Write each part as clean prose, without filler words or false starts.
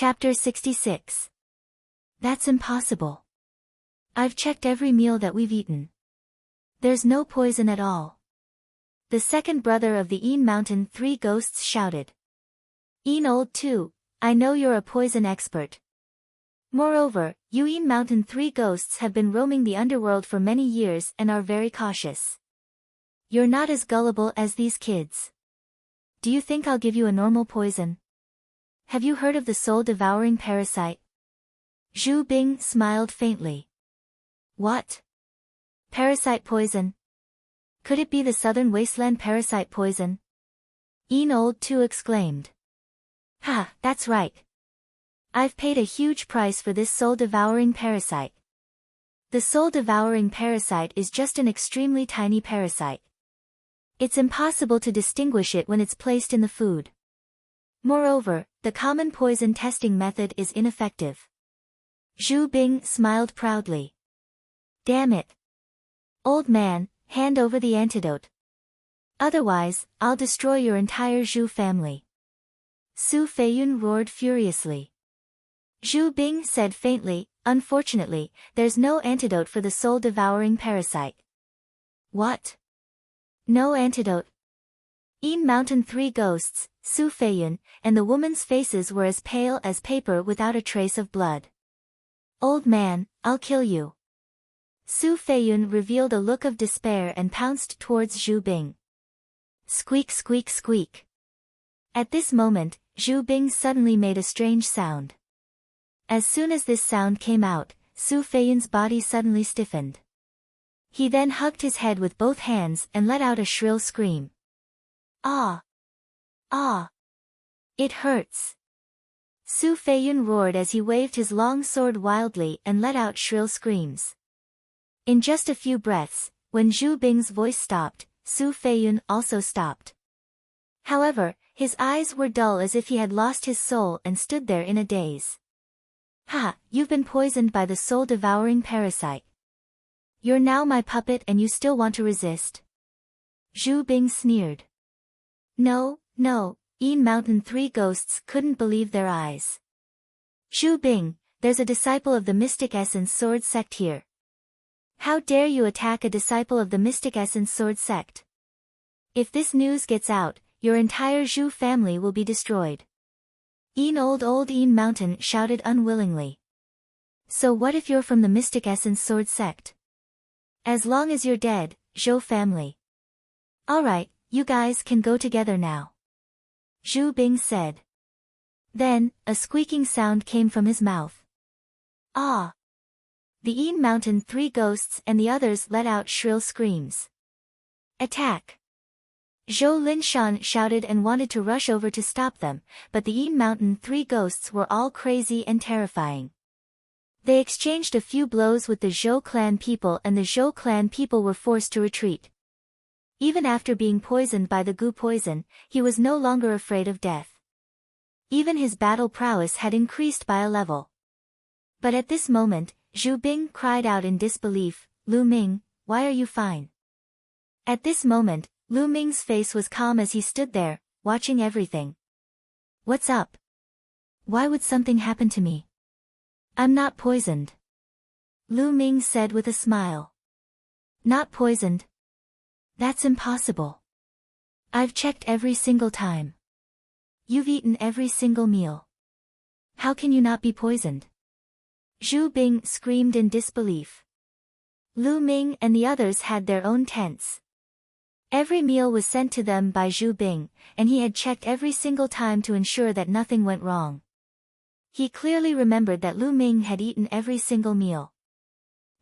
Chapter 66. That's impossible. I've checked every meal that we've eaten. There's no poison at all. The second brother of the Een Mountain Three Ghosts shouted. Een Old Two, I know you're a poison expert. Moreover, you Een Mountain Three Ghosts have been roaming the underworld for many years and are very cautious. You're not as gullible as these kids. Do you think I'll give you a normal poison? Have you heard of the soul-devouring parasite? Zhu Bing smiled faintly. What? Parasite poison? Could it be the southern wasteland parasite poison? Een Old Two exclaimed. Ha, that's right. I've paid a huge price for this soul-devouring parasite. The soul-devouring parasite is just an extremely tiny parasite. It's impossible to distinguish it when it's placed in the food. Moreover, the common poison testing method is ineffective. Zhu Bing smiled proudly. Damn it. Old man, hand over the antidote. Otherwise, I'll destroy your entire Zhu family. Su Feiyun roared furiously. Zhu Bing said faintly, unfortunately, there's no antidote for the soul-devouring parasite. What? No antidote? Een Mountain Three Ghosts, Su Feiyun, and the woman's faces were as pale as paper without a trace of blood. Old man, I'll kill you. Su Feiyun revealed a look of despair and pounced towards Zhu Bing. Squeak squeak squeak. At this moment, Zhu Bing suddenly made a strange sound. As soon as this sound came out, Su Feiyun's body suddenly stiffened. He then hugged his head with both hands and let out a shrill scream. Ah! Ah! It hurts! Su Feiyun roared as he waved his long sword wildly and let out shrill screams. In just a few breaths, when Zhu Bing's voice stopped, Su Feiyun also stopped. However, his eyes were dull as if he had lost his soul and stood there in a daze. Ha! You've been poisoned by the soul-devouring parasite. You're now my puppet and you still want to resist? Zhu Bing sneered. No, no, Een Mountain Three Ghosts couldn't believe their eyes. Zhu Bing, there's a disciple of the Mystic Essence Sword Sect here. How dare you attack a disciple of the Mystic Essence Sword Sect? If this news gets out, your entire Zhu family will be destroyed. Old Een Mountain shouted unwillingly. So what if you're from the Mystic Essence Sword Sect? As long as you're dead, Zhou family. Alright, you guys can go together now. Zhu Bing said. Then, a squeaking sound came from his mouth. Ah! The Een Mountain Three Ghosts and the others let out shrill screams. Attack! Zhou Linshan shouted and wanted to rush over to stop them, but the Een Mountain Three Ghosts were all crazy and terrifying. They exchanged a few blows with the Zhou clan people and the Zhou clan people were forced to retreat. Even after being poisoned by the goo poison, he was no longer afraid of death. Even his battle prowess had increased by a level. But at this moment, Zhu Bing cried out in disbelief, Lu Ming, why are you fine? At this moment, Lu Ming's face was calm as he stood there, watching everything. What's up? Why would something happen to me? I'm not poisoned. Lu Ming said with a smile. Not poisoned? That's impossible. I've checked every single time. You've eaten every single meal. How can you not be poisoned? Zhu Bing screamed in disbelief. Lu Ming and the others had their own tents. Every meal was sent to them by Zhu Bing, and he had checked every single time to ensure that nothing went wrong. He clearly remembered that Lu Ming had eaten every single meal.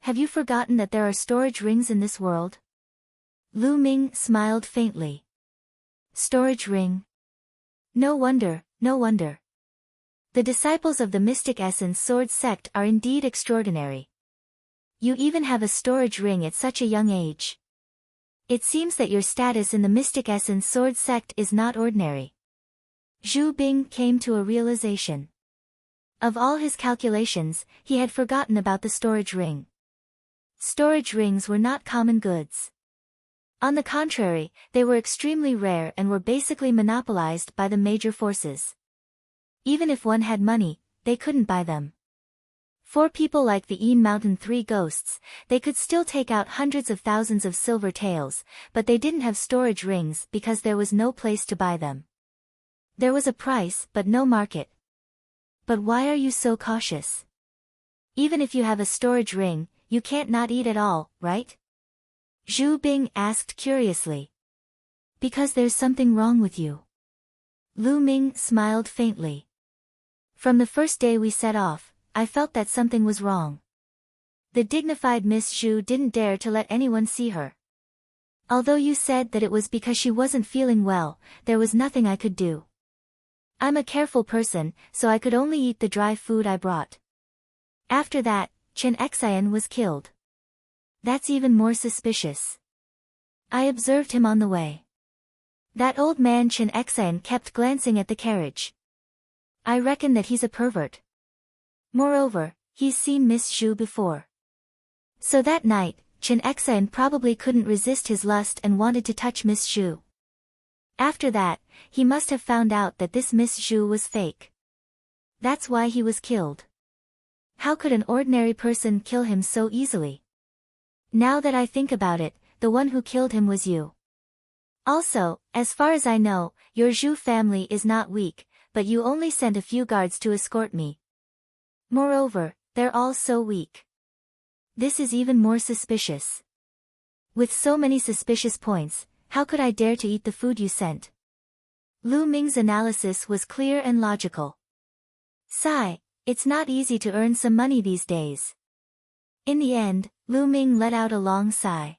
Have you forgotten that there are storage rings in this world? Lu Ming smiled faintly. Storage ring? No wonder, no wonder. The disciples of the Mystic Essence Sword Sect are indeed extraordinary. You even have a storage ring at such a young age. It seems that your status in the Mystic Essence Sword Sect is not ordinary. Zhu Bing came to a realization. Of all his calculations, he had forgotten about the storage ring. Storage rings were not common goods. On the contrary, they were extremely rare and were basically monopolized by the major forces. Even if one had money, they couldn't buy them. For people like the Een Mountain Three Ghosts, they could still take out hundreds of thousands of silver taels, but they didn't have storage rings because there was no place to buy them. There was a price but no market. But why are you so cautious? Even if you have a storage ring, you can't not eat at all, right? Zhu Bing asked curiously. Because there's something wrong with you. Lu Ming smiled faintly. From the first day we set off, I felt that something was wrong. The dignified Miss Zhu didn't dare to let anyone see her. Although you said that it was because she wasn't feeling well, there was nothing I could do. I'm a careful person, so I could only eat the dry food I brought. After that, Chen Xian was killed. That's even more suspicious. I observed him on the way. That old man Chen Xian kept glancing at the carriage. I reckon that he's a pervert. Moreover, he's seen Miss Zhu before. So that night, Chen Xian probably couldn't resist his lust and wanted to touch Miss Zhu. After that, he must have found out that this Miss Zhu was fake. That's why he was killed. How could an ordinary person kill him so easily? Now that I think about it, the one who killed him was you. Also, as far as I know, your Zhu family is not weak, but you only sent a few guards to escort me. Moreover, they're all so weak. This is even more suspicious. With so many suspicious points, how could I dare to eat the food you sent? Lu Ming's analysis was clear and logical. Sigh, it's not easy to earn some money these days. In the end, Lu Ming let out a long sigh.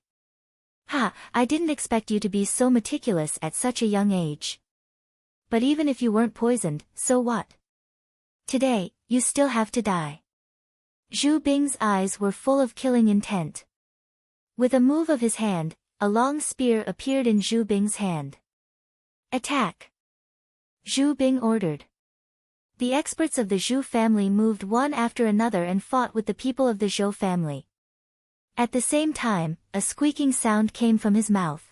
Ha, I didn't expect you to be so meticulous at such a young age. But even if you weren't poisoned, so what? Today, you still have to die. Zhu Bing's eyes were full of killing intent. With a move of his hand, a long spear appeared in Zhu Bing's hand. Attack! Zhu Bing ordered. The experts of the Zhu family moved one after another and fought with the people of the Zhou family. At the same time, a squeaking sound came from his mouth.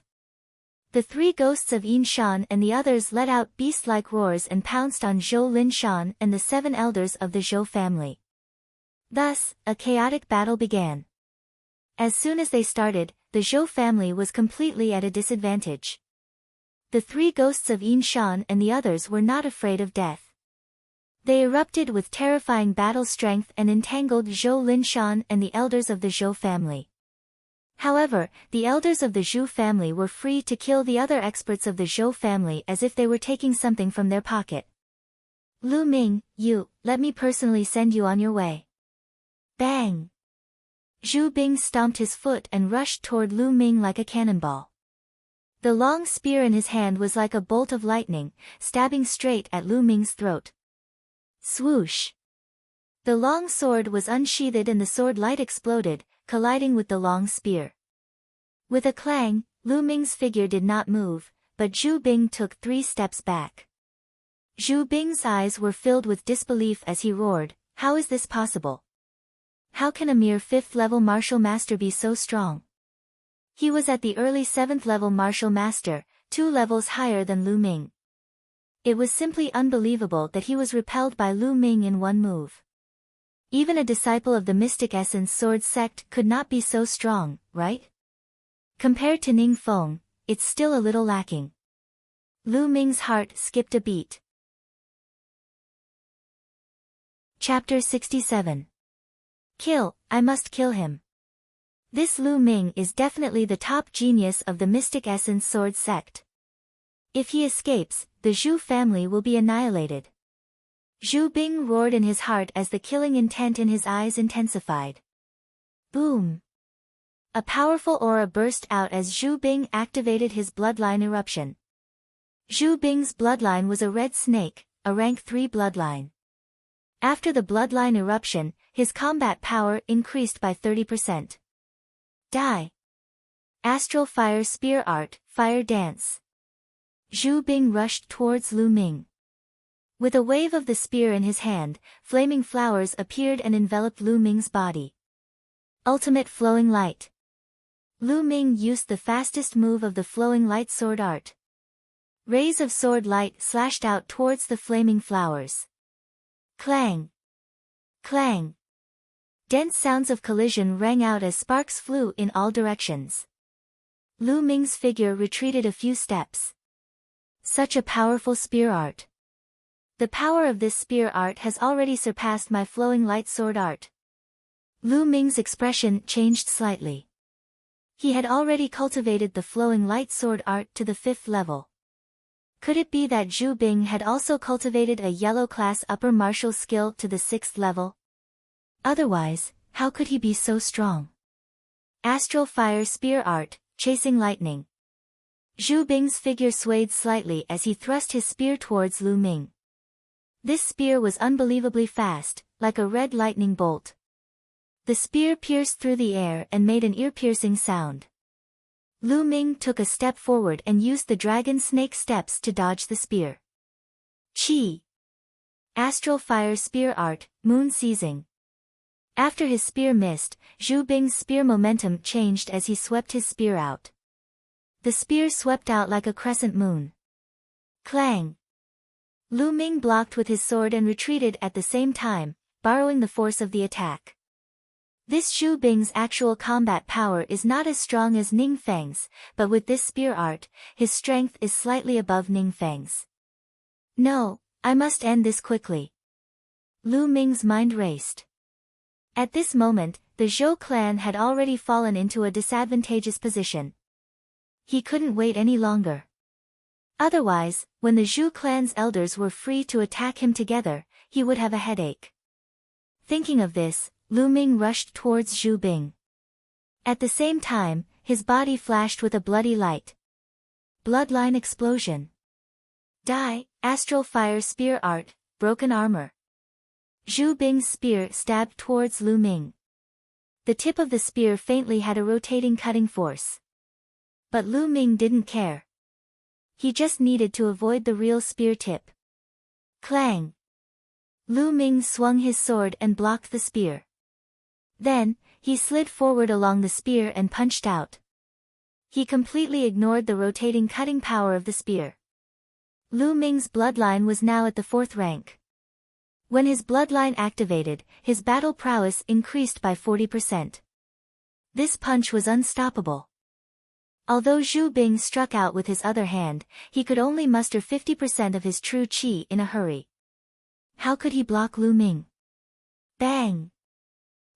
The three ghosts of Yin Shan and the others let out beast-like roars and pounced on Zhou Lin Shan and the 7 elders of the Zhou family. Thus, a chaotic battle began. As soon as they started, the Zhou family was completely at a disadvantage. The three ghosts of Yin Shan and the others were not afraid of death. They erupted with terrifying battle strength and entangled Zhou Lin Shan and the elders of the Zhou family. However, the elders of the Zhu family were free to kill the other experts of the Zhou family as if they were taking something from their pocket. Lu Ming, let me personally send you on your way. Bang! Zhu Bing stomped his foot and rushed toward Lu Ming like a cannonball. The long spear in his hand was like a bolt of lightning, stabbing straight at Lu Ming's throat. Swoosh! The long sword was unsheathed and the sword light exploded, colliding with the long spear. With a clang, Lu Ming's figure did not move, but Zhu Bing took 3 steps back. Zhu Bing's eyes were filled with disbelief as he roared, "How is this possible? How can a mere 5th-level martial master be so strong?" He was at the early 7th-level martial master, 2 levels higher than Lu Ming. It was simply unbelievable that he was repelled by Lu Ming in one move. Even a disciple of the Mystic Essence Sword sect could not be so strong, right? Compared to Ning Feng, it's still a little lacking. Lu Ming's heart skipped a beat. Chapter 67. Kill, I must kill him. This Lu Ming is definitely the top genius of the Mystic Essence Sword sect. If he escapes, the Zhu family will be annihilated. Zhu Bing roared in his heart as the killing intent in his eyes intensified. Boom! A powerful aura burst out as Zhu Bing activated his bloodline eruption. Zhu Bing's bloodline was a red snake, a rank 3 bloodline. After the bloodline eruption, his combat power increased by 30%. Die! Astral Fire Spear Art, Fire Dance. Zhu Bing rushed towards Lu Ming. With a wave of the spear in his hand, flaming flowers appeared and enveloped Lu Ming's body. Ultimate Flowing Light. Lu Ming used the fastest move of the Flowing Light sword art. Rays of sword light slashed out towards the flaming flowers. Clang! Clang! Dense sounds of collision rang out as sparks flew in all directions. Lu Ming's figure retreated a few steps. Such a powerful spear art. The power of this spear art has already surpassed my flowing light sword art. Lu Ming's expression changed slightly. He had already cultivated the flowing light sword art to the 5th level. Could it be that Zhu Bing had also cultivated a yellow class upper martial skill to the 6th level? Otherwise, how could he be so strong? Astral fire spear art, chasing lightning. Zhu Bing's figure swayed slightly as he thrust his spear towards Lu Ming. This spear was unbelievably fast, like a red lightning bolt. The spear pierced through the air and made an ear-piercing sound. Lu Ming took a step forward and used the dragon snake steps to dodge the spear. Chi! Astral fire spear art, moon seizing. After his spear missed, Zhu Bing's spear momentum changed as he swept his spear out. The spear swept out like a crescent moon. Clang! Lu Ming blocked with his sword and retreated at the same time, borrowing the force of the attack. This Zhu Bing's actual combat power is not as strong as Ning Feng's, but with this spear art, his strength is slightly above Ning Feng's. No, I must end this quickly. Lu Ming's mind raced. At this moment, the Zhou clan had already fallen into a disadvantageous position. He couldn't wait any longer. Otherwise, when the Zhu clan's elders were free to attack him together, he would have a headache. Thinking of this, Lu Ming rushed towards Zhu Bing. At the same time, his body flashed with a bloody light. Bloodline explosion. Die, astral fire spear art, broken armor. Zhu Bing's spear stabbed towards Lu Ming. The tip of the spear faintly had a rotating cutting force. But Lu Ming didn't care. He just needed to avoid the real spear tip. Clang! Lu Ming swung his sword and blocked the spear. Then, he slid forward along the spear and punched out. He completely ignored the rotating cutting power of the spear. Lu Ming's bloodline was now at the 4th rank. When his bloodline activated, his battle prowess increased by 40%. This punch was unstoppable. Although Zhu Bing struck out with his other hand, he could only muster 50% of his true qi in a hurry. How could he block Lu Ming? Bang!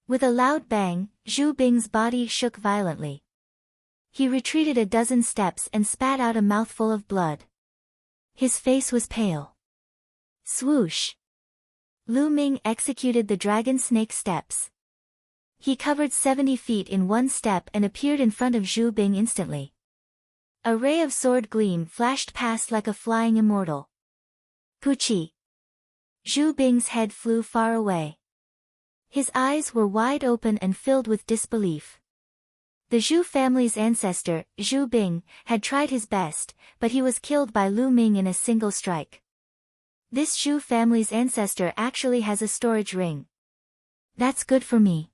With a loud bang, Zhu Bing's body shook violently. He retreated a dozen steps and spat out a mouthful of blood. His face was pale. Swoosh! Lu Ming executed the dragon snake steps. He covered 70 feet in one step and appeared in front of Zhu Bing instantly. A ray of sword gleam flashed past like a flying immortal. Puchi! Zhu Bing's head flew far away. His eyes were wide open and filled with disbelief. The Zhu family's ancestor, Zhu Bing, had tried his best, but he was killed by Lu Ming in a single strike. This Zhu family's ancestor actually has a storage ring. That's good for me.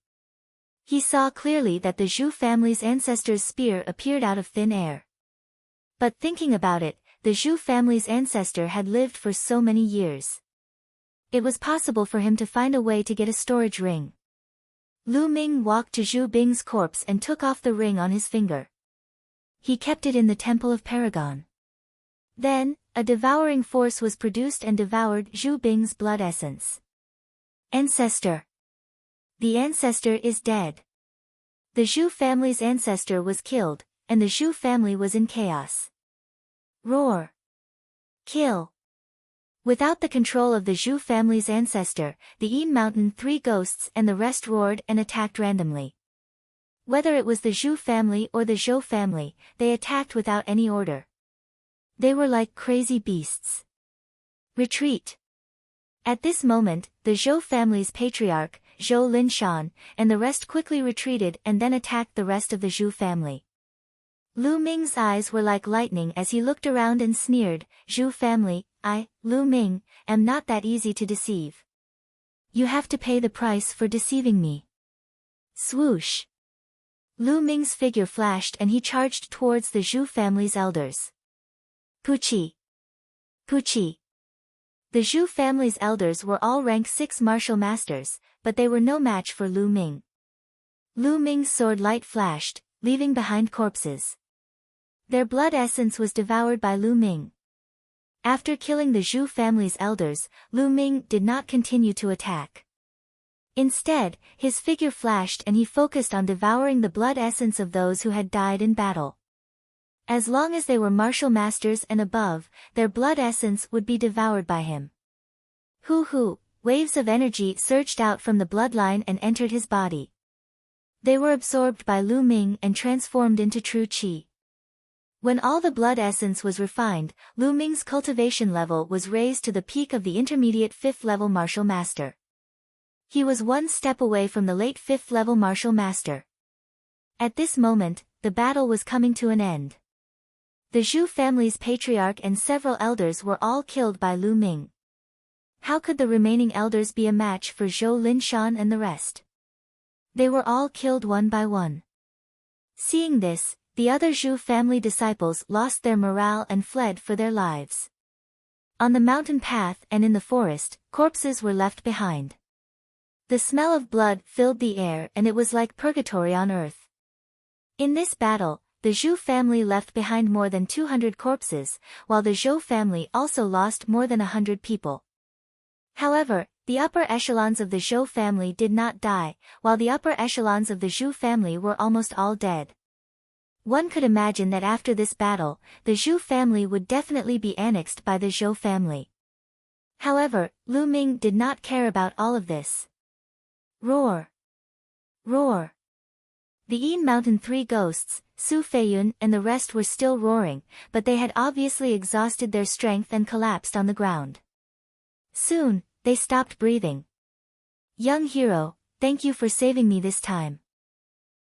He saw clearly that the Zhu family's ancestor's spear appeared out of thin air. But thinking about it, the Zhu family's ancestor had lived for so many years. It was possible for him to find a way to get a storage ring. Lu Ming walked to Zhu Bing's corpse and took off the ring on his finger. He kept it in the Temple of Paragon. Then, a devouring force was produced and devoured Zhu Bing's blood essence. Ancestor! The ancestor is dead. The Zhu family's ancestor was killed, and the Zhu family was in chaos. Roar! Kill! Without the control of the Zhu family's ancestor, the Yin Mountain 3 ghosts and the rest roared and attacked randomly. Whether it was the Zhu family or the Zhou family, they attacked without any order. They were like crazy beasts. Retreat! At this moment, the Zhou family's patriarch, Zhou Linshan, and the rest quickly retreated and then attacked the rest of the Zhu family. Lu Ming's eyes were like lightning as he looked around and sneered, "Zhu family, I, Lu Ming, am not that easy to deceive. You have to pay the price for deceiving me." Swoosh! Lu Ming's figure flashed and he charged towards the Zhu family's elders. Puchi! Puchi! The Zhu family's elders were all rank 6 martial masters, but they were no match for Lu Ming. Lu Ming's sword light flashed, leaving behind corpses. Their blood essence was devoured by Lu Ming. After killing the Zhu family's elders, Lu Ming did not continue to attack. Instead, his figure flashed and he focused on devouring the blood essence of those who had died in battle. As long as they were martial masters and above, their blood essence would be devoured by him. Hoo! Waves of energy surged out from the bloodline and entered his body. They were absorbed by Lu Ming and transformed into true qi. When all the blood essence was refined, Lu Ming's cultivation level was raised to the peak of the intermediate 5th level martial master. He was one step away from the late 5th level martial master. At this moment, the battle was coming to an end. The Zhu family's patriarch and several elders were all killed by Lu Ming. How could the remaining elders be a match for Zhou Linshan and the rest? They were all killed one by one. Seeing this, the other Zhu family disciples lost their morale and fled for their lives. On the mountain path and in the forest, corpses were left behind. The smell of blood filled the air and it was like purgatory on earth. In this battle, the Zhu family left behind more than 200 corpses, while the Zhou family also lost more than 100 people. However, the upper echelons of the Zhou family did not die, while the upper echelons of the Zhu family were almost all dead. One could imagine that after this battle, the Zhu family would definitely be annexed by the Zhou family. However, Lu Ming did not care about all of this. Roar! Roar! The Yin Mountain 3 ghosts, Su Feiyun and the rest were still roaring, but they had obviously exhausted their strength and collapsed on the ground. Soon, they stopped breathing. Young hero, thank you for saving me this time.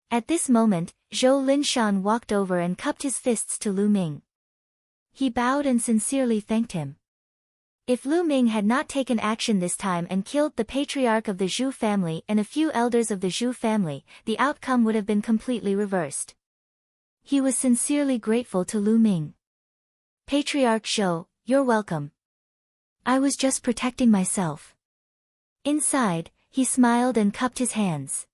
At this moment, Zhou Linshan walked over and cupped his fists to Lu Ming. He bowed and sincerely thanked him. If Lu Ming had not taken action this time and killed the patriarch of the Zhu family and a few elders of the Zhu family, the outcome would have been completely reversed. He was sincerely grateful to Lu Ming. Patriarch Zhou, you're welcome. I was just protecting myself. Inside, he smiled and cupped his hands.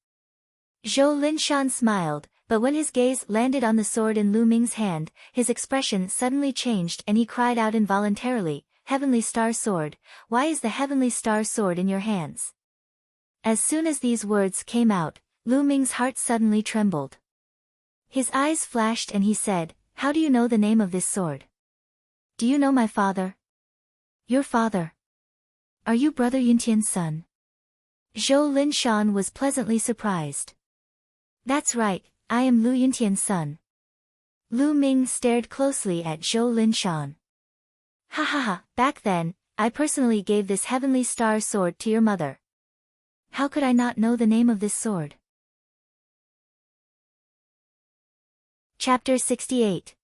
Zhou Linshan smiled, but when his gaze landed on the sword in Lu Ming's hand, his expression suddenly changed and he cried out involuntarily, Heavenly Star Sword, why is the Heavenly Star Sword in your hands? As soon as these words came out, Lu Ming's heart suddenly trembled. His eyes flashed and he said, how do you know the name of this sword? Do you know my father? Your father? Are you Brother Yuntian's son? Zhou Linshan was pleasantly surprised. That's right, I am Lu Yuntian's son. Lu Ming stared closely at Zhou Linshan. Ha, back then, I personally gave this Heavenly Star Sword to your mother. How could I not know the name of this sword? Chapter 68.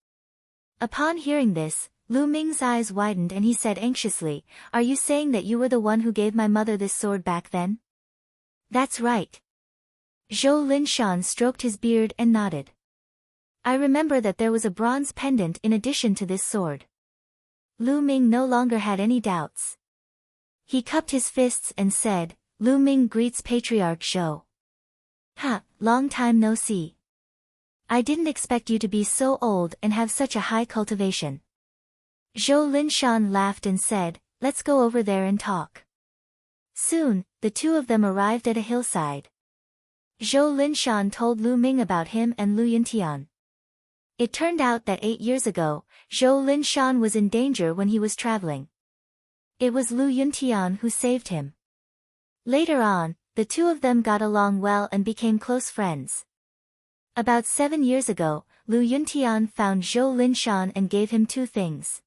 Upon hearing this, Lu Ming's eyes widened and he said anxiously, are you saying that you were the one who gave my mother this sword back then? That's right. Zhou Linshan stroked his beard and nodded. I remember that there was a bronze pendant in addition to this sword. Lu Ming no longer had any doubts. He cupped his fists and said, Lu Ming greets Patriarch Zhou. Ha, long time no see. I didn't expect you to be so old and have such a high cultivation. Zhou Linshan laughed and said, let's go over there and talk. Soon, the two of them arrived at a hillside. Zhou Linshan told Lu Ming about him and Lu Yuntian. It turned out that 8 years ago, Zhou Linshan was in danger when he was traveling. It was Lu Yuntian who saved him. Later on, the two of them got along well and became close friends. About 7 years ago, Lu Yuntian found Zhou Linshan and gave him 2 things.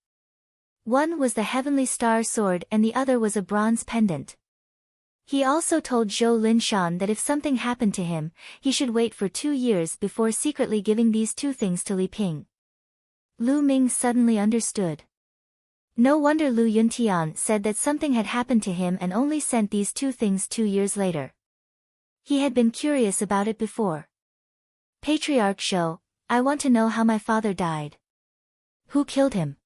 One was the Heavenly Star Sword and the other was a bronze pendant. He also told Zhou Linshan that if something happened to him, he should wait for 2 years before secretly giving these 2 things to Li Ping. Lu Ming suddenly understood. No wonder Lu Yuntian said that something had happened to him and only sent these 2 things 2 years later. He had been curious about it before. Patriarch Zhou, I want to know how my father died. Who killed him?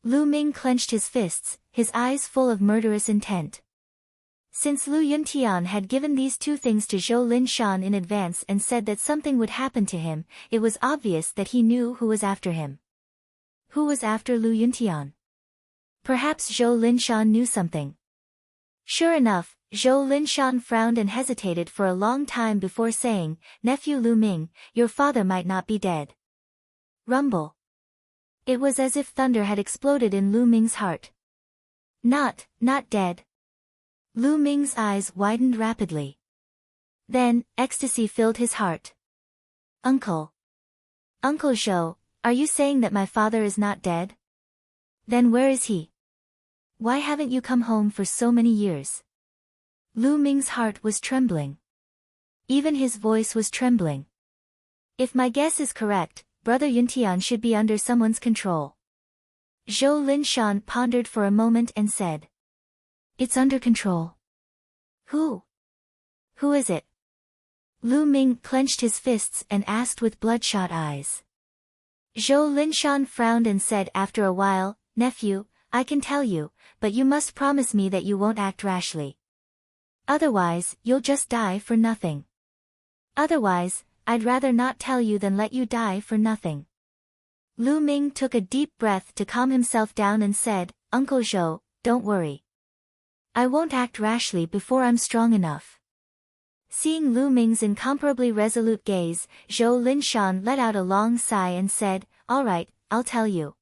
Lu Ming clenched his fists, his eyes full of murderous intent. Since Lu Yuntian had given these two things to Zhou Linshan in advance and said that something would happen to him, it was obvious that he knew who was after him. Who was after Lu Yuntian? Perhaps Zhou Linshan knew something. Sure enough, Zhou Linshan frowned and hesitated for a long time before saying, "Nephew Lu Ming, your father might not be dead." Rumble. It was as if thunder had exploded in Lu Ming's heart. Not dead. Lu Ming's eyes widened rapidly. Then, ecstasy filled his heart. Uncle Zhou, are you saying that my father is not dead? Then where is he? Why haven't you come home for so many years? Lu Ming's heart was trembling. Even his voice was trembling. If my guess is correct, Brother Yuntian should be under someone's control. Zhou Linshan pondered for a moment and said, "It's under control." Who? Who is it? Lu Ming clenched his fists and asked with bloodshot eyes. Zhou Linshan frowned and said after a while, "Nephew, I can tell you, but you must promise me that you won't act rashly. Otherwise, you'll just die for nothing. Otherwise, I'd rather not tell you than let you die for nothing." Lu Ming took a deep breath to calm himself down and said, "Uncle Zhou, don't worry. I won't act rashly before I'm strong enough." Seeing Lu Ming's incomparably resolute gaze, Zhou Linshan let out a long sigh and said, "All right, I'll tell you.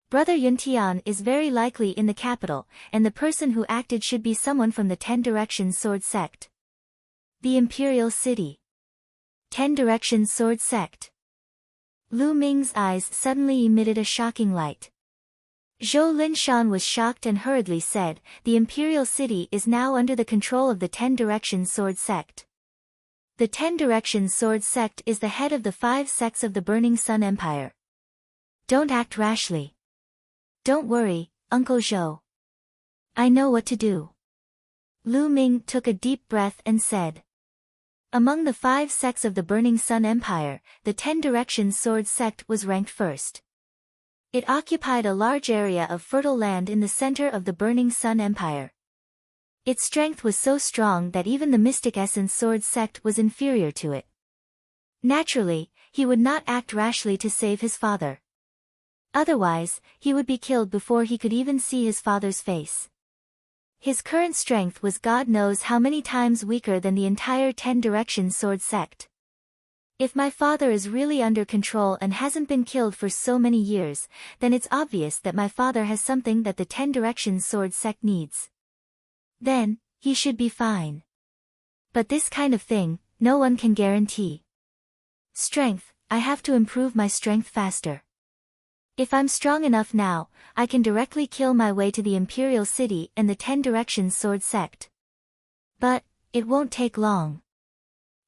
Brother Yuntian is very likely in the capital, and the person who acted should be someone from the 10 Directions Sword Sect. The Imperial City. 10 Directions Sword Sect." Lu Ming's eyes suddenly emitted a shocking light. Zhou Linshan was shocked and hurriedly said, "The Imperial City is now under the control of the 10 Directions Sword Sect. The 10 Directions Sword Sect is the head of the 5 sects of the Burning Sun Empire. Don't act rashly. Don't worry, Uncle Zhou. I know what to do." Lu Ming took a deep breath and said, "Among the 5 sects of the Burning Sun Empire, the 10 Directions Sword Sect was ranked first. It occupied a large area of fertile land in the center of the Burning Sun Empire. Its strength was so strong that even the Mystic Essence Sword Sect was inferior to it. Naturally, he would not act rashly to save his father. Otherwise, he would be killed before he could even see his father's face. His current strength was God knows how many times weaker than the entire 10 Directions Sword Sect. If my father is really under control and hasn't been killed for so many years, then it's obvious that my father has something that the 10 Directions Sword Sect needs. Then, he should be fine. But this kind of thing, no one can guarantee. Strength, I have to improve my strength faster. If I'm strong enough now, I can directly kill my way to the Imperial City and the 10 Directions Sword Sect. But, it won't take long.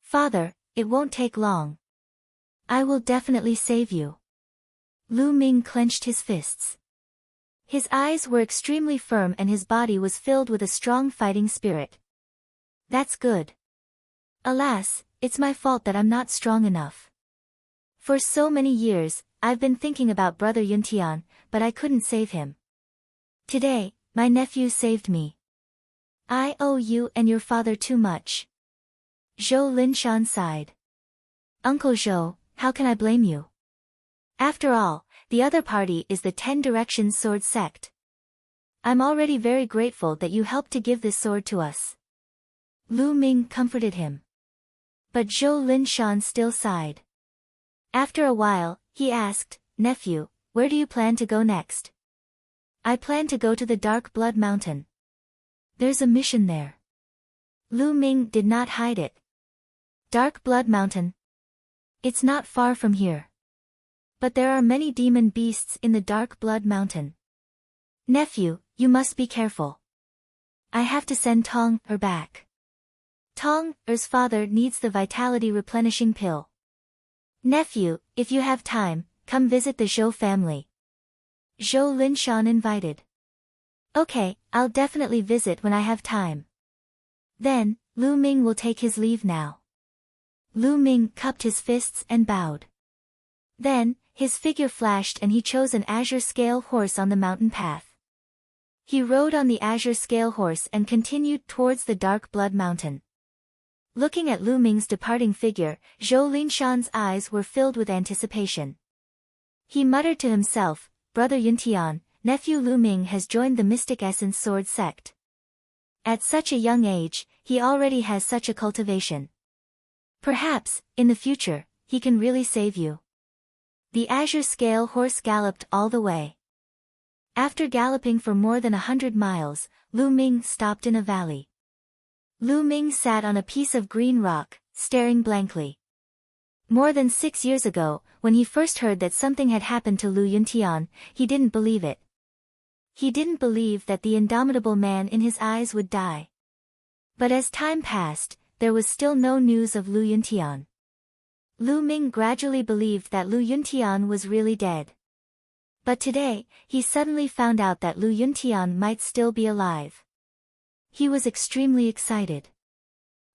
Father, it won't take long. I will definitely save you." Lu Ming clenched his fists. His eyes were extremely firm and his body was filled with a strong fighting spirit. "That's good. Alas, it's my fault that I'm not strong enough. For so many years, I've been thinking about Brother Yuntian, but I couldn't save him. Today, my nephew saved me. I owe you and your father too much." Zhou Linshan sighed. "Uncle Zhou, how can I blame you? After all, the other party is the 10 Directions Sword Sect. I'm already very grateful that you helped to give this sword to us." Lu Ming comforted him. But Zhou Linshan still sighed. After a while, he asked, "Nephew, where do you plan to go next?" "I plan to go to the Dark Blood Mountain. There's a mission there." Lu Ming did not hide it. "Dark Blood Mountain? It's not far from here. But there are many demon beasts in the Dark Blood Mountain. Nephew, you must be careful. I have to send Tong Er back. Tong Er's father needs the vitality replenishing pill. Nephew, if you have time, come visit the Zhou family." Zhou Linshan invited. "Okay, I'll definitely visit when I have time." Then, Lu Ming will take his leave now. Lu Ming cupped his fists and bowed. Then, his figure flashed and he chose an azure scale horse on the mountain path. He rode on the azure scale horse and continued towards the dark blood mountain. Looking at Lu Ming's departing figure, Zhou Linshan's eyes were filled with anticipation. He muttered to himself, "Brother Yuntian, nephew Lu Ming has joined the Mystic Essence Sword sect. At such a young age, he already has such a cultivation. Perhaps, in the future, he can really save you." The azure scale horse galloped all the way. After galloping for more than 100 miles, Lu Ming stopped in a valley. Lu Ming sat on a piece of green rock, staring blankly. More than 6 years ago, when he first heard that something had happened to Lu Yuntian, he didn't believe it. He didn't believe that the indomitable man in his eyes would die. But as time passed, there was still no news of Lu Yuntian. Lu Ming gradually believed that Lu Yuntian was really dead. But today, he suddenly found out that Lu Yuntian might still be alive. He was extremely excited.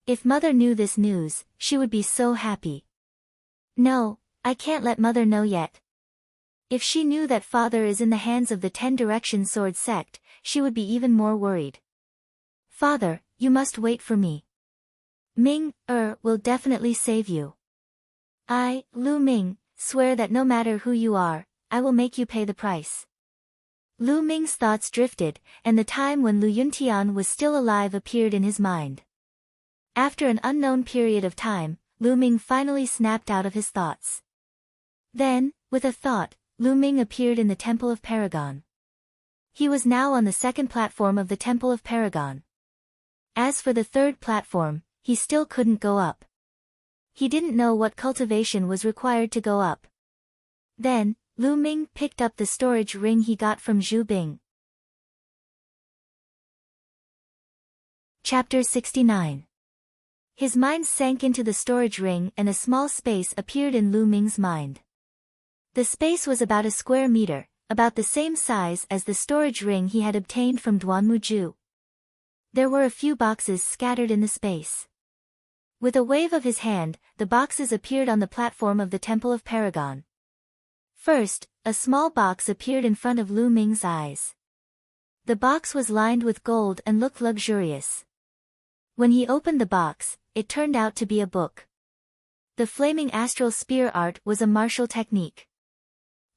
If Mother knew this news, she would be so happy. No, I can't let Mother know yet. If she knew that Father is in the hands of the 10 Direction Sword sect, she would be even more worried. Father, you must wait for me. Ming, will definitely save you. I, Lu Ming, swear that no matter who you are, I will make you pay the price. Lu Ming's thoughts drifted, and the time when Lu Yuntian was still alive appeared in his mind. After an unknown period of time, Lu Ming finally snapped out of his thoughts. Then, with a thought, Lu Ming appeared in the Temple of Paragon. He was now on the second platform of the Temple of Paragon. As for the third platform, he still couldn't go up. He didn't know what cultivation was required to go up. Then, Lu Ming picked up the storage ring he got from Zhu Bing. Chapter 69. His mind sank into the storage ring and a small space appeared in Lu Ming's mind. The space was about a square meter, about the same size as the storage ring he had obtained from Duanmuju. There were a few boxes scattered in the space. With a wave of his hand, the boxes appeared on the platform of the Temple of Paragon. First, a small box appeared in front of Lu Ming's eyes. The box was lined with gold and looked luxurious. When he opened the box, it turned out to be a book. The flaming astral spear art was a martial technique.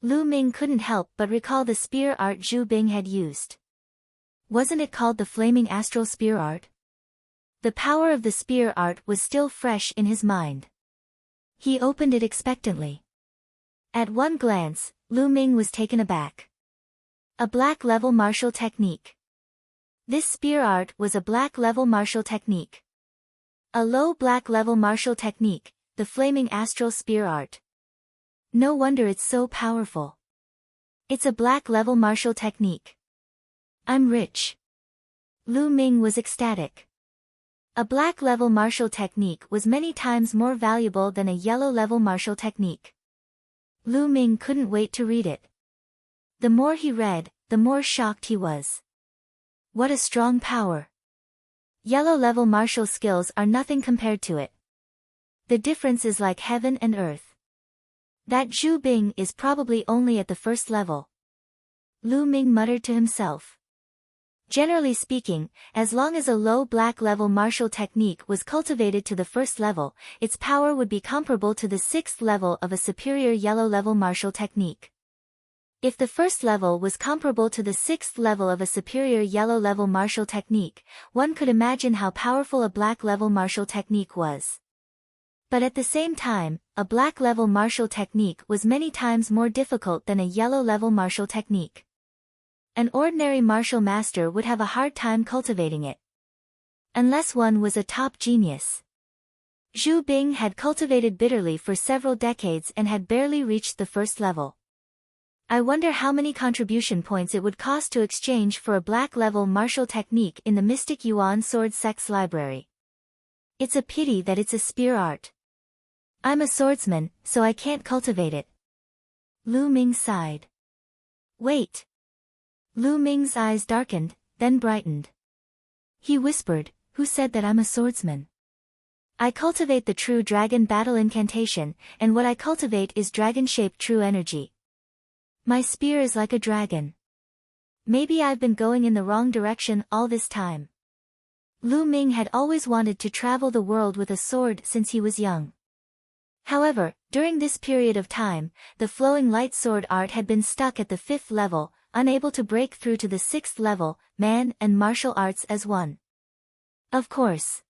Lu Ming couldn't help but recall the spear art Zhu Bing had used. Wasn't it called the flaming astral spear art? The power of the spear art was still fresh in his mind. He opened it expectantly. At one glance, Lu Ming was taken aback. A black level martial technique. This spear art was a black level martial technique. A low black level martial technique, the flaming astral spear art. No wonder it's so powerful. It's a black level martial technique. I'm rich. Lu Ming was ecstatic. A black level martial technique was many times more valuable than a yellow level martial technique. Lu Ming couldn't wait to read it. The more he read, the more shocked he was. What a strong power. Yellow level martial skills are nothing compared to it. The difference is like heaven and earth. That Zhu Bing is probably only at the first level. Lu Ming muttered to himself. Generally speaking, as long as a low black level martial technique was cultivated to the first level, its power would be comparable to the 6th level of a superior yellow level martial technique. If the first level was comparable to the 6th level of a superior yellow level martial technique, one could imagine how powerful a black level martial technique was. But at the same time, a black level martial technique was many times more difficult than a yellow level martial technique. An ordinary martial master would have a hard time cultivating it. Unless one was a top genius. Zhu Bing had cultivated bitterly for several decades and had barely reached the first level. I wonder how many contribution points it would cost to exchange for a black level martial technique in the Mystic Yuan Sword Sect's library. It's a pity that it's a spear art. I'm a swordsman, so I can't cultivate it. Lu Ming sighed. Wait. Lu Ming's eyes darkened, then brightened. He whispered, who said that I'm a swordsman? I cultivate the true dragon battle incantation, and what I cultivate is dragon-shaped true energy. My spear is like a dragon. Maybe I've been going in the wrong direction all this time. Lu Ming had always wanted to travel the world with a sword since he was young. However, during this period of time, the flowing light sword art had been stuck at the 5th level, unable to break through to the 6th level, man and martial arts as one. Of course.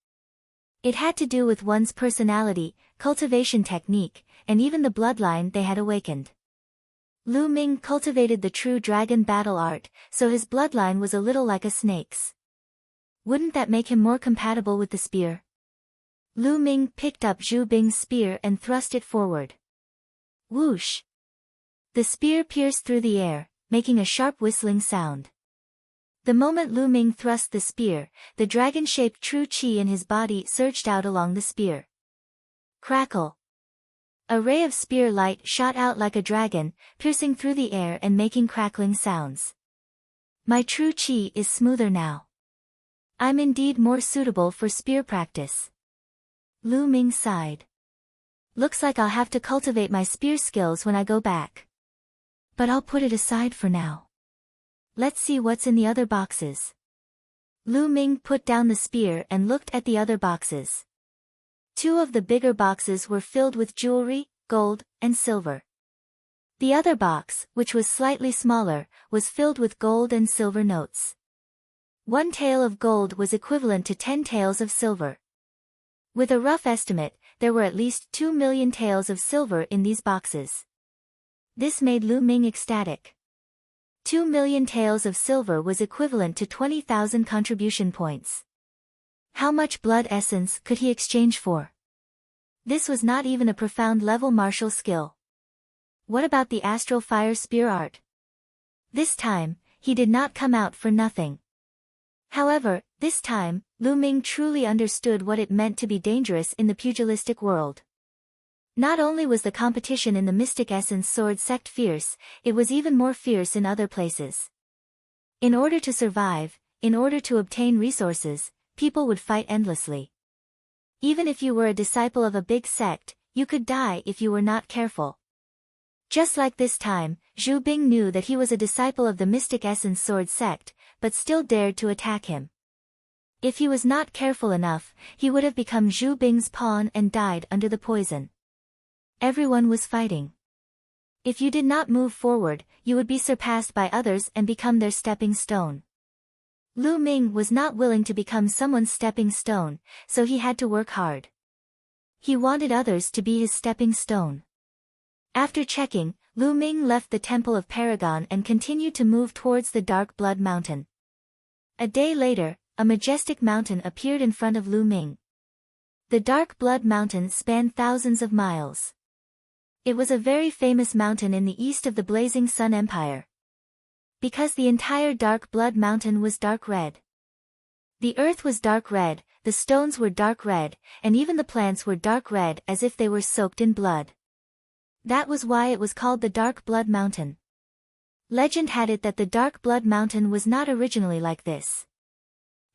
It had to do with one's personality, cultivation technique, and even the bloodline they had awakened. Lu Ming cultivated the true dragon battle art, so his bloodline was a little like a snake's. Wouldn't that make him more compatible with the spear? Lu Ming picked up Zhu Bing's spear and thrust it forward. Whoosh! The spear pierced through the air, making a sharp whistling sound. The moment Lu Ming thrust the spear, the dragon-shaped true qi in his body surged out along the spear. Crackle! A ray of spear light shot out like a dragon, piercing through the air and making crackling sounds. My true qi is smoother now. I'm indeed more suitable for spear practice. Lu Ming sighed. Looks like I'll have to cultivate my spear skills when I go back. But I'll put it aside for now. Let's see what's in the other boxes. Lu Ming put down the spear and looked at the other boxes. 2 of the bigger boxes were filled with jewelry, gold, and silver. The other box, which was slightly smaller, was filled with gold and silver notes. 1 tael of gold was equivalent to 10 taels of silver. With a rough estimate, there were at least 2 million taels of silver in these boxes. This made Lu Ming ecstatic. 2 million taels of silver was equivalent to 20,000 contribution points. How much blood essence could he exchange for? This was not even a profound level martial skill. What about the astral fire spear art? This time, he did not come out for nothing. However, this time, Lu Ming truly understood what it meant to be dangerous in the pugilistic world. Not only was the competition in the Mystic Essence Sword sect fierce, it was even more fierce in other places. In order to survive, in order to obtain resources, people would fight endlessly. Even if you were a disciple of a big sect, you could die if you were not careful. Just like this time, Zhu Bing knew that he was a disciple of the Mystic Essence Sword sect, but still dared to attack him. If he was not careful enough, he would have become Zhu Bing's pawn and died under the poison. Everyone was fighting. If you did not move forward, you would be surpassed by others and become their stepping stone. Lu Ming was not willing to become someone's stepping stone, so he had to work hard. He wanted others to be his stepping stone. After checking, Lu Ming left the Temple of Paragon and continued to move towards the Dark Blood Mountain. A day later, a majestic mountain appeared in front of Lu Ming. The Dark Blood Mountain spanned thousands of miles. It was a very famous mountain in the east of the Blazing Sun Empire. Because the entire Dark Blood Mountain was dark red. The earth was dark red, the stones were dark red, and even the plants were dark red as if they were soaked in blood. That was why it was called the Dark Blood Mountain. Legend had it that the Dark Blood Mountain was not originally like this.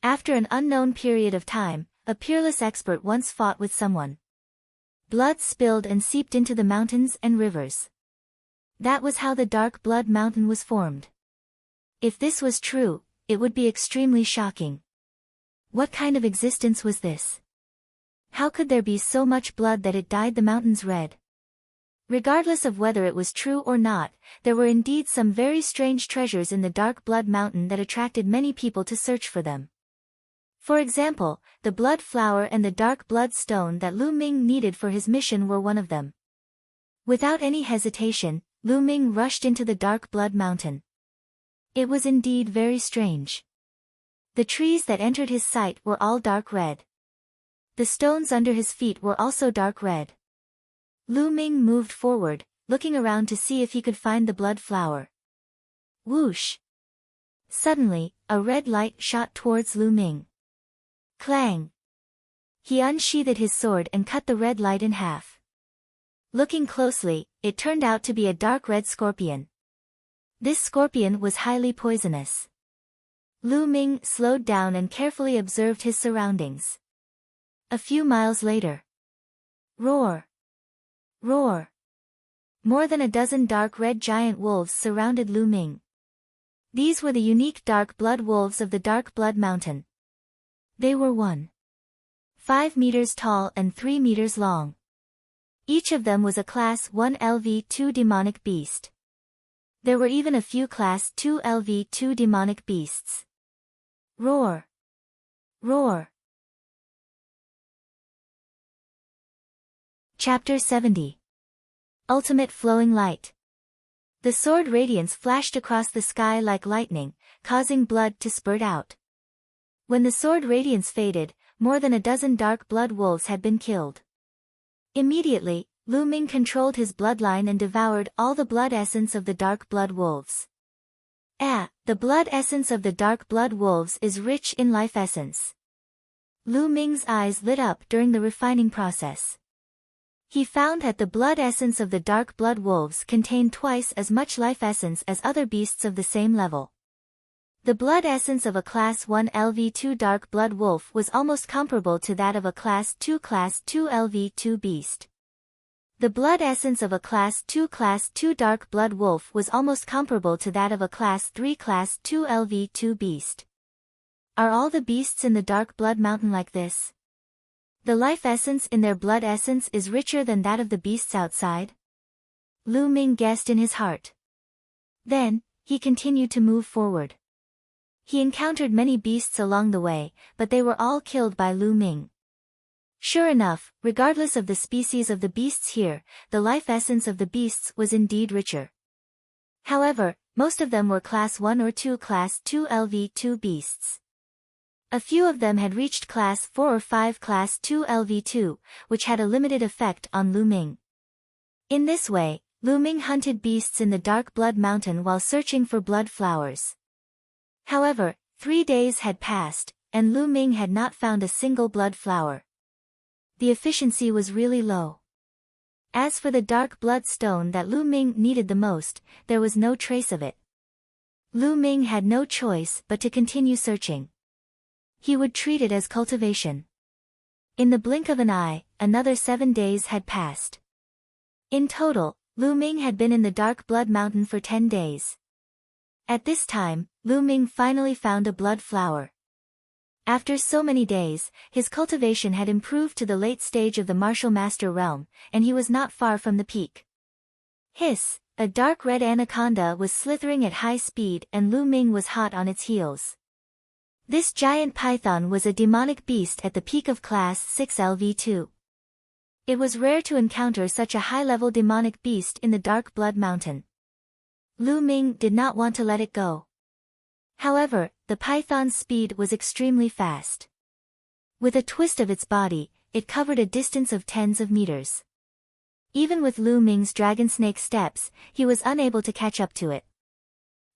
After an unknown period of time, a peerless expert once fought with someone. Blood spilled and seeped into the mountains and rivers. That was how the Dark Blood Mountain was formed. If this was true, it would be extremely shocking. What kind of existence was this? How could there be so much blood that it dyed the mountains red? Regardless of whether it was true or not, there were indeed some very strange treasures in the Dark Blood Mountain that attracted many people to search for them. For example, the blood flower and the dark blood stone that Lu Ming needed for his mission were one of them. Without any hesitation, Lu Ming rushed into the Dark Blood Mountain. It was indeed very strange. The trees that entered his sight were all dark red. The stones under his feet were also dark red. Lu Ming moved forward, looking around to see if he could find the blood flower. Whoosh! Suddenly, a red light shot towards Lu Ming. Clang! He unsheathed his sword and cut the red light in half. Looking closely, it turned out to be a dark red scorpion. This scorpion was highly poisonous. Lu Ming slowed down and carefully observed his surroundings. A few miles later. Roar! Roar! More than a dozen dark red giant wolves surrounded Lu Ming. These were the unique dark blood wolves of the Dark Blood Mountain. They were 1.5 meters tall and 3 meters long. Each of them was a Class 1 LV2 demonic beast. There were even a few Class 2 LV2 demonic beasts. Roar! Roar! Chapter 70. Ultimate Flowing Light. The sword radiance flashed across the sky like lightning, causing blood to spurt out. When the sword radiance faded, more than a dozen dark blood wolves had been killed. Immediately, Lu Ming controlled his bloodline and devoured all the blood essence of the dark blood wolves. The blood essence of the dark blood wolves is rich in life essence. Lu Ming's eyes lit up during the refining process. He found that the blood essence of the dark blood wolves contained twice as much life essence as other beasts of the same level. The blood essence of a Class 1 LV2 dark blood wolf was almost comparable to that of a Class 2 LV2 beast. The blood essence of a Class 2 dark blood wolf was almost comparable to that of a Class 3 LV2 beast. Are all the beasts in the Dark Blood Mountain like this? The life essence in their blood essence is richer than that of the beasts outside? Lu Ming guessed in his heart. Then, he continued to move forward. He encountered many beasts along the way, but they were all killed by Lu Ming. Sure enough, regardless of the species of the beasts here, the life essence of the beasts was indeed richer. However, most of them were Class 1 or 2 LV2 beasts. A few of them had reached Class 4 or 5 Class 2 LV2, which had a limited effect on Lu Ming. In this way, Lu Ming hunted beasts in the Dark Blood Mountain while searching for blood flowers. However, 3 days had passed, and Lu Ming had not found a single blood flower. The efficiency was really low. As for the dark blood stone that Lu Ming needed the most, there was no trace of it. Lu Ming had no choice but to continue searching. He would treat it as cultivation. In the blink of an eye, another 7 days had passed. In total, Lu Ming had been in the Dark Blood Mountain for 10 days. At this time, Lu Ming finally found a blood flower. After so many days, his cultivation had improved to the late stage of the Martial Master realm, and he was not far from the peak. Hiss! A dark red anaconda was slithering at high speed and Lu Ming was hot on its heels. This giant python was a demonic beast at the peak of Class 6 LV2. It was rare to encounter such a high-level demonic beast in the Dark Blood Mountain. Lu Ming did not want to let it go. However, the python's speed was extremely fast. With a twist of its body, it covered a distance of tens of meters. Even with Lu Ming's dragon snake steps, he was unable to catch up to it.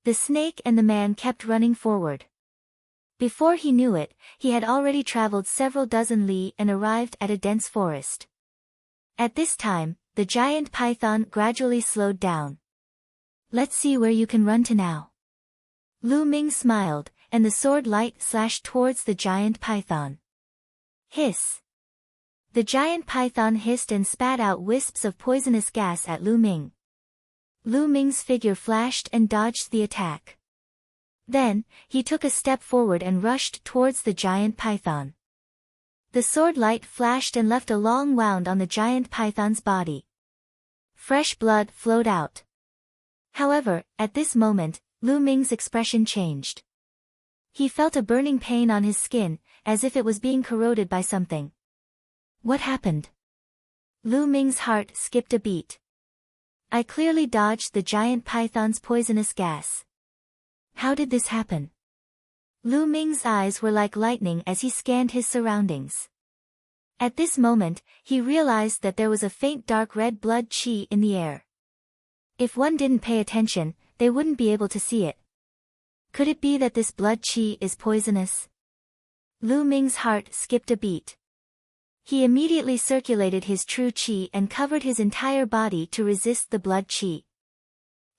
The snake and the man kept running forward. Before he knew it, he had already traveled several dozen li and arrived at a dense forest. At this time, the giant python gradually slowed down. Let's see where you can run to now. Lu Ming smiled, and the sword light slashed towards the giant python. Hiss! The giant python hissed and spat out wisps of poisonous gas at Lu Ming. Lu Ming's figure flashed and dodged the attack. Then, he took a step forward and rushed towards the giant python. The sword light flashed and left a long wound on the giant python's body. Fresh blood flowed out. However, at this moment, Lu Ming's expression changed. He felt a burning pain on his skin, as if it was being corroded by something. What happened? Lu Ming's heart skipped a beat. I clearly dodged the giant python's poisonous gas. How did this happen? Lu Ming's eyes were like lightning as he scanned his surroundings. At this moment, he realized that there was a faint dark red blood qi in the air. If one didn't pay attention, they wouldn't be able to see it. Could it be that this blood qi is poisonous? Lu Ming's heart skipped a beat. He immediately circulated his true qi and covered his entire body to resist the blood qi.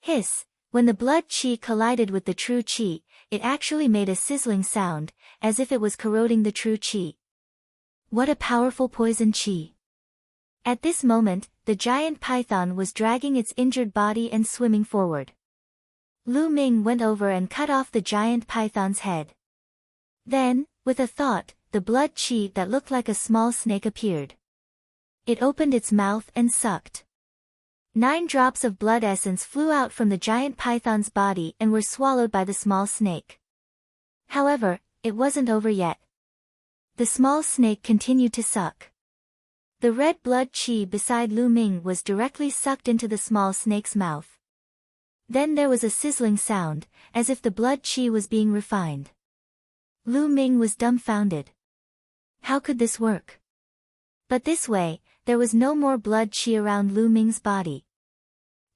Hiss! When the blood qi collided with the true qi, it actually made a sizzling sound, as if it was corroding the true qi. What a powerful poison chi. At this moment, the giant python was dragging its injured body and swimming forward. Lu Ming went over and cut off the giant python's head. Then, with a thought, the blood chi that looked like a small snake appeared. It opened its mouth and sucked. 9 drops of blood essence flew out from the giant python's body and were swallowed by the small snake. However, it wasn't over yet. The small snake continued to suck. The red blood chi beside Lu Ming was directly sucked into the small snake's mouth. Then there was a sizzling sound, as if the blood chi was being refined. Lu Ming was dumbfounded. How could this work? But this way, there was no more blood chi around Lu Ming's body.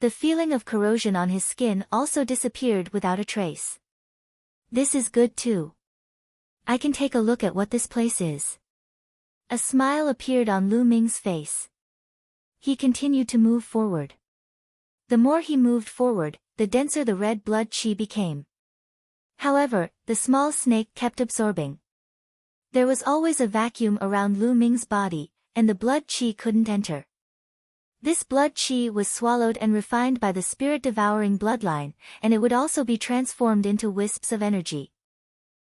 The feeling of corrosion on his skin also disappeared without a trace. This is good too. I can take a look at what this place is. A smile appeared on Lu Ming's face. He continued to move forward. The more he moved forward, the denser the red blood chi became. However, the small snake kept absorbing. There was always a vacuum around Lu Ming's body, and the blood chi couldn't enter. This blood chi was swallowed and refined by the spirit-devouring bloodline, and it would also be transformed into wisps of energy.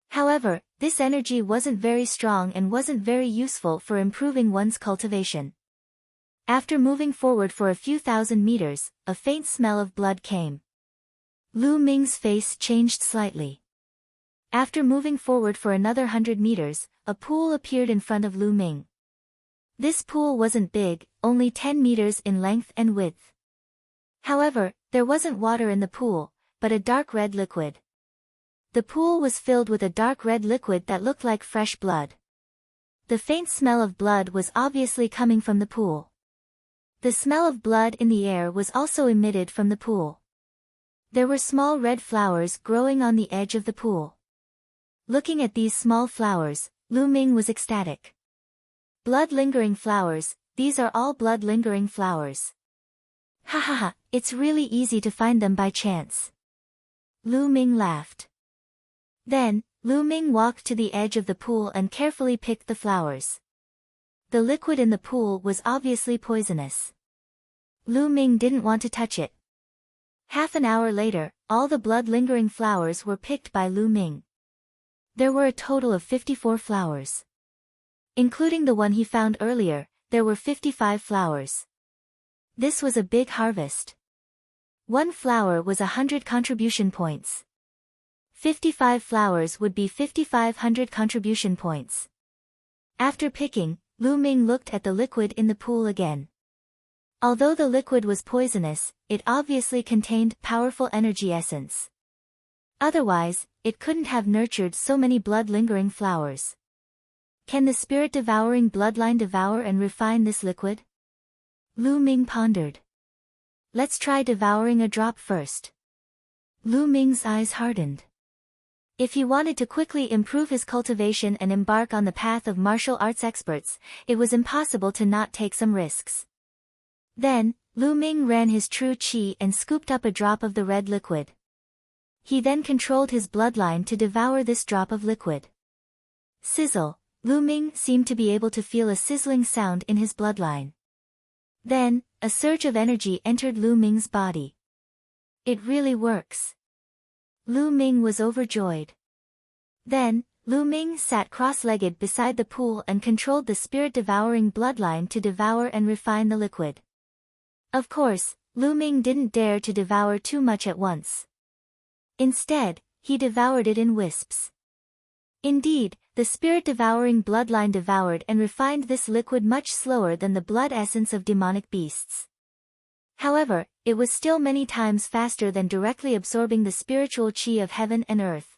However, this energy wasn't very strong and wasn't very useful for improving one's cultivation. After moving forward for a few thousand meters, a faint smell of blood came. Lu Ming's face changed slightly. After moving forward for another 100 meters, a pool appeared in front of Lu Ming. This pool wasn't big, only 10 meters in length and width. However, there wasn't water in the pool, but a dark red liquid. The pool was filled with a dark red liquid that looked like fresh blood. The faint smell of blood was obviously coming from the pool. The smell of blood in the air was also emitted from the pool. There were small red flowers growing on the edge of the pool. Looking at these small flowers, Lu Ming was ecstatic. Blood-lingering flowers, these are all blood-lingering flowers. Ha ha ha, it's really easy to find them by chance. Lu Ming laughed. Then, Lu Ming walked to the edge of the pool and carefully picked the flowers. The liquid in the pool was obviously poisonous. Lu Ming didn't want to touch it. Half an hour later, all the blood-lingering flowers were picked by Lu Ming. There were a total of 54 flowers. Including the one he found earlier, there were 55 flowers. This was a big harvest. One flower was 100 contribution points. 55 flowers would be 5,500 contribution points. After picking, Lu Ming looked at the liquid in the pool again. Although the liquid was poisonous, it obviously contained powerful energy essence. Otherwise, it couldn't have nurtured so many blood-lingering flowers. Can the spirit-devouring bloodline devour and refine this liquid? Lu Ming pondered. Let's try devouring a drop first. Lu Ming's eyes hardened. If he wanted to quickly improve his cultivation and embark on the path of martial arts experts, it was impossible to not take some risks. Then, Lu Ming ran his true qi and scooped up a drop of the red liquid. He then controlled his bloodline to devour this drop of liquid. Sizzle, Lu Ming seemed to be able to feel a sizzling sound in his bloodline. Then, a surge of energy entered Lu Ming's body. It really works. Lu Ming was overjoyed. Then, Lu Ming sat cross-legged beside the pool and controlled the spirit-devouring bloodline to devour and refine the liquid. Of course, Lu Ming didn't dare to devour too much at once. Instead, he devoured it in wisps. Indeed, the spirit-devouring bloodline devoured and refined this liquid much slower than the blood essence of demonic beasts. However, it was still many times faster than directly absorbing the spiritual qi of heaven and earth.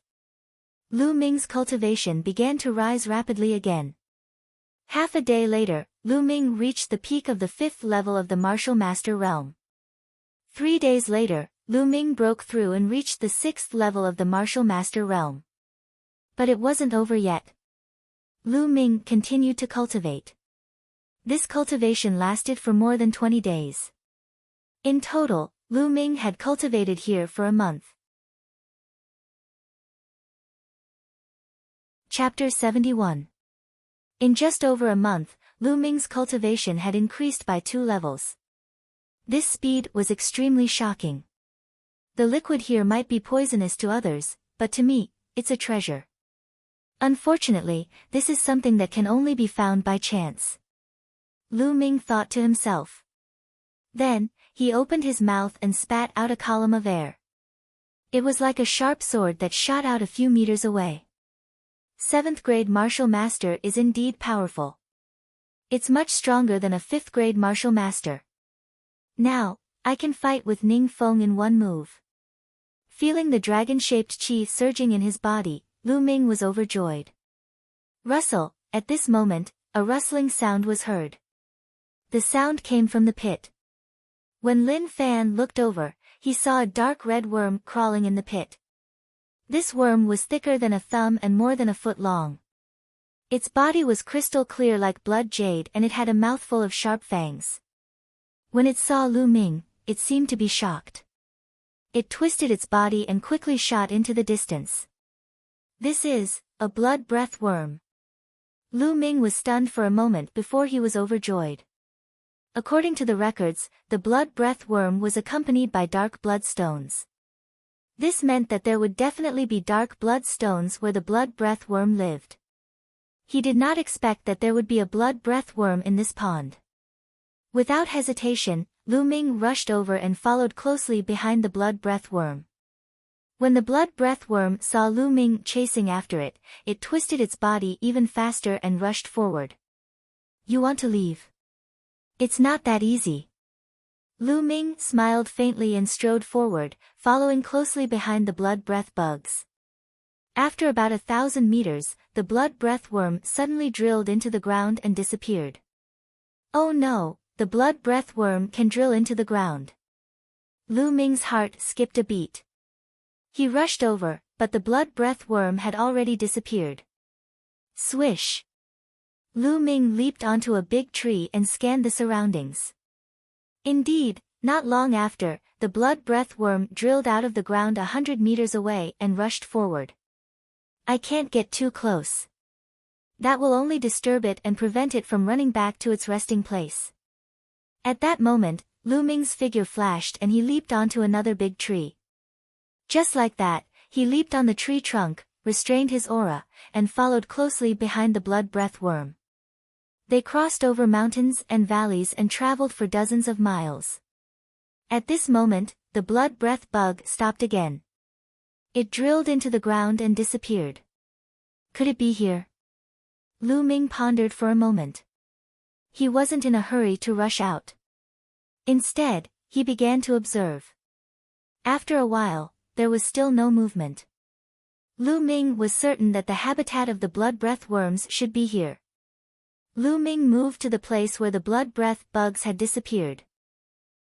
Lu Ming's cultivation began to rise rapidly again. Half a day later, Lu Ming reached the peak of the 5th level of the martial master realm. 3 days later, Lu Ming broke through and reached the 6th level of the martial master realm. But it wasn't over yet. Lu Ming continued to cultivate. This cultivation lasted for more than 20 days. In total, Lu Ming had cultivated here for a month. Chapter 71. In just over a month, Lu Ming's cultivation had increased by 2 levels. This speed was extremely shocking. The liquid here might be poisonous to others, but to me, it's a treasure. Unfortunately, this is something that can only be found by chance. Lu Ming thought to himself. Then, he opened his mouth and spat out a column of air. It was like a sharp sword that shot out a few meters away. 7th grade martial master is indeed powerful. It's much stronger than a 5th grade martial master. Now, I can fight with Ning Feng in one move. Feeling the dragon-shaped qi surging in his body, Lu Ming was overjoyed. Rustle, at this moment, a rustling sound was heard. The sound came from the pit. When Lin Fan looked over, he saw a dark red worm crawling in the pit. This worm was thicker than a thumb and more than a foot long. Its body was crystal clear like blood jade and it had a mouthful of sharp fangs. When it saw Lu Ming, it seemed to be shocked. It twisted its body and quickly shot into the distance. This is a blood breath worm. Lu Ming was stunned for a moment before he was overjoyed. According to the records, the blood breath worm was accompanied by dark blood stones. This meant that there would definitely be dark blood stones where the blood breath worm lived. He did not expect that there would be a blood breath worm in this pond. Without hesitation, Lu Ming rushed over and followed closely behind the blood breath worm. When the blood breath worm saw Lu Ming chasing after it, it twisted its body even faster and rushed forward. You want to leave? It's not that easy. Lu Ming smiled faintly and strode forward, following closely behind the blood breath bugs. After about 1,000 meters, the blood breath worm suddenly drilled into the ground and disappeared. Oh no, the blood breath worm can drill into the ground. Lu Ming's heart skipped a beat. He rushed over, but the blood breath worm had already disappeared. Swish! Lu Ming leaped onto a big tree and scanned the surroundings. Indeed, not long after, the blood breath worm drilled out of the ground 100 meters away and rushed forward. I can't get too close. That will only disturb it and prevent it from running back to its resting place. At that moment, Lu Ming's figure flashed and he leaped onto another big tree. Just like that, he leaped on the tree trunk, restrained his aura, and followed closely behind the blood breath worm. They crossed over mountains and valleys and traveled for dozens of miles. At this moment, the blood breath bug stopped again. It drilled into the ground and disappeared. Could it be here? Lu Ming pondered for a moment. He wasn't in a hurry to rush out. Instead, he began to observe. After a while, there was still no movement. Lu Ming was certain that the habitat of the blood breath worms should be here. Lu Ming moved to the place where the blood breath bugs had disappeared.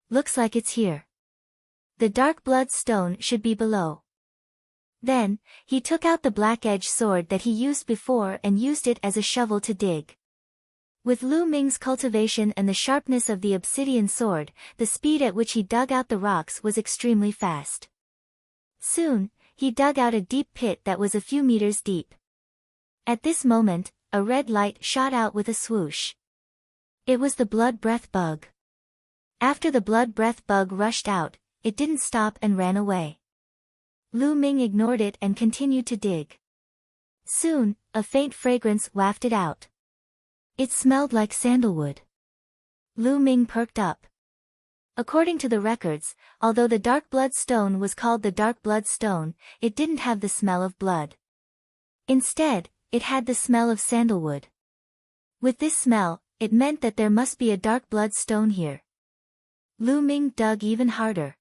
Looks like it's here. The dark blood stone should be below. Then, he took out the black-edged sword that he used before and used it as a shovel to dig. With Lu Ming's cultivation and the sharpness of the obsidian sword, the speed at which he dug out the rocks was extremely fast. Soon, he dug out a deep pit that was a few meters deep. At this moment, a red light shot out with a swoosh. It was the blood breath bug. After the blood breath bug rushed out, it didn't stop and ran away. Lu Ming ignored it and continued to dig. Soon, a faint fragrance wafted out. It smelled like sandalwood. Lu Ming perked up. According to the records, although the dark blood stone was called the dark blood stone, it didn't have the smell of blood. Instead, it had the smell of sandalwood. With this smell, it meant that there must be a dark blood stone here. Lu Ming dug even harder.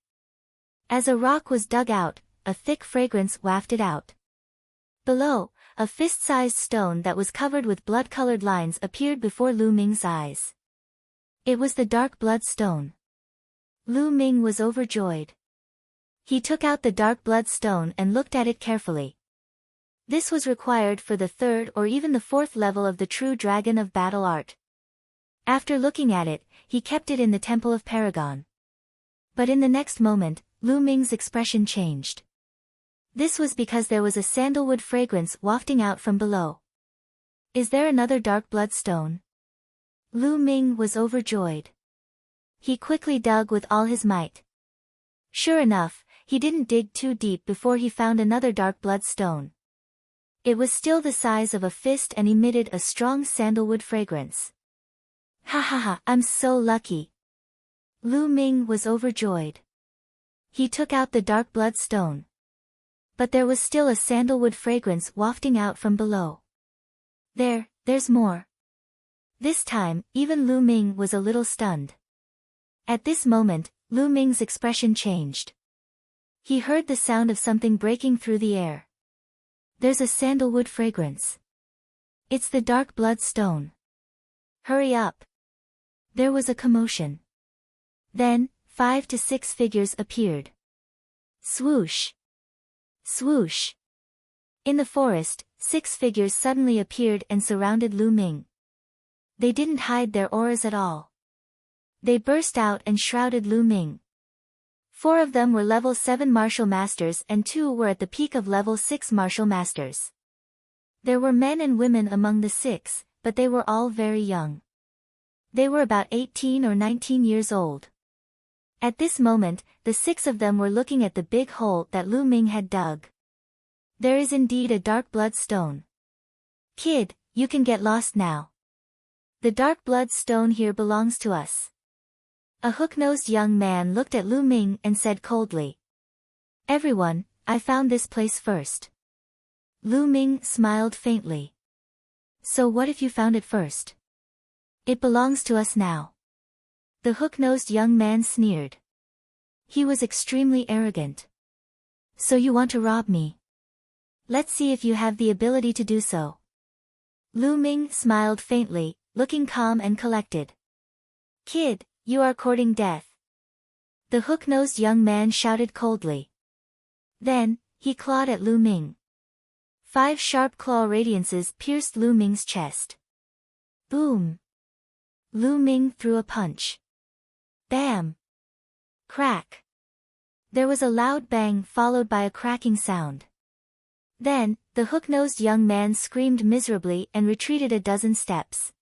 As a rock was dug out, a thick fragrance wafted out. Below, a fist-sized stone that was covered with blood-colored lines appeared before Lu Ming's eyes. It was the dark blood stone. Lu Ming was overjoyed. He took out the dark blood stone and looked at it carefully. This was required for the 3rd or even the 4th level of the true dragon of battle art. After looking at it, he kept it in the Temple of Paragon. But in the next moment, Lu Ming's expression changed. This was because there was a sandalwood fragrance wafting out from below. Is there another dark bloodstone? Lu Ming was overjoyed. He quickly dug with all his might. Sure enough, he didn't dig too deep before he found another dark bloodstone. It was still the size of a fist and emitted a strong sandalwood fragrance. Ha ha ha, I'm so lucky. Lu Ming was overjoyed. He took out the dark bloodstone. But there was still a sandalwood fragrance wafting out from below. There's more. This time, even Lu Ming was a little stunned. At this moment, Lu Ming's expression changed. He heard the sound of something breaking through the air. There's a sandalwood fragrance. It's the dark bloodstone. Hurry up. There was a commotion. Then, 5 to 6 figures appeared. Swoosh! Swoosh! In the forest, 6 figures suddenly appeared and surrounded Lu Ming. They didn't hide their auras at all. They burst out and shrouded Lu Ming. 4 of them were level 7 martial masters and 2 were at the peak of level 6 martial masters. There were men and women among the 6, but they were all very young. They were about 18 or 19 years old. At this moment, the 6 of them were looking at the big hole that Lu Ming had dug. There is indeed a dark blood stone. Kid, you can get lost now. The dark blood stone here belongs to us. A hook-nosed young man looked at Lu Ming and said coldly. Everyone, I found this place first. Lu Ming smiled faintly. So what if you found it first? It belongs to us now. The hook-nosed young man sneered. He was extremely arrogant. So you want to rob me? Let's see if you have the ability to do so. Lu Ming smiled faintly, looking calm and collected. Kid, you are courting death. The hook-nosed young man shouted coldly. Then, he clawed at Lu Ming. 5 sharp claw radiances pierced Lu Ming's chest. Boom! Lu Ming threw a punch. Bam! Crack! There was a loud bang followed by a cracking sound. Then, the hook-nosed young man screamed miserably and retreated a dozen steps.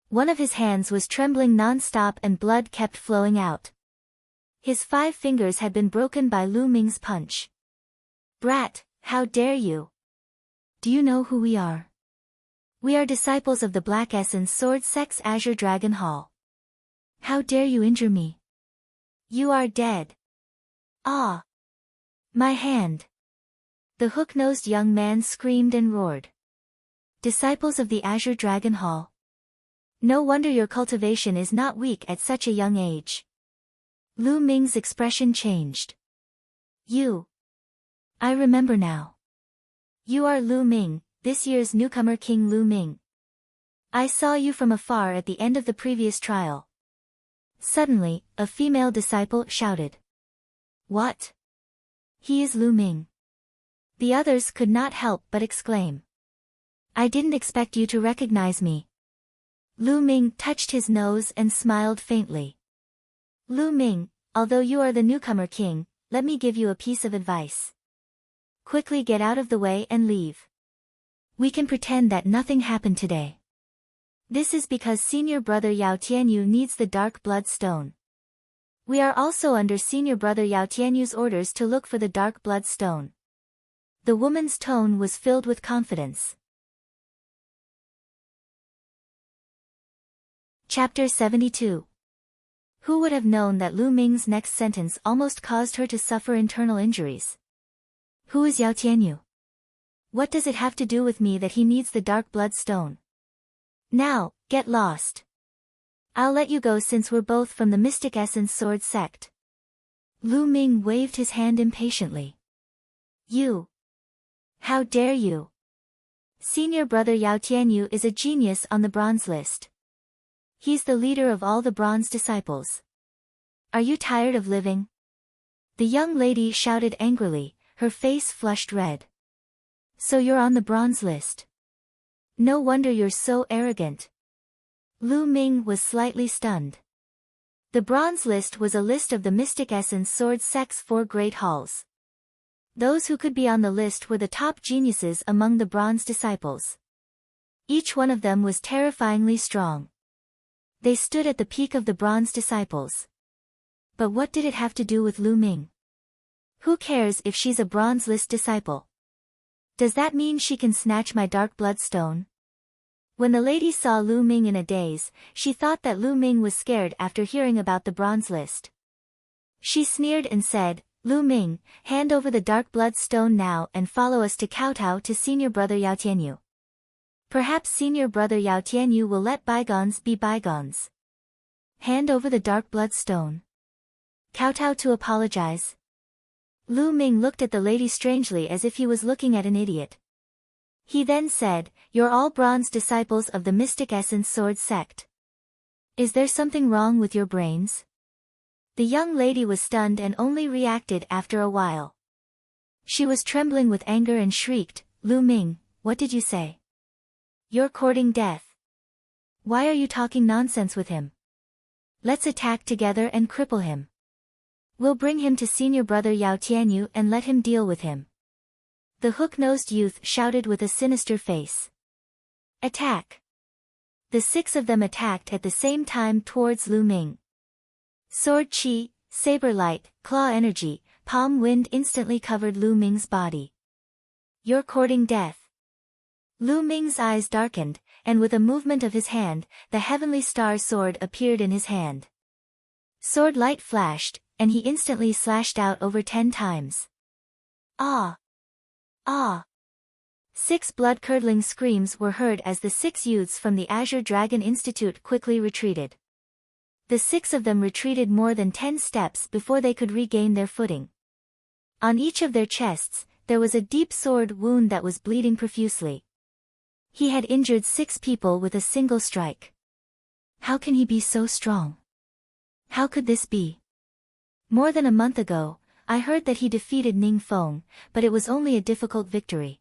One of his hands was trembling non-stop and blood kept flowing out. His 5 fingers had been broken by Lu Ming's punch. Brat, how dare you? Do you know who we are? We are disciples of the Black Essence Sword Sect's Azure Dragon Hall. How dare you injure me? You are dead. Ah! My hand! The hook-nosed young man screamed and roared. Disciples of the Azure Dragon Hall. No wonder your cultivation is not weak at such a young age. Lu Ming's expression changed. You. I remember now. You are Lu Ming, this year's newcomer King Lu Ming. I saw you from afar at the end of the previous trial. Suddenly, a female disciple shouted. What? He is Lu Ming. The others could not help but exclaim. I didn't expect you to recognize me. Lu Ming touched his nose and smiled faintly. Lu Ming, although you are the newcomer king, let me give you a piece of advice. Quickly get out of the way and leave. We can pretend that nothing happened today. This is because senior brother Yao Tianyu needs the dark blood stone. We are also under senior brother Yao Tianyu's orders to look for the dark blood stone. The woman's tone was filled with confidence. Chapter 72. Who would have known that Lu Ming's next sentence almost caused her to suffer internal injuries? Who is Yao Tianyu? What does it have to do with me that he needs the dark blood stone? Now, get lost. I'll let you go since we're both from the Mystic Essence Sword Sect. Lu Ming waved his hand impatiently. You. How dare you? Senior brother Yao Tianyu is a genius on the bronze list. He's the leader of all the bronze disciples. Are you tired of living? The young lady shouted angrily, her face flushed red. So you're on the bronze list. No wonder you're so arrogant. Lu Ming was slightly stunned. The bronze list was a list of the Mystic Essence Sword Sect's 4 great halls. Those who could be on the list were the top geniuses among the bronze disciples. Each one of them was terrifyingly strong. They stood at the peak of the bronze disciples. But what did it have to do with Lu Ming? Who cares if she's a bronze list disciple? Does that mean she can snatch my dark bloodstone? When the lady saw Lu Ming in a daze, she thought that Lu Ming was scared after hearing about the bronze list. She sneered and said, "Lu Ming, hand over the dark bloodstone now and follow us to kowtow to senior brother Yao Tianyu. Perhaps senior brother Yao Tianyu will let bygones be bygones." Hand over the dark bloodstone. Kowtow to apologize. Lu Ming looked at the lady strangely as if he was looking at an idiot. He then said, "You're all bronze disciples of the Mystic Essence Sword sect. Is there something wrong with your brains?" The young lady was stunned and only reacted after a while. She was trembling with anger and shrieked, "Lu Ming, what did you say? You're courting death. Why are you talking nonsense with him? Let's attack together and cripple him. We'll bring him to senior brother Yao Tianyu and let him deal with him." The hook-nosed youth shouted with a sinister face. "Attack!" The 6 of them attacked at the same time towards Lu Ming. Sword chi, saber light, claw energy, palm wind instantly covered Lu Ming's body. "You're courting death." Lu Ming's eyes darkened, and with a movement of his hand, the heavenly star sword appeared in his hand. Sword light flashed, and he instantly slashed out over 10 times. "Ah! Ah!" 6 blood-curdling screams were heard as the 6 youths from the Azure Dragon Institute quickly retreated. The 6 of them retreated more than 10 steps before they could regain their footing. On each of their chests, there was a deep sword wound that was bleeding profusely. He had injured 6 people with a single strike. How can he be so strong? How could this be? More than a month ago, I heard that he defeated Ning Feng, but it was only a difficult victory.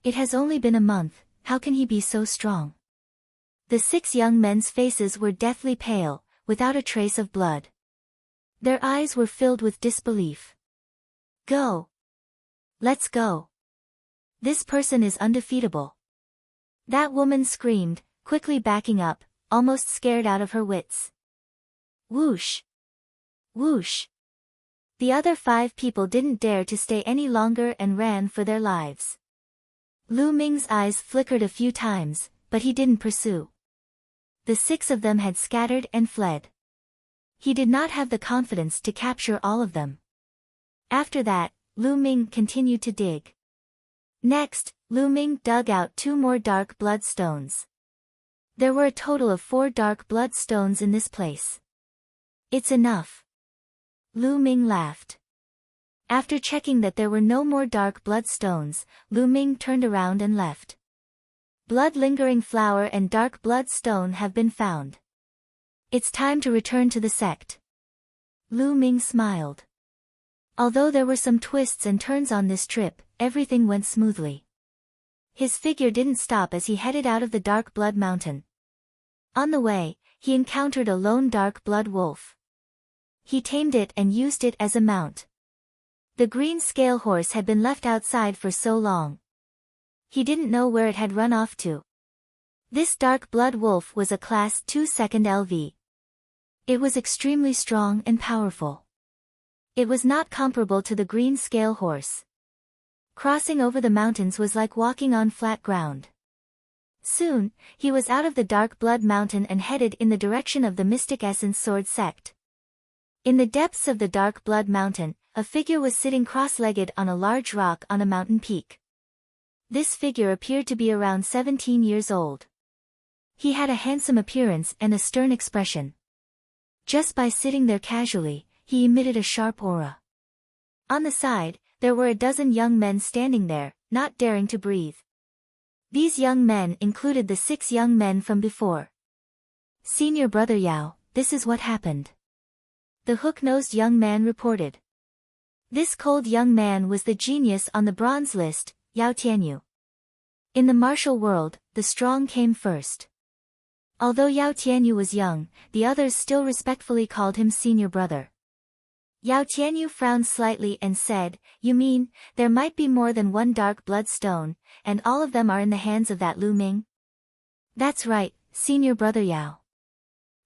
It has only been a month, how can he be so strong? The 6 young men's faces were deathly pale, without a trace of blood. Their eyes were filled with disbelief. "Go! Let's go! This person is undefeatable!" That woman screamed, quickly backing up, almost scared out of her wits. Whoosh! Whoosh! The other 5 people didn't dare to stay any longer and ran for their lives. Lu Ming's eyes flickered a few times, but he didn't pursue. The 6 of them had scattered and fled. He did not have the confidence to capture all of them. After that, Lu Ming continued to dig. Next, Lu Ming dug out 2 more dark blood stones. There were a total of 4 dark blood stones in this place. "It's enough." Lu Ming laughed. After checking that there were no more dark blood stones, Lu Ming turned around and left. Blood-lingering flower and dark blood stone have been found. It's time to return to the sect. Lu Ming smiled. Although there were some twists and turns on this trip, everything went smoothly. His figure didn't stop as he headed out of the Dark Blood Mountain. On the way, he encountered a lone dark blood wolf. He tamed it and used it as a mount. The green scale horse had been left outside for so long. He didn't know where it had run off to. This dark blood wolf was a class 2 second LV. It was extremely strong and powerful. It was not comparable to the green scale horse. Crossing over the mountains was like walking on flat ground. Soon, he was out of the Dark Blood Mountain and headed in the direction of the Mystic Essence Sword sect. In the depths of the Dark Blood Mountain, a figure was sitting cross-legged on a large rock on a mountain peak. This figure appeared to be around 17 years old. He had a handsome appearance and a stern expression. Just by sitting there casually, he emitted a sharp aura. On the side, there were a dozen young men standing there, not daring to breathe. These young men included the 6 young men from before. "Senior Brother Yao, this is what happened," the hook-nosed young man reported. This cold young man was the genius on the bronze list, Yao Tianyu. In the martial world, the strong came first. Although Yao Tianyu was young, the others still respectfully called him senior brother. Yao Tianyu frowned slightly and said, "You mean, there might be more than one dark blood stone, and all of them are in the hands of that Lu Ming?" That's right, senior brother Yao.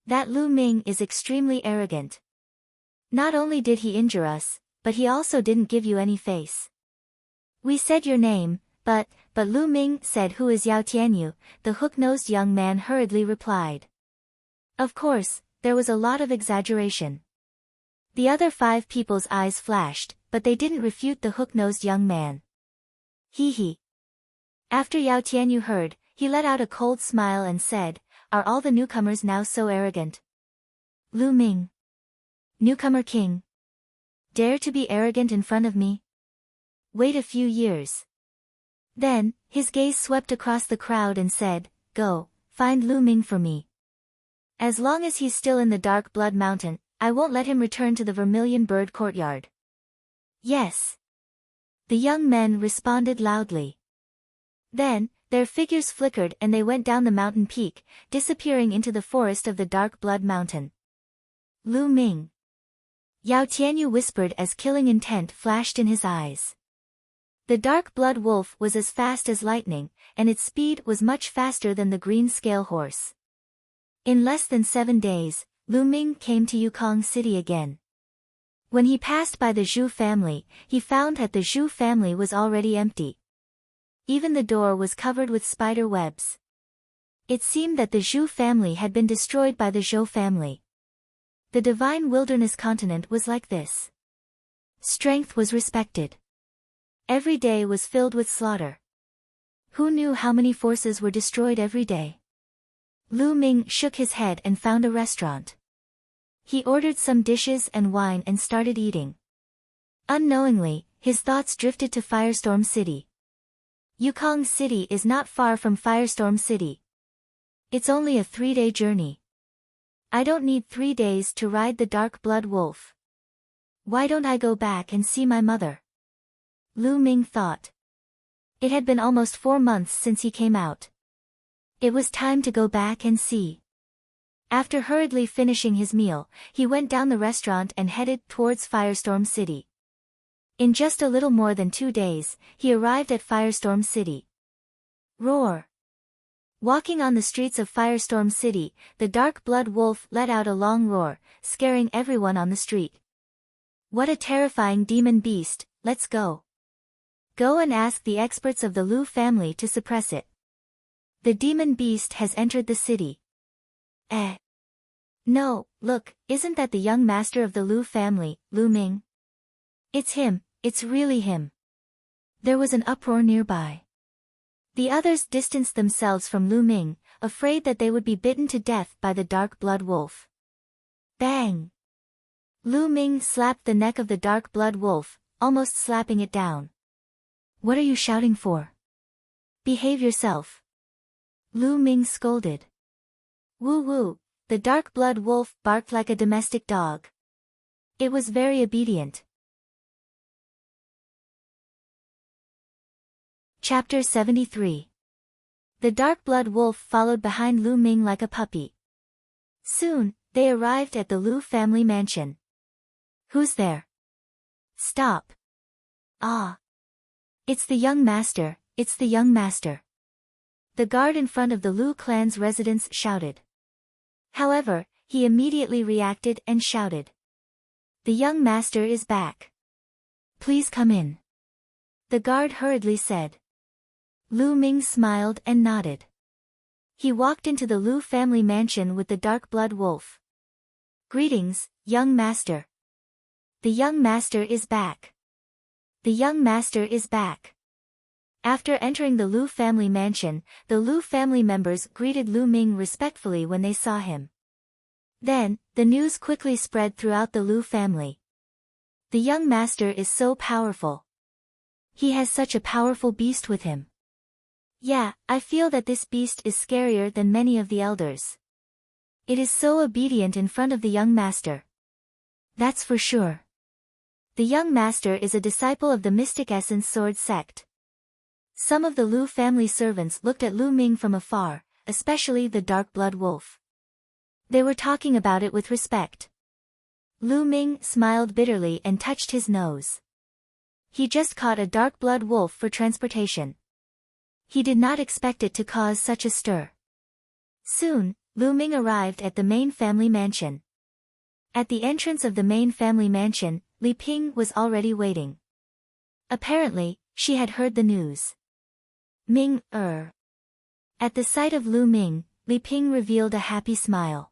That Lu Ming is extremely arrogant. Not only did he injure us, but he also didn't give you any face. We said your name, but Lu Ming said who is Yao Tianyu, the hook-nosed young man hurriedly replied. Of course, there was a lot of exaggeration. The other 5 people's eyes flashed, but they didn't refute the hook-nosed young man. Hee hee. After Yao Tianyu heard, he let out a cold smile and said, Are all the newcomers now so arrogant? Lu Ming. Newcomer king. Dare to be arrogant in front of me? Wait a few years. Then, his gaze swept across the crowd and said, Go, find Lu Ming for me. As long as he's still in the Dark Blood Mountain, I won't let him return to the Vermilion Bird Courtyard. Yes. The young men responded loudly. Then, their figures flickered and they went down the mountain peak, disappearing into the forest of the Dark Blood Mountain. Lu Ming. Yao Tianyu whispered as killing intent flashed in his eyes. The Dark Blood Wolf was as fast as lightning, and its speed was much faster than the green scale horse. In less than 7 days, Lu Ming came to Yukong City again. When he passed by the Zhu family, he found that the Zhu family was already empty. Even the door was covered with spider webs. It seemed that the Zhu family had been destroyed by the Zhou family. The divine wilderness continent was like this. Strength was respected. Every day was filled with slaughter. Who knew how many forces were destroyed every day? Lu Ming shook his head and found a restaurant. He ordered some dishes and wine and started eating. Unknowingly, his thoughts drifted to Firestorm City. Yukong City is not far from Firestorm City. It's only a 3-day journey. I don't need 3 days to ride the Dark Blood Wolf. Why don't I go back and see my mother? Lu Ming thought. It had been almost 4 months since he came out. It was time to go back and see. After hurriedly finishing his meal, he went down the restaurant and headed towards Firestorm City. In just a little more than 2 days, he arrived at Firestorm City. Roar! Walking on the streets of Firestorm City, the Dark Blood Wolf let out a long roar, scaring everyone on the street. What a terrifying demon beast, let's go. Go and ask the experts of the Lu family to suppress it. The demon beast has entered the city. No, look, isn't that the young master of the Lu family, Lu Ming? It's him, it's really him. There was an uproar nearby. The others distanced themselves from Lu Ming, afraid that they would be bitten to death by the Dark Blood Wolf. Bang! Lu Ming slapped the neck of the Dark Blood Wolf, almost slapping it down. What are you shouting for? Behave yourself. Lu Ming scolded. Woo woo, the Dark Blood Wolf barked like a domestic dog. It was very obedient. Chapter 73. The Dark Blood Wolf followed behind Lu Ming like a puppy. Soon, they arrived at the Lu family mansion. Who's there? Stop. Ah. It's the young master, it's the young master. The guard in front of the Lu clan's residence shouted. However, he immediately reacted and shouted. The young master is back. Please come in. The guard hurriedly said. Lu Ming smiled and nodded. He walked into the Lu family mansion with the Dark Blood Wolf. Greetings, young master. The young master is back. The young master is back. After entering the Lu family mansion, the Lu family members greeted Lu Ming respectfully when they saw him. Then, the news quickly spread throughout the Lu family. The young master is so powerful. He has such a powerful beast with him. Yeah, I feel that this beast is scarier than many of the elders. It is so obedient in front of the young master. That's for sure. The young master is a disciple of the Mystic Essence Sword sect. Some of the Lu family servants looked at Lu Ming from afar, especially the Dark Blood Wolf. They were talking about it with respect. Lu Ming smiled bitterly and touched his nose. He just caught a Dark Blood Wolf for transportation. He did not expect it to cause such a stir. Soon, Lu Ming arrived at the main family mansion. At the entrance of the main family mansion, Li Ping was already waiting. Apparently, she had heard the news. At the sight of Lu Ming, Li Ping revealed a happy smile.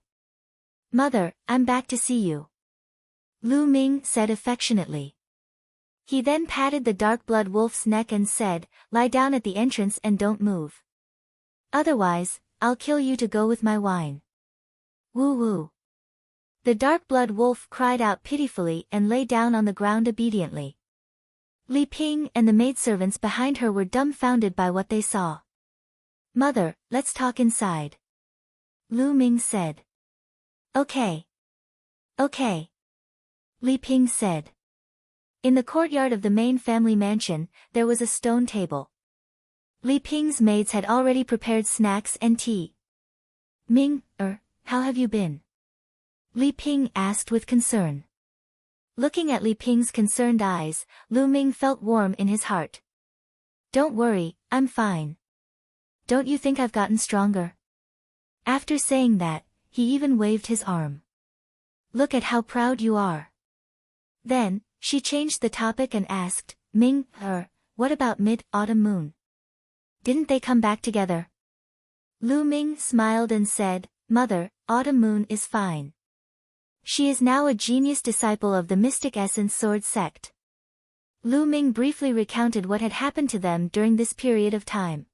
"Mother, I'm back to see you," Lu Ming said affectionately. He then patted the dark blood wolf's neck and said, "Lie down at the entrance and don't move. Otherwise, I'll kill you to go with my wine." Woo woo. The dark blood wolf cried out pitifully and lay down on the ground obediently. Li Ping and the maidservants behind her were dumbfounded by what they saw. "Mother, let's talk inside," Lu Ming said. Okay. Li Ping said. In the courtyard of the main family mansion, there was a stone table. Li Ping's maids had already prepared snacks and tea. How have you been?" Li Ping asked with concern. Looking at Li Ping's concerned eyes, Lu Ming felt warm in his heart. "Don't worry, I'm fine. Don't you think I've gotten stronger?" After saying that, he even waved his arm. "Look at how proud you are." Then, she changed the topic and asked, what about Mid-Autumn Moon? Didn't they come back together?" Lu Ming smiled and said, "Mother, Autumn Moon is fine. She is now a genius disciple of the Mystic Essence Sword sect." Lu Ming briefly recounted what had happened to them during this period of time.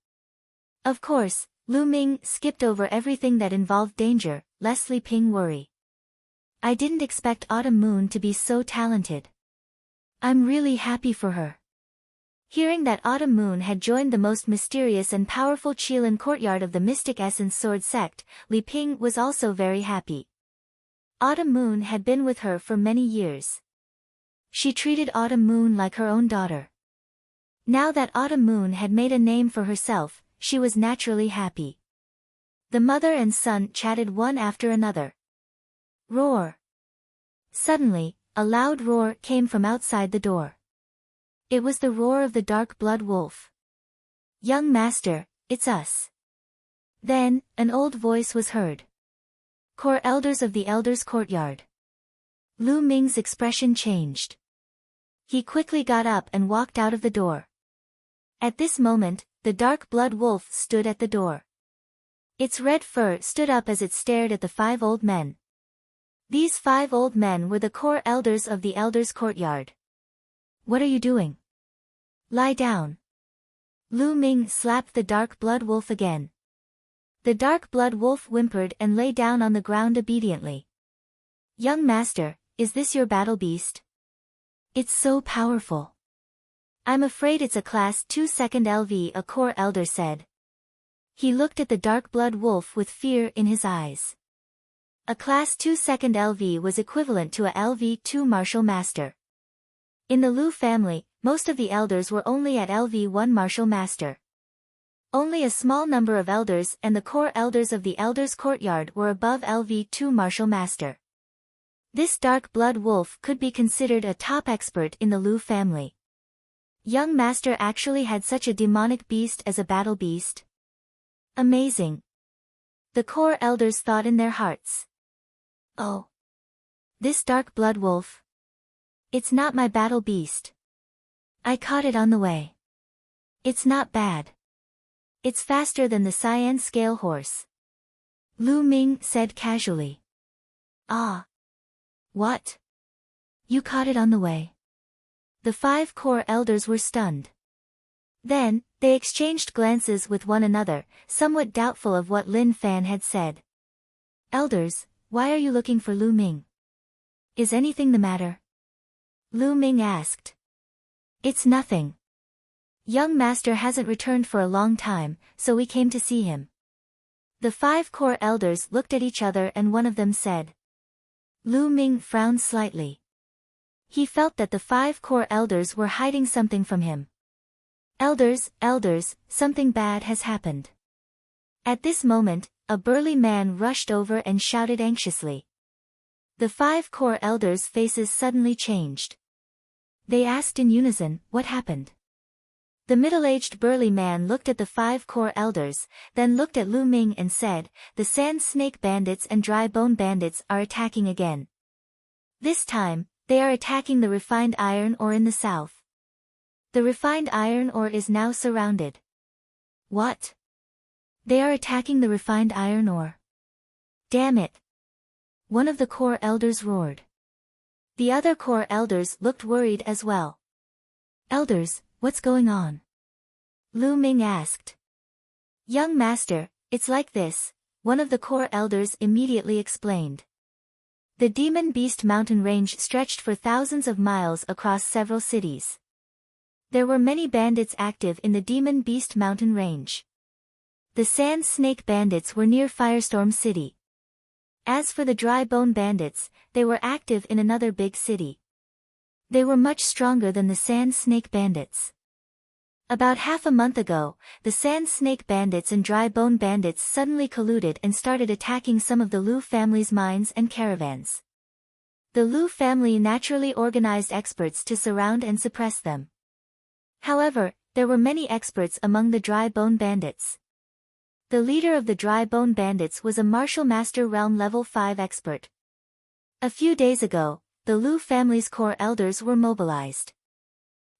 Of course, Lu Ming skipped over everything that involved danger, lest Li Ping worry. "I didn't expect Autumn Moon to be so talented. I'm really happy for her." Hearing that Autumn Moon had joined the most mysterious and powerful Qilin courtyard of the Mystic Essence Sword sect, Li Ping was also very happy. Autumn Moon had been with her for many years. She treated Autumn Moon like her own daughter. Now that Autumn Moon had made a name for herself, she was naturally happy. The mother and son chatted one after another. Roar! Suddenly, a loud roar came from outside the door. It was the roar of the dark blood wolf. "Young master, it's us." Then, an old voice was heard. "Core elders of the elders' courtyard." Lu Ming's expression changed. He quickly got up and walked out of the door. At this moment, the dark blood wolf stood at the door. Its red fur stood up as it stared at the 5 old men. These 5 old men were the core elders of the elders' courtyard. "What are you doing? Lie down." Lu Ming slapped the dark blood wolf again. The dark blood wolf whimpered and lay down on the ground obediently. "Young master, is this your battle beast? It's so powerful." "I'm afraid it's a class 2 second LV," a core elder said. He looked at the dark blood wolf with fear in his eyes. A class 2 second LV was equivalent to a LV2 martial master. In the Lu family, most of the elders were only at LV1 martial master. Only a small number of elders and the core elders of the elders' courtyard were above LV2 martial master. This dark blood wolf could be considered a top expert in the Lu family. Young master actually had such a demonic beast as a battle beast. Amazing. The core elders thought in their hearts. "Oh. This dark blood wolf. It's not my battle beast. I caught it on the way. It's not bad. It's faster than the cyan scale horse," Lu Ming said casually. "Ah. What? You caught it on the way?" The 5 core elders were stunned. Then, they exchanged glances with one another, somewhat doubtful of what Lin Fan had said. "Elders, why are you looking for Lu Ming? Is anything the matter?" Lu Ming asked. "It's nothing. Young master hasn't returned for a long time, so we came to see him." The 5 core elders looked at each other and one of them said. Lu Ming frowned slightly. He felt that the 5 core elders were hiding something from him. Elders, something bad has happened." At this moment, a burly man rushed over and shouted anxiously. The 5 core elders' faces suddenly changed. They asked in unison, "What happened?" The middle-aged burly man looked at the 5 core elders, then looked at Lu Ming and said, "The sand snake bandits and dry bone bandits are attacking again. This time, they are attacking the refined iron ore in the south. The refined iron ore is now surrounded." "What? They are attacking the refined iron ore? Damn it!" one of the core elders roared. The other core elders looked worried as well. "Elders, what's going on?" Lu Ming asked. "Young master, it's like this," one of the core elders immediately explained. The Demon Beast mountain range stretched for thousands of miles across several cities. There were many bandits active in the Demon Beast mountain range. The Sand Snake bandits were near Firestorm City. As for the Dry Bone bandits, they were active in another big city. They were much stronger than the Sand Snake bandits. About half a month ago, the Sand Snake bandits and Dry Bone bandits suddenly colluded and started attacking some of the Lu family's mines and caravans. The Lu family naturally organized experts to surround and suppress them. However, there were many experts among the Dry Bone bandits. The leader of the Dry Bone bandits was a Martial Master Realm Level 5 expert. A few days ago, the Lu family's core elders were mobilized.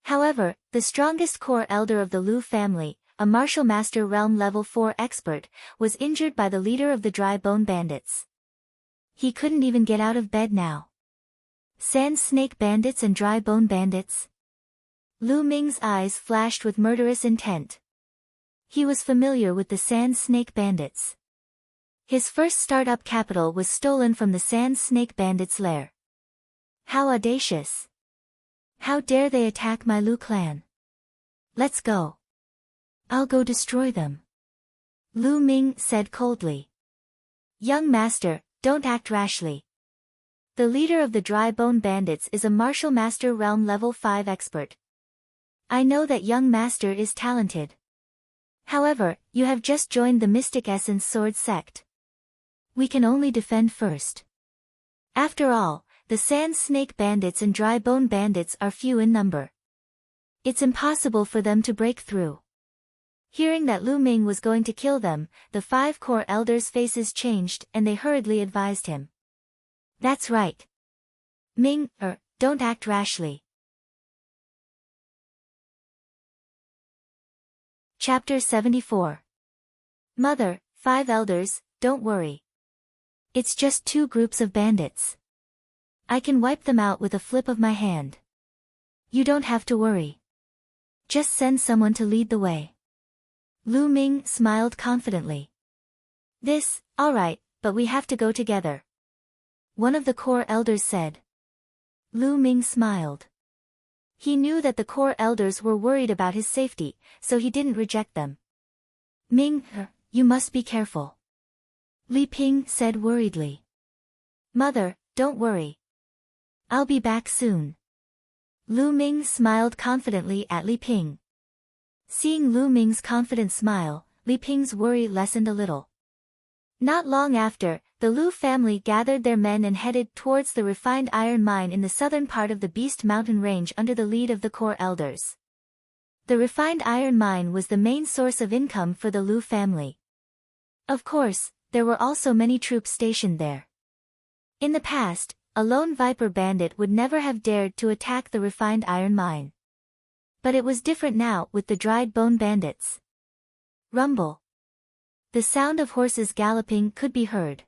However, the strongest core elder of the Lu family, a Martial Master Realm Level 4 expert, was injured by the leader of the Dry Bone bandits. He couldn't even get out of bed now. Sand Snake bandits and Dry Bone bandits? Lu Ming's eyes flashed with murderous intent. He was familiar with the Sand Snake bandits. His first startup capital was stolen from the Sand Snake bandits' lair. How audacious! How dare they attack my Lu clan? Let's go. I'll go destroy them. Lu Ming said coldly. Young master, don't act rashly. The leader of the Dry Bone bandits is a Martial Master Realm Level 5 expert. I know that young master is talented. However, you have just joined the Mystic Essence Sword sect. We can only defend first. After all, the Sand Snake bandits and Dry Bone bandits are few in number. It's impossible for them to break through. Hearing that Lu Ming was going to kill them, the 5 core elders' faces changed and they hurriedly advised him. That's right. Ming, don't act rashly. Chapter 74. Mother, 5 elders, don't worry. It's just 2 groups of bandits. I can wipe them out with a flip of my hand. You don't have to worry. Just send someone to lead the way. Lu Ming smiled confidently. All right, but we have to go together. One of the core elders said. Lu Ming smiled. He knew that the core elders were worried about his safety, so he didn't reject them. Ming, you must be careful. Li Ping said worriedly. Mother, don't worry. I'll be back soon. Lu Ming smiled confidently at Li Ping. Seeing Lu Ming's confident smile, Li Ping's worry lessened a little. Not long after, the Lu family gathered their men and headed towards the refined iron mine in the southern part of the Beast Mountain Range under the lead of the core elders. The refined iron mine was the main source of income for the Lu family. Of course, there were also many troops stationed there. In the past, a lone Viper bandit would never have dared to attack the refined iron mine. But it was different now with the Dried Bone bandits. Rumble. The sound of horses galloping could be heard.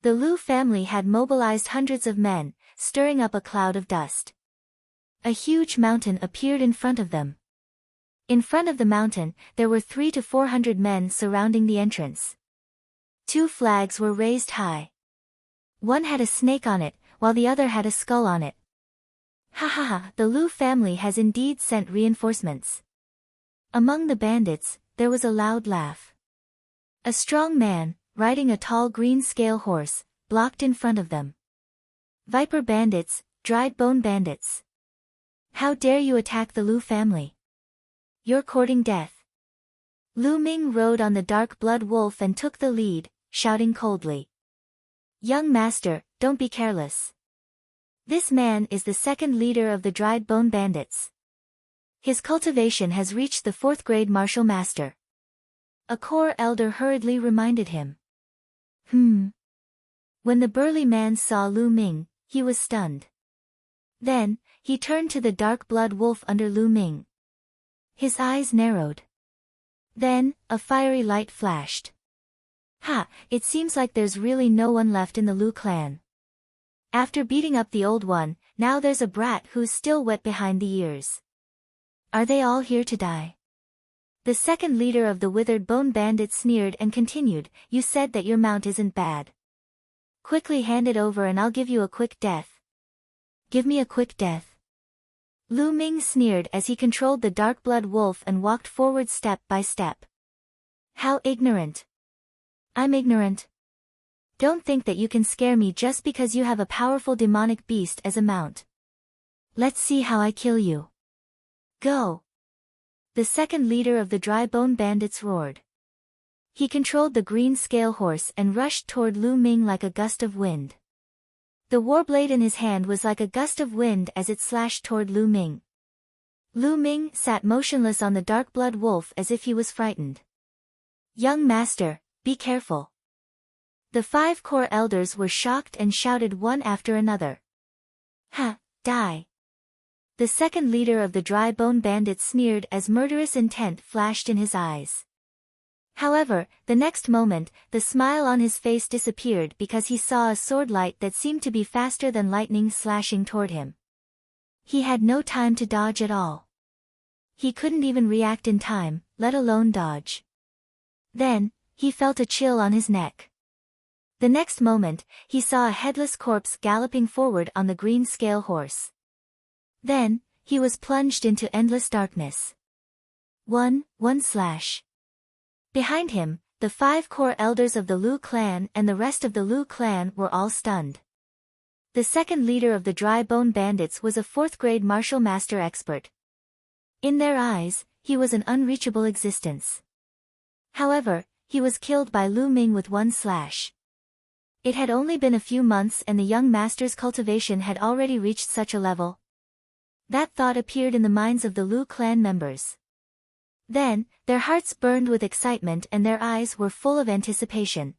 The Lu family had mobilized hundreds of men, stirring up a cloud of dust. A huge mountain appeared in front of them. In front of the mountain, there were 300 to 400 men surrounding the entrance. 2 flags were raised high. One had a snake on it, while the other had a skull on it. Ha ha ha, the Lu family has indeed sent reinforcements. Among the bandits, there was a loud laugh. A strong man, riding a tall green scale horse, blocked in front of them. Viper bandits, Dried Bone bandits. How dare you attack the Lu family? You're courting death. Lu Ming rode on the dark blood wolf and took the lead, shouting coldly. Young master, don't be careless. This man is the second leader of the Dried Bone bandits. His cultivation has reached the 4th grade martial master. A core elder hurriedly reminded him. When the burly man saw Lu Ming, he was stunned. Then, he turned to the dark blood wolf under Lu Ming. His eyes narrowed. Then, a fiery light flashed. Ha, it seems like there's really no one left in the Lu clan. After beating up the old one, now there's a brat who's still wet behind the ears. Are they all here to die? The second leader of the withered bone bandit sneered and continued, you said that your mount isn't bad. Quickly hand it over and I'll give you a quick death. Give me a quick death. Lu Ming sneered as he controlled the dark blood wolf and walked forward step by step. How ignorant. I'm ignorant. Don't think that you can scare me just because you have a powerful demonic beast as a mount. Let's see how I kill you. Go. The second leader of the dry bone bandits roared. He controlled the green scale horse and rushed toward Lu Ming like a gust of wind. The warblade in his hand was like a gust of wind as it slashed toward Lu Ming. Lu Ming sat motionless on the dark blood wolf as if he was frightened. Young master, be careful. The 5 core elders were shocked and shouted one after another. Ha, die. The second leader of the dry bone bandits sneered as murderous intent flashed in his eyes. However, the next moment, the smile on his face disappeared because he saw a sword light that seemed to be faster than lightning slashing toward him. He had no time to dodge at all. He couldn't even react in time, let alone dodge. Then, he felt a chill on his neck. The next moment, he saw a headless corpse galloping forward on the green scale horse. Then, he was plunged into endless darkness. One slash. Behind him, the 5 core elders of the Lu clan and the rest of the Lu clan were all stunned. The second leader of the dry bone bandits was a 4th grade martial master expert. In their eyes, he was an unreachable existence. However, he was killed by Lu Ming with 1 slash. It had only been a few months and the young master's cultivation had already reached such a level. That thought appeared in the minds of the Lu clan members. Then, their hearts burned with excitement and their eyes were full of anticipation.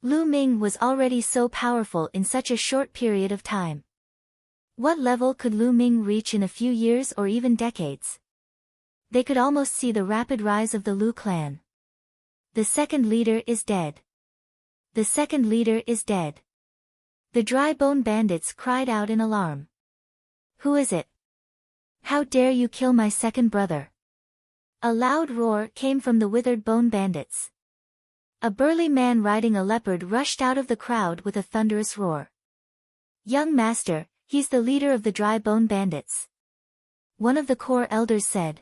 Lu Ming was already so powerful in such a short period of time. What level could Lu Ming reach in a few years or even decades? They could almost see the rapid rise of the Lu clan. The second leader is dead. The second leader is dead. The dry bone bandits cried out in alarm. Who is it? How dare you kill my second brother? A loud roar came from the withered bone bandits. A burly man riding a leopard rushed out of the crowd with a thunderous roar. Young master, he's the leader of the dry bone bandits. One of the core elders said.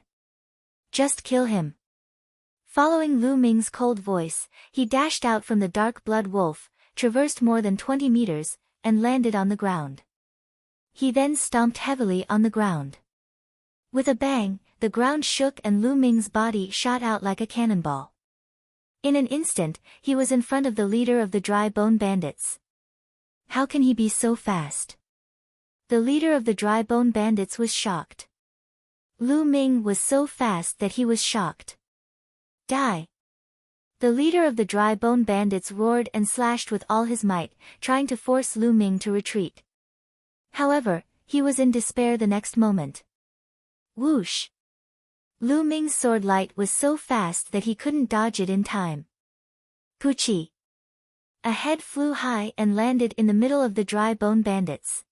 Just kill him. Following Lu Ming's cold voice, he dashed out from the dark blood wolf, traversed more than 20 meters, and landed on the ground. He then stomped heavily on the ground. With a bang, the ground shook and Lu Ming's body shot out like a cannonball. In an instant, he was in front of the leader of the dry bone bandits. How can he be so fast? The leader of the dry bone bandits was shocked. Lu Ming was so fast that he was shocked. Die! The leader of the dry bone bandits roared and slashed with all his might, trying to force Lu Ming to retreat. However, he was in despair the next moment. Whoosh! Lu Ming's sword light was so fast that he couldn't dodge it in time. Poochie! A head flew high and landed in the middle of the dry bone bandits.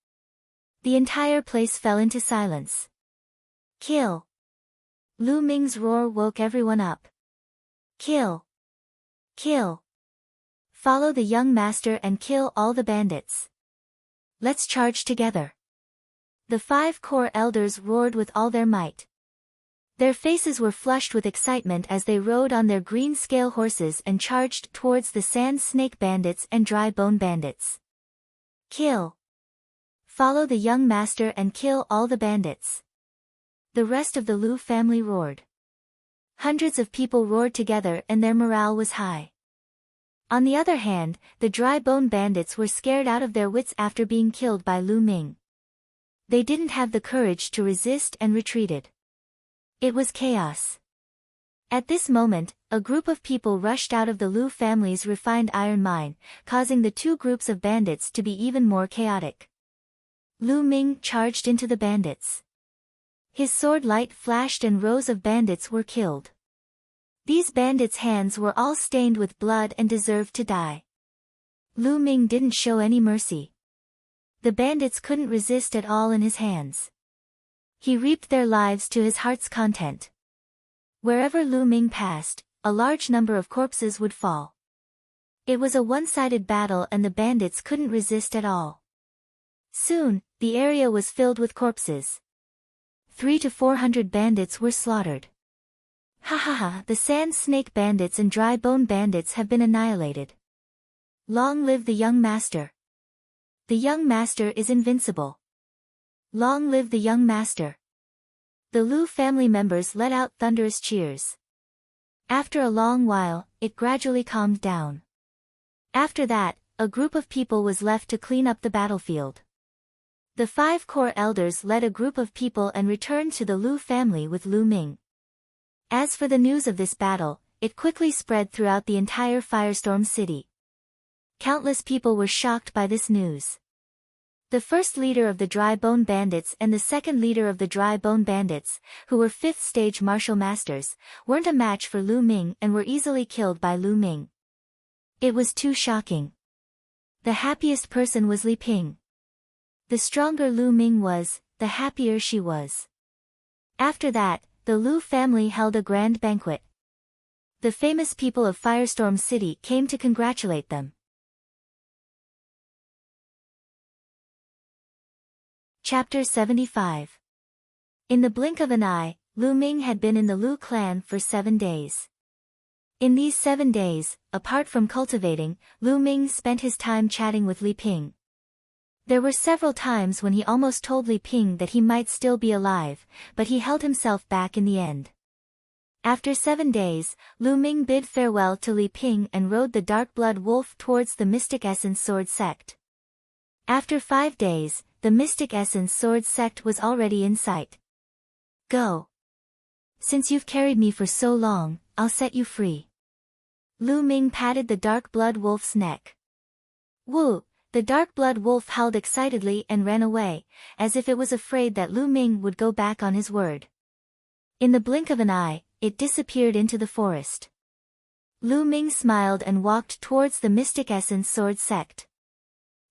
The entire place fell into silence. Kill! Lu Ming's roar woke everyone up. Kill! Kill! Follow the young master and kill all the bandits. Let's charge together. The 5 core elders roared with all their might. Their faces were flushed with excitement as they rode on their green scale horses and charged towards the sand snake bandits and dry bone bandits. Kill! Follow the young master and kill all the bandits. The rest of the Lu family roared. Hundreds of people roared together and their morale was high. On the other hand, the dry bone bandits were scared out of their wits after being killed by Lu Ming. They didn't have the courage to resist and retreated. It was chaos. At this moment, a group of people rushed out of the Lu family's refined iron mine, causing the two groups of bandits to be even more chaotic. Lu Ming charged into the bandits. His sword light flashed and rows of bandits were killed. These bandits' hands were all stained with blood and deserved to die. Lu Ming didn't show any mercy. The bandits couldn't resist at all in his hands. He reaped their lives to his heart's content. Wherever Lu Ming passed, a large number of corpses would fall. It was a one-sided battle and the bandits couldn't resist at all. Soon, the area was filled with corpses. 300 to 400 bandits were slaughtered. Ha ha ha, the sand snake bandits and dry bone bandits have been annihilated. Long live the young master. The young master is invincible. Long live the young master. The Lu family members let out thunderous cheers. After a long while, it gradually calmed down. After that, a group of people was left to clean up the battlefield. The 5 core elders led a group of people and returned to the Lu family with Lu Ming. As for the news of this battle, it quickly spread throughout the entire Firestorm city. Countless people were shocked by this news. The first leader of the Dry Bone Bandits and the second leader of the Dry Bone Bandits, who were 5th stage martial masters, weren't a match for Lu Ming and were easily killed by Lu Ming. It was too shocking. The happiest person was Li Ping. The stronger Lu Ming was, the happier she was. After that, the Lu family held a grand banquet. The famous people of Firestorm City came to congratulate them. Chapter 75. In the blink of an eye, Lu Ming had been in the Lu clan for 7 days. In these 7 days, apart from cultivating, Lu Ming spent his time chatting with Li Ping. There were several times when he almost told Li Ping that he might still be alive, but he held himself back in the end. After 7 days, Lu Ming bid farewell to Li Ping and rode the Dark Blood Wolf towards the Mystic Essence Sword sect. After 5 days, the Mystic Essence Sword sect was already in sight. Go. Since you've carried me for so long, I'll set you free. Lu Ming patted the Dark Blood Wolf's neck. Woo! The Dark Blood Wolf howled excitedly and ran away, as if it was afraid that Lu Ming would go back on his word. In the blink of an eye, it disappeared into the forest. Lu Ming smiled and walked towards the Mystic Essence Sword sect.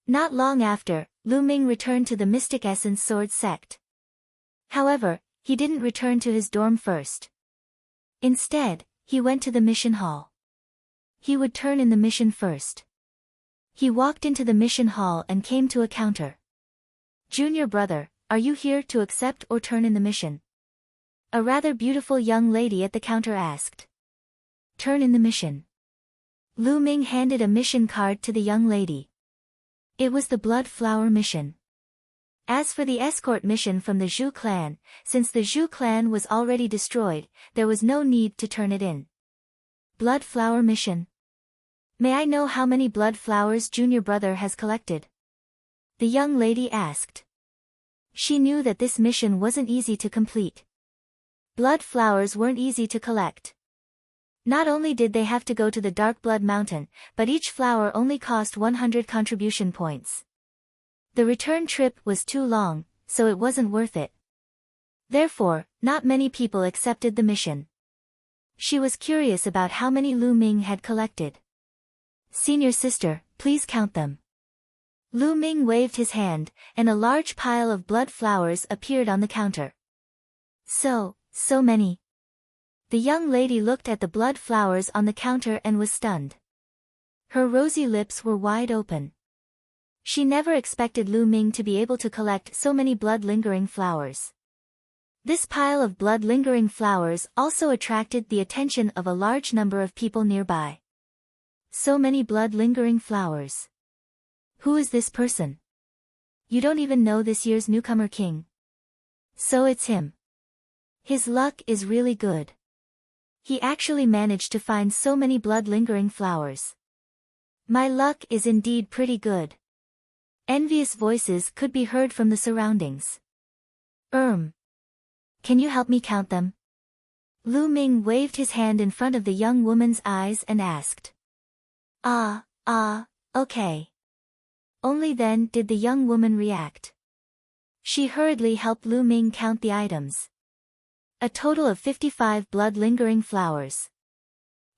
Not long after, Lu Ming returned to the Mystic Essence Sword sect. However, he didn't return to his dorm first. Instead, he went to the mission hall. He would turn in the mission first. He walked into the mission hall and came to a counter. Junior brother, are you here to accept or turn in the mission? A rather beautiful young lady at the counter asked. Turn in the mission. Lu Ming handed a mission card to the young lady. It was the Blood Flower mission. As for the escort mission from the Zhu clan, since the Zhu clan was already destroyed, there was no need to turn it in. Blood Flower mission. May I know how many blood flowers junior brother has collected? The young lady asked. She knew that this mission wasn't easy to complete. Blood flowers weren't easy to collect. Not only did they have to go to the Dark Blood Mountain, but each flower only cost 100 contribution points. The return trip was too long, so it wasn't worth it. Therefore, not many people accepted the mission. She was curious about how many Lu Ming had collected. Senior sister, please count them. Lu Ming waved his hand, and a large pile of blood flowers appeared on the counter. So many. The young lady looked at the blood flowers on the counter and was stunned. Her rosy lips were wide open. She never expected Lu Ming to be able to collect so many blood-lingering flowers. This pile of blood-lingering flowers also attracted the attention of a large number of people nearby. So many blood-lingering flowers. Who is this person? You don't even know this year's newcomer king. So it's him. His luck is really good. He actually managed to find so many blood-lingering flowers. My luck is indeed pretty good. Envious voices could be heard from the surroundings. Can you help me count them? Lu Ming waved his hand in front of the young woman's eyes and asked. Okay. Only then did the young woman react. She hurriedly helped Lu Ming count the items. A total of 55 blood-lingering flowers.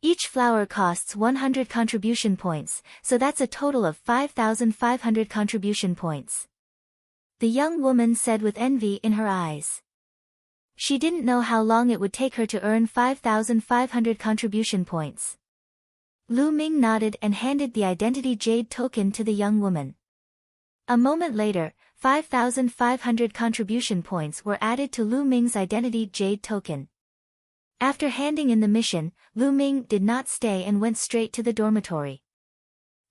Each flower costs 100 contribution points, so that's a total of 5,500 contribution points. The young woman said with envy in her eyes. She didn't know how long it would take her to earn 5,500 contribution points. Lu Ming nodded and handed the identity jade token to the young woman. A moment later, 5,500 contribution points were added to Lu Ming's identity jade token. After handing in the mission, Lu Ming did not stay and went straight to the dormitory.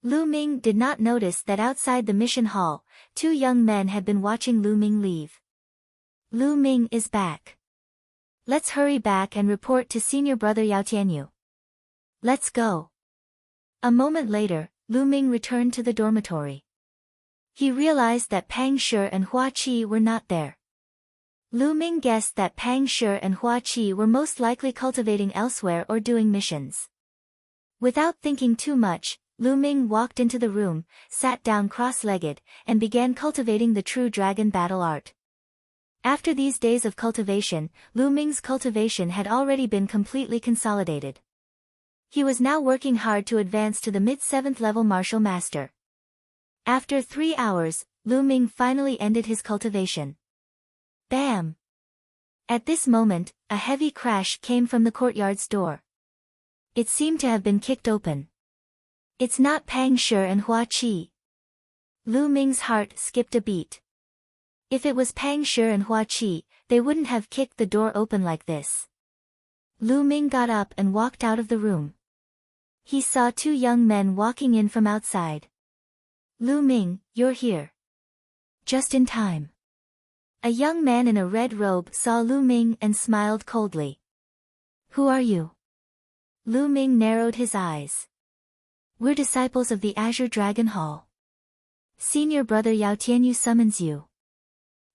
Lu Ming did not notice that outside the mission hall, two young men had been watching Lu Ming leave. Lu Ming is back. Let's hurry back and report to senior brother Yao Tianyu. Let's go. A moment later, Lu Ming returned to the dormitory. He realized that Pang Shi and Hua Qi were not there. Lu Ming guessed that Pang Shi and Hua Qi were most likely cultivating elsewhere or doing missions. Without thinking too much, Lu Ming walked into the room, sat down cross-legged, and began cultivating the true dragon battle art. After these days of cultivation, Lu Ming's cultivation had already been completely consolidated. He was now working hard to advance to the mid-7th level martial master. After 3 hours, Lu Ming finally ended his cultivation. Bam! At this moment, a heavy crash came from the courtyard's door. It seemed to have been kicked open. It's not Pang Shi and Hua Qi. Lu Ming's heart skipped a beat. If it was Pang Shi and Hua Qi, they wouldn't have kicked the door open like this. Lu Ming got up and walked out of the room. He saw two young men walking in from outside. Lu Ming, you're here. Just in time. A young man in a red robe saw Lu Ming and smiled coldly. Who are you? Lu Ming narrowed his eyes. We're disciples of the Azure Dragon Hall. Senior brother Yao Tianyu summons you.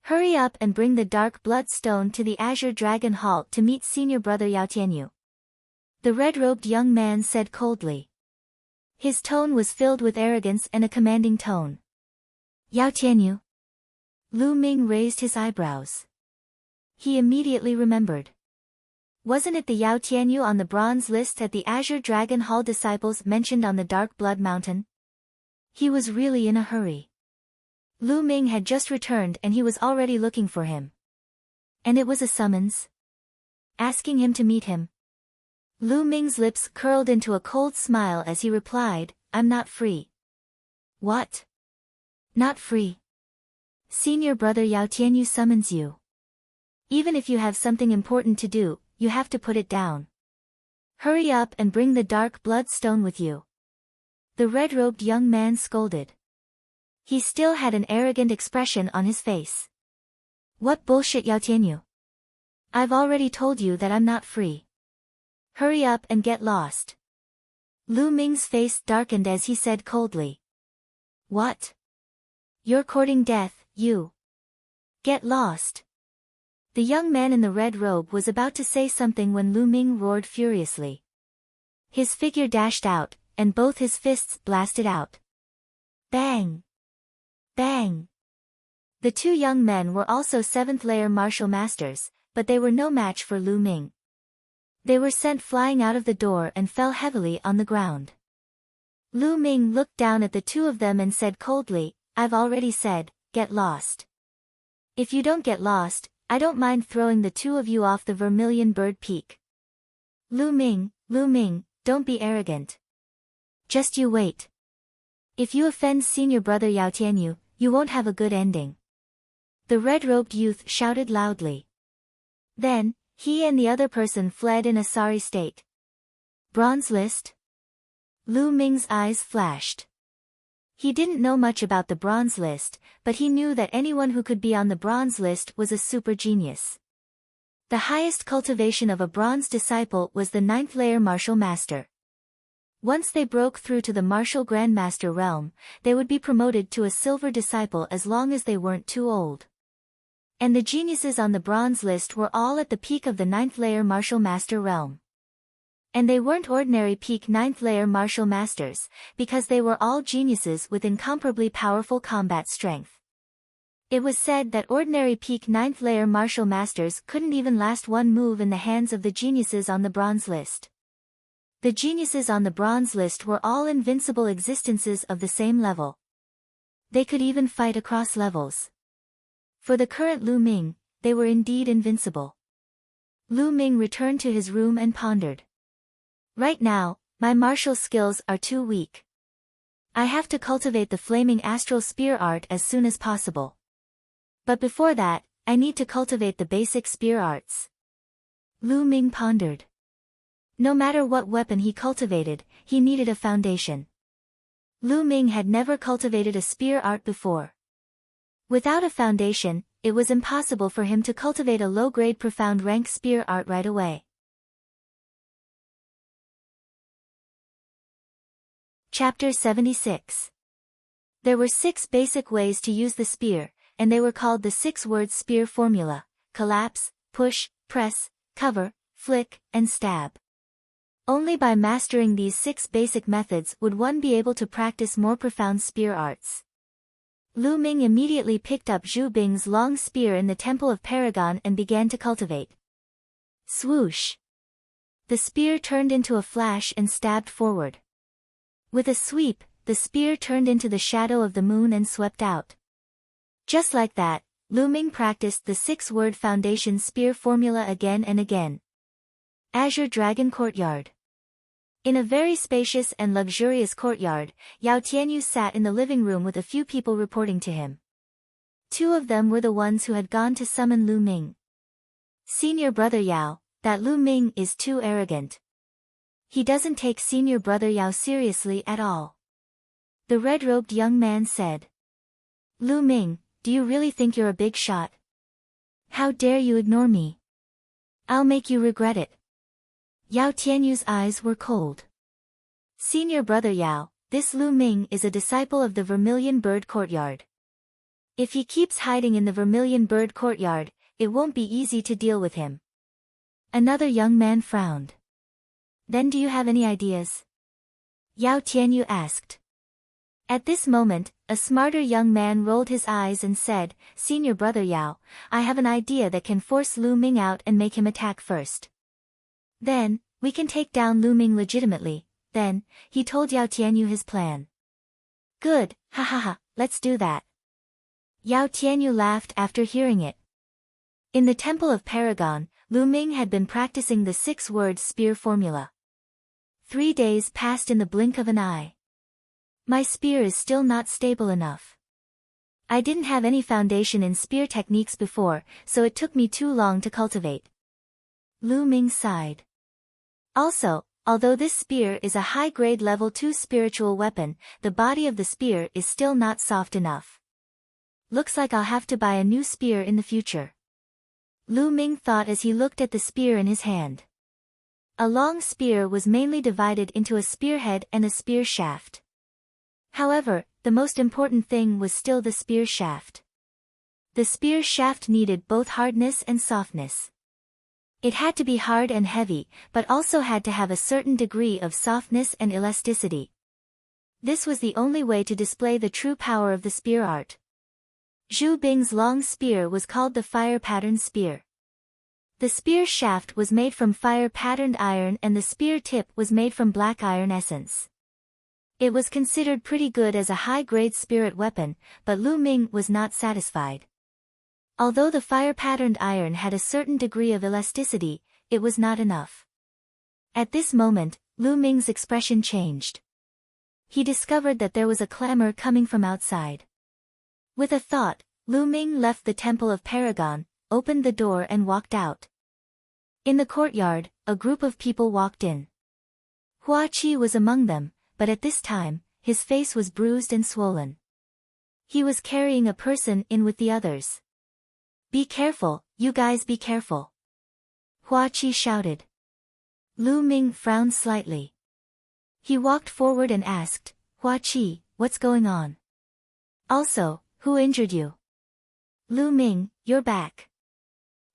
Hurry up and bring the dark blood stone to the Azure Dragon Hall to meet senior brother Yao Tianyu. The red-robed young man said coldly. His tone was filled with arrogance and a commanding tone. Yao Tianyu? Lu Ming raised his eyebrows. He immediately remembered. Wasn't it the Yao Tianyu on the bronze list at the Azure Dragon Hall disciples mentioned on the Dark Blood Mountain? He was really in a hurry. Lu Ming had just returned and he was already looking for him. And it was a summons? Asking him to meet him. Lu Ming's lips curled into a cold smile as he replied, I'm not free. What? Not free? Senior brother Yao Tianyu summons you. Even if you have something important to do, you have to put it down. Hurry up and bring the dark blood stone with you. The red-robed young man scolded. He still had an arrogant expression on his face. What bullshit, Yao Tianyu? I've already told you that I'm not free. Hurry up and get lost. Lu Ming's face darkened as he said coldly. What? You're courting death, you. Get lost. The young man in the red robe was about to say something when Lu Ming roared furiously. His figure dashed out, and both his fists blasted out. Bang! Bang! The two young men were also 7th-layer martial masters, but they were no match for Lu Ming. They were sent flying out of the door and fell heavily on the ground. Lu Ming looked down at the two of them and said coldly, I've already said, get lost. If you don't get lost, I don't mind throwing the two of you off the Vermilion Bird Peak. Lu Ming, don't be arrogant. Just you wait. If you offend senior brother Yao Tianyu, you won't have a good ending. The red-robed youth shouted loudly. Then, he and the other person fled in a sorry state. Bronze list? Lu Ming's eyes flashed. He didn't know much about the bronze list, but he knew that anyone who could be on the bronze list was a super genius. The highest cultivation of a bronze disciple was the 9th-layer martial master. Once they broke through to the martial grandmaster realm, they would be promoted to a silver disciple as long as they weren't too old. And the geniuses on the bronze list were all at the peak of the 9th layer martial master realm. And they weren't ordinary peak 9th layer martial masters, because they were all geniuses with incomparably powerful combat strength. It was said that ordinary peak 9th layer martial masters couldn't even last one move in the hands of the geniuses on the bronze list. The geniuses on the bronze list were all invincible existences of the same level. They could even fight across levels. For the current Lu Ming, they were indeed invincible. Lu Ming returned to his room and pondered. Right now, my martial skills are too weak. I have to cultivate the flaming astral spear art as soon as possible. But before that, I need to cultivate the basic spear arts. Lu Ming pondered. No matter what weapon he cultivated, he needed a foundation. Lu Ming had never cultivated a spear art before. Without a foundation, it was impossible for him to cultivate a low-grade profound rank spear art right away. Chapter 76. There were 6 basic ways to use the spear, and they were called the 6-word spear formula: collapse, push, press, cover, flick, and stab. Only by mastering these 6 basic methods would one be able to practice more profound spear arts. Lu Ming immediately picked up Zhu Bing's long spear in the Temple of Paragon and began to cultivate. Swoosh! The spear turned into a flash and stabbed forward. With a sweep, the spear turned into the shadow of the moon and swept out. Just like that, Lu Ming practiced the 6-word foundation spear formula again and again. Azure Dragon Courtyard. In a very spacious and luxurious courtyard, Yao Tianyu sat in the living room with a few people reporting to him. 2 of them were the ones who had gone to summon Lu Ming. Senior brother Yao, that Lu Ming is too arrogant. He doesn't take senior brother Yao seriously at all. The red-robed young man said. Lu Ming, do you really think you're a big shot? How dare you ignore me? I'll make you regret it. Yao Tianyu's eyes were cold. Senior brother Yao, this Lu Ming is a disciple of the Vermilion Bird Courtyard. If he keeps hiding in the Vermilion Bird Courtyard, it won't be easy to deal with him. Another young man frowned. Then do you have any ideas? Yao Tianyu asked. At this moment, a smarter young man rolled his eyes and said, Senior brother Yao, I have an idea that can force Lu Ming out and make him attack first. Then, we can take down Lu Ming legitimately. Then, he told Yao Tianyu his plan. Good, ha ha ha, let's do that. Yao Tianyu laughed after hearing it. In the Temple of Paragon, Lu Ming had been practicing the 6-word spear formula. 3 days passed in the blink of an eye. My spear is still not stable enough. I didn't have any foundation in spear techniques before, so it took me too long to cultivate. Lu Ming sighed. Also, although this spear is a high-grade level 2 spiritual weapon, the body of the spear is still not soft enough. Looks like I'll have to buy a new spear in the future. Lu Ming thought as he looked at the spear in his hand. A long spear was mainly divided into a spearhead and a spear shaft. However, the most important thing was still the spear shaft. The spear shaft needed both hardness and softness. It had to be hard and heavy, but also had to have a certain degree of softness and elasticity. This was the only way to display the true power of the spear art. Zhu Bing's long spear was called the fire-patterned spear. The spear shaft was made from fire-patterned iron and the spear tip was made from black iron essence. It was considered pretty good as a high-grade spirit weapon, but Lu Ming was not satisfied. Although the fire-patterned iron had a certain degree of elasticity, it was not enough. At this moment, Lu Ming's expression changed. He discovered that there was a clamor coming from outside. With a thought, Lu Ming left the Temple of Paragon, opened the door and walked out. In the courtyard, a group of people walked in. Hua Qi was among them, but at this time, his face was bruised and swollen. He was carrying a person in with the others. Be careful, you guys be careful. Hua Qi shouted. Lu Ming frowned slightly. He walked forward and asked, Hua Qi, what's going on? Also, who injured you? Lu Ming, you're back.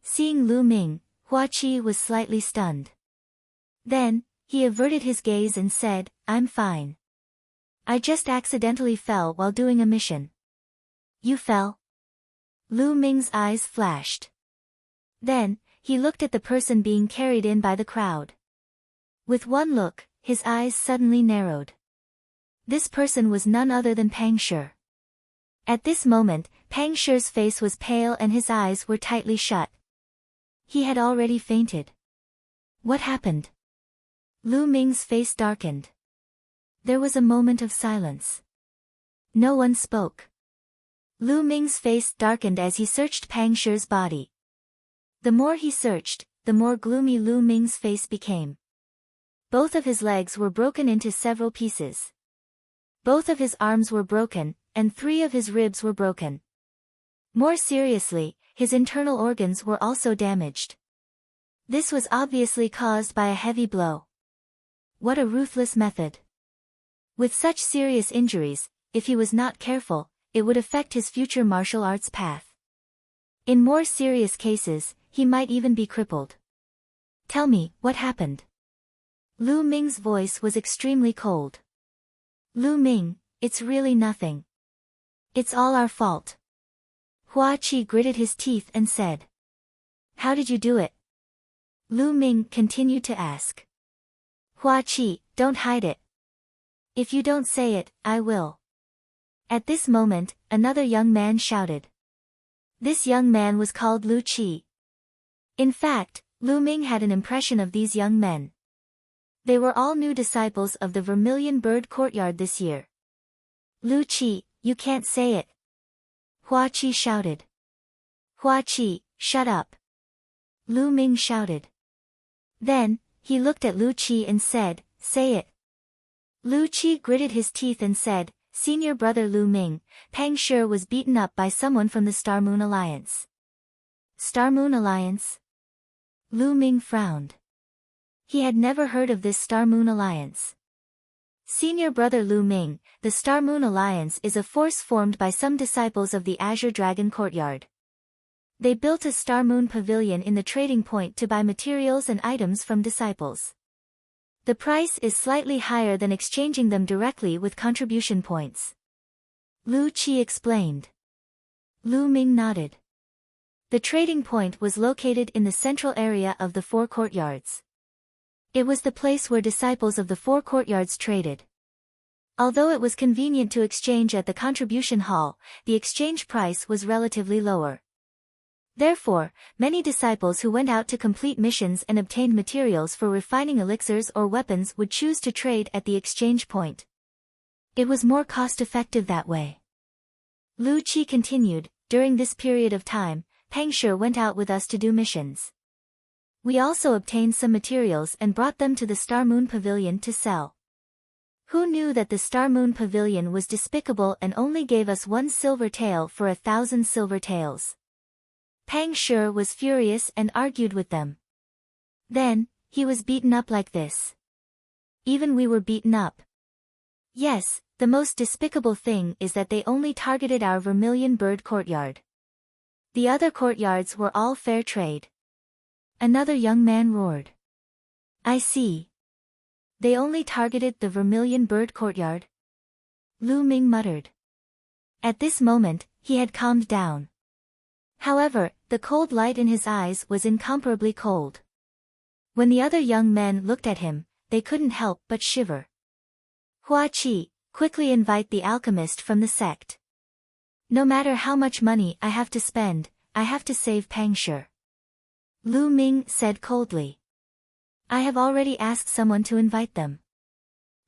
Seeing Lu Ming, Hua Qi was slightly stunned. Then, he averted his gaze and said, I'm fine. I just accidentally fell while doing a mission. You fell? Lu Ming's eyes flashed. Then, he looked at the person being carried in by the crowd. With one look, his eyes suddenly narrowed. This person was none other than Pang Shi. At this moment, Pang Shi's face was pale and his eyes were tightly shut. He had already fainted. What happened? Lu Ming's face darkened. There was a moment of silence. No one spoke. Lu Ming's face darkened as he searched Pang Shi's body. The more he searched, the more gloomy Lu Ming's face became. Both of his legs were broken into several pieces. Both of his arms were broken, and 3 of his ribs were broken. More seriously, his internal organs were also damaged. This was obviously caused by a heavy blow. What a ruthless method. With such serious injuries, if he was not careful, it would affect his future martial arts path. In more serious cases, he might even be crippled. Tell me, what happened? Lu Ming's voice was extremely cold. Lu Ming, it's really nothing. It's all our fault. Hua Qi gritted his teeth and said. How did you do it? Lu Ming continued to ask. Hua Qi, don't hide it. If you don't say it, I will. At this moment, another young man shouted. This young man was called Lu Qi. In fact, Lu Ming had an impression of these young men. They were all new disciples of the Vermilion Bird Courtyard this year. Lu Qi, you can't say it. Hua Qi shouted. Hua Qi, shut up. Lu Ming shouted. Then, he looked at Lu Qi and said, say it. Lu Qi gritted his teeth and said, Senior brother Lu Ming, Pang Shi was beaten up by someone from the Star Moon Alliance. Star Moon Alliance? Lu Ming frowned. He had never heard of this Star Moon Alliance. Senior brother Lu Ming, the Star Moon Alliance is a force formed by some disciples of the Azure Dragon Courtyard. They built a Star Moon Pavilion in the trading point to buy materials and items from disciples. The price is slightly higher than exchanging them directly with contribution points. Lu Qi explained. Lu Ming nodded. The trading point was located in the central area of the 4 courtyards. It was the place where disciples of the 4 courtyards traded. Although it was convenient to exchange at the contribution hall, the exchange price was relatively lower. Therefore, many disciples who went out to complete missions and obtained materials for refining elixirs or weapons would choose to trade at the exchange point. It was more cost-effective that way. Lu Qi continued, during this period of time, Pang Shi went out with us to do missions. We also obtained some materials and brought them to the Star Moon Pavilion to sell. Who knew that the Star Moon Pavilion was despicable and only gave us 1 silver tael for 1,000 silver taels? Pang Shi was furious and argued with them. Then, he was beaten up like this. Even we were beaten up. Yes, the most despicable thing is that they only targeted our Vermilion Bird Courtyard. The other courtyards were all fair trade. Another young man roared. I see. They only targeted the Vermilion Bird Courtyard? Lu Ming muttered. At this moment, he had calmed down. However, the cold light in his eyes was incomparably cold. When the other young men looked at him, they couldn't help but shiver. Hua Qi, quickly invite the alchemist from the sect. No matter how much money I have to spend, I have to save Pang Shi. Lu Ming said coldly. I have already asked someone to invite them.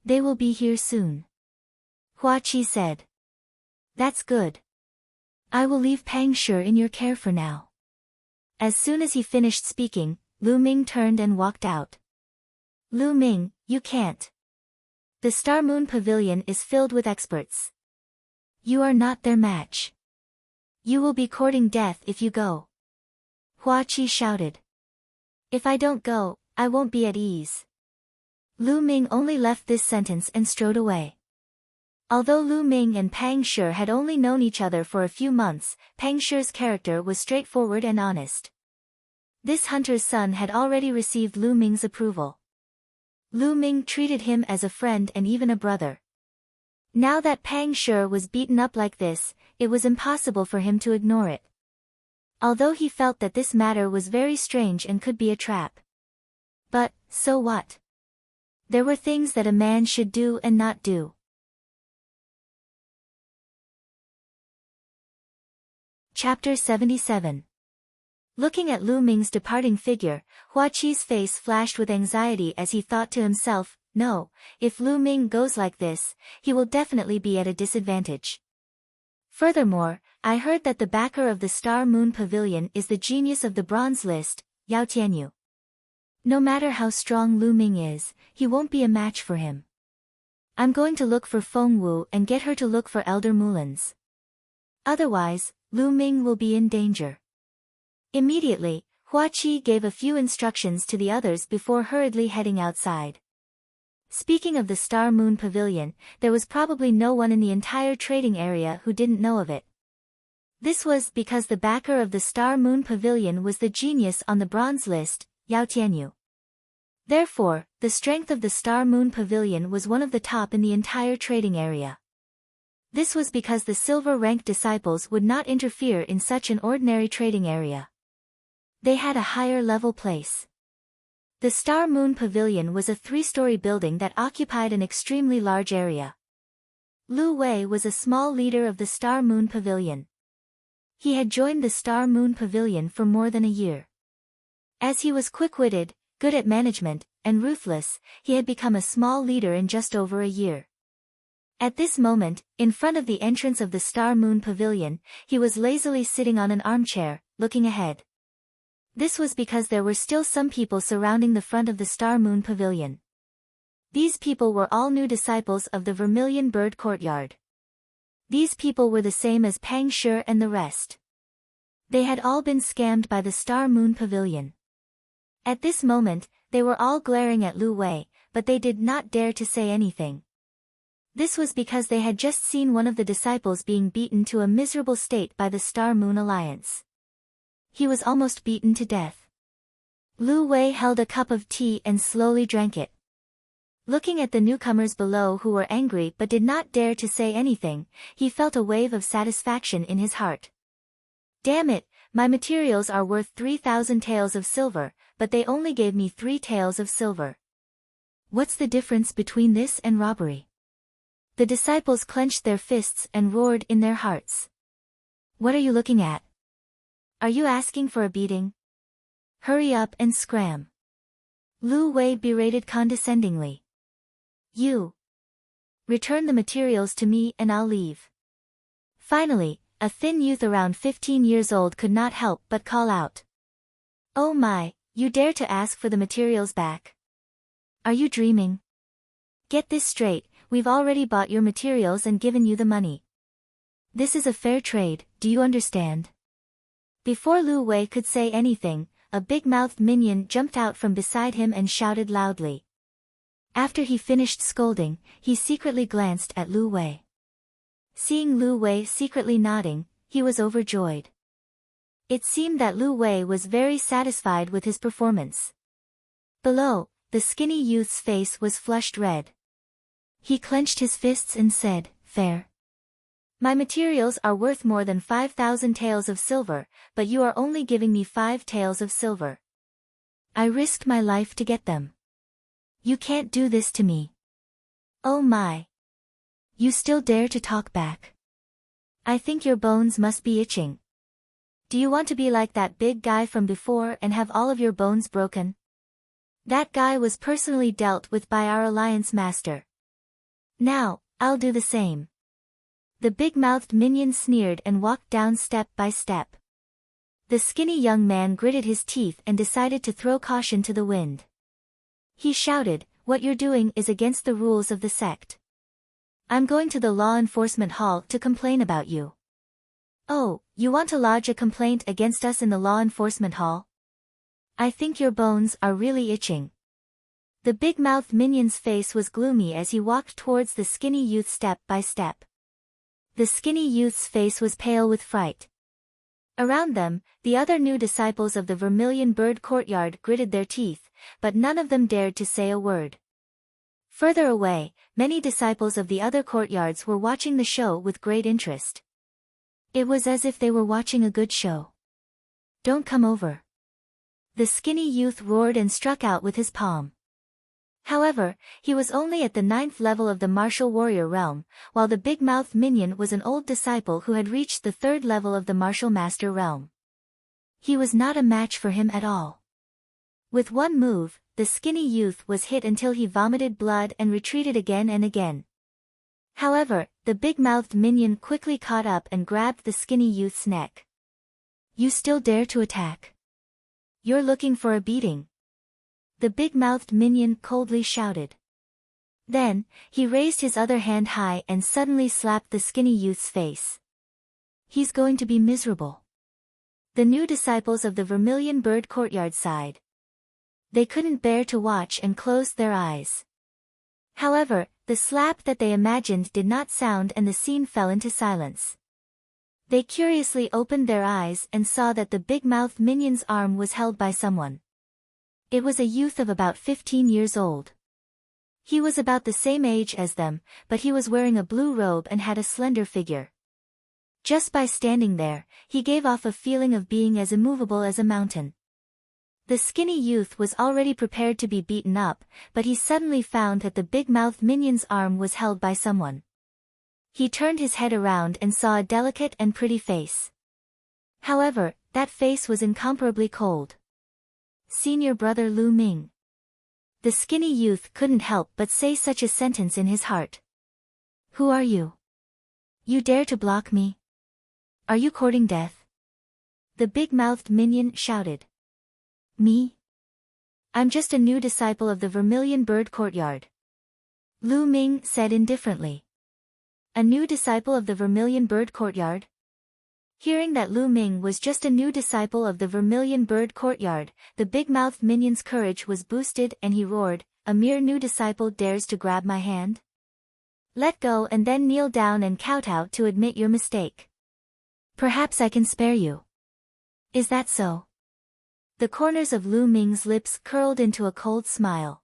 They will be here soon. Hua Qi said. That's good. I will leave Pang Shi in your care for now. As soon as he finished speaking, Lu Ming turned and walked out. Lu Ming, you can't. The Star Moon Pavilion is filled with experts. You are not their match. You will be courting death if you go. Hua Qi shouted. If I don't go, I won't be at ease. Lu Ming only left this sentence and strode away. Although Lu Ming and Pang Shi had only known each other for a few months, Pang Shi's character was straightforward and honest. This hunter's son had already received Lu Ming's approval. Lu Ming treated him as a friend and even a brother. Now that Pang Shi was beaten up like this, it was impossible for him to ignore it. Although he felt that this matter was very strange and could be a trap. But, so what? There were things that a man should do and not do. Chapter 77. Looking at Lu Ming's departing figure, Hua Qi's face flashed with anxiety as he thought to himself, no, if Lu Ming goes like this, he will definitely be at a disadvantage. Furthermore, I heard that the backer of the Star Moon Pavilion is the genius of the bronze list, Yao Tianyu. No matter how strong Lu Ming is, he won't be a match for him. I'm going to look for Feng Wu and get her to look for Elder Mulans. Otherwise, Lu Ming will be in danger. Immediately, Hua Qi gave a few instructions to the others before hurriedly heading outside. Speaking of the Star Moon Pavilion, there was probably no one in the entire trading area who didn't know of it. This was because the backer of the Star Moon Pavilion was the genius on the bronze list, Yao Tianyu. Therefore, the strength of the Star Moon Pavilion was one of the top in the entire trading area. This was because the silver-ranked disciples would not interfere in such an ordinary trading area. They had a higher-level place. The Star Moon Pavilion was a 3-story building that occupied an extremely large area. Lu Wei was a small leader of the Star Moon Pavilion. He had joined the Star Moon Pavilion for more than a year. As he was quick-witted, good at management, and ruthless, he had become a small leader in just over a year. At this moment, in front of the entrance of the Star Moon Pavilion, he was lazily sitting on an armchair, looking ahead. This was because there were still some people surrounding the front of the Star Moon Pavilion. These people were all new disciples of the Vermilion Bird Courtyard. These people were the same as Pang Shi and the rest. They had all been scammed by the Star Moon Pavilion. At this moment, they were all glaring at Lu Wei, but they did not dare to say anything. This was because they had just seen one of the disciples being beaten to a miserable state by the Star Moon Alliance. He was almost beaten to death. Lu Wei held a cup of tea and slowly drank it. Looking at the newcomers below who were angry but did not dare to say anything, he felt a wave of satisfaction in his heart. Damn it, my materials are worth 3,000 taels of silver, but they only gave me 3 taels of silver. What's the difference between this and robbery? The disciples clenched their fists and roared in their hearts. What are you looking at? Are you asking for a beating? Hurry up and scram. Lu Wei berated condescendingly. You. Return the materials to me and I'll leave. Finally, a thin youth around 15 years old could not help but call out. Oh my, you dare to ask for the materials back? Are you dreaming? Get this straight, we've already bought your materials and given you the money. This is a fair trade, do you understand? Before Lu Wei could say anything, a big-mouthed minion jumped out from beside him and shouted loudly. After he finished scolding, he secretly glanced at Lu Wei. Seeing Lu Wei secretly nodding, he was overjoyed. It seemed that Lu Wei was very satisfied with his performance. Below, the skinny youth's face was flushed red. He clenched his fists and said, fair. My materials are worth more than 5,000 taels of silver, but you are only giving me 5 taels of silver. I risked my life to get them. You can't do this to me. Oh my. You still dare to talk back. I think your bones must be itching. Do you want to be like that big guy from before and have all of your bones broken? That guy was personally dealt with by our alliance master. Now, I'll do the same. The big-mouthed minion sneered and walked down step by step. The skinny young man gritted his teeth and decided to throw caution to the wind. He shouted, what you're doing is against the rules of the sect. I'm going to the law enforcement hall to complain about you. Oh, you want to lodge a complaint against us in the law enforcement hall? I think your bones are really itching. The big-mouthed minion's face was gloomy as he walked towards the skinny youth step by step. The skinny youth's face was pale with fright. Around them, the other new disciples of the Vermilion Bird Courtyard gritted their teeth, but none of them dared to say a word. Further away, many disciples of the other courtyards were watching the show with great interest. It was as if they were watching a good show. "Don't come over." The skinny youth roared and struck out with his palm. However, he was only at the 9th level of the martial warrior realm, while the big-mouthed minion was an old disciple who had reached the 3rd level of the martial master realm. He was not a match for him at all. With one move, the skinny youth was hit until he vomited blood and retreated again and again. However, the big-mouthed minion quickly caught up and grabbed the skinny youth's neck. "You still dare to attack? You're looking for a beating," the big-mouthed minion coldly shouted. Then, he raised his other hand high and suddenly slapped the skinny youth's face. "He's going to be miserable." The new disciples of the Vermilion Bird Courtyard sighed. They couldn't bear to watch and closed their eyes. However, the slap that they imagined did not sound and the scene fell into silence. They curiously opened their eyes and saw that the big-mouthed minion's arm was held by someone. It was a youth of about 15 years old. He was about the same age as them, but he was wearing a blue robe and had a slender figure. Just by standing there, he gave off a feeling of being as immovable as a mountain. The skinny youth was already prepared to be beaten up, but he suddenly found that the big-mouthed minion's arm was held by someone. He turned his head around and saw a delicate and pretty face. However, that face was incomparably cold. "Senior brother Lu Ming." The skinny youth couldn't help but say such a sentence in his heart. "Who are you? You dare to block me? Are you courting death?" The big-mouthed minion shouted. "Me? I'm just a new disciple of the Vermilion Bird Courtyard," Lu Ming said indifferently. "A new disciple of the Vermilion Bird Courtyard?" Hearing that Lu Ming was just a new disciple of the Vermilion Bird Courtyard, the big-mouthed minion's courage was boosted and he roared, "A mere new disciple dares to grab my hand? Let go and then kneel down and kowtow to admit your mistake. Perhaps I can spare you. Is that so?" The corners of Lu Ming's lips curled into a cold smile.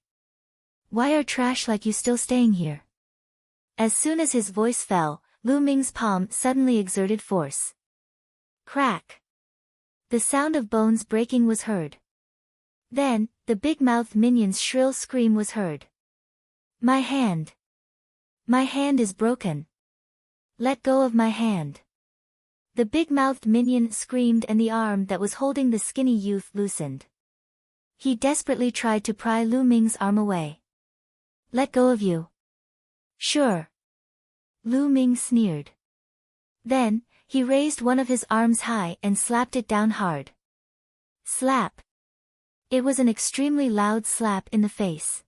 "Why are trash like you still staying here?" As soon as his voice fell, Lu Ming's palm suddenly exerted force. Crack! The sound of bones breaking was heard. Then, the big-mouthed minion's shrill scream was heard. "My hand! My hand is broken! Let go of my hand!" The big-mouthed minion screamed and the arm that was holding the skinny youth loosened. He desperately tried to pry Lu Ming's arm away. "Let go of you." "Sure." Lu Ming sneered. Then, he raised one of his arms high and slapped it down hard. Slap! It was an extremely loud slap in the face.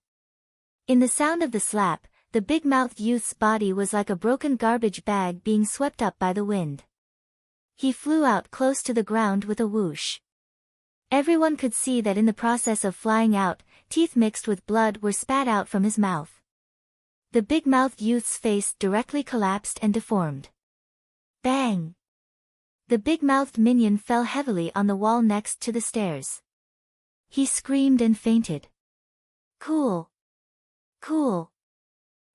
In the sound of the slap, the big-mouthed youth's body was like a broken garbage bag being swept up by the wind. He flew out close to the ground with a whoosh. Everyone could see that in the process of flying out, teeth mixed with blood were spat out from his mouth. The big-mouthed youth's face directly collapsed and deformed. Bang! The big-mouthed minion fell heavily on the wall next to the stairs. He screamed and fainted. Cool! Cool!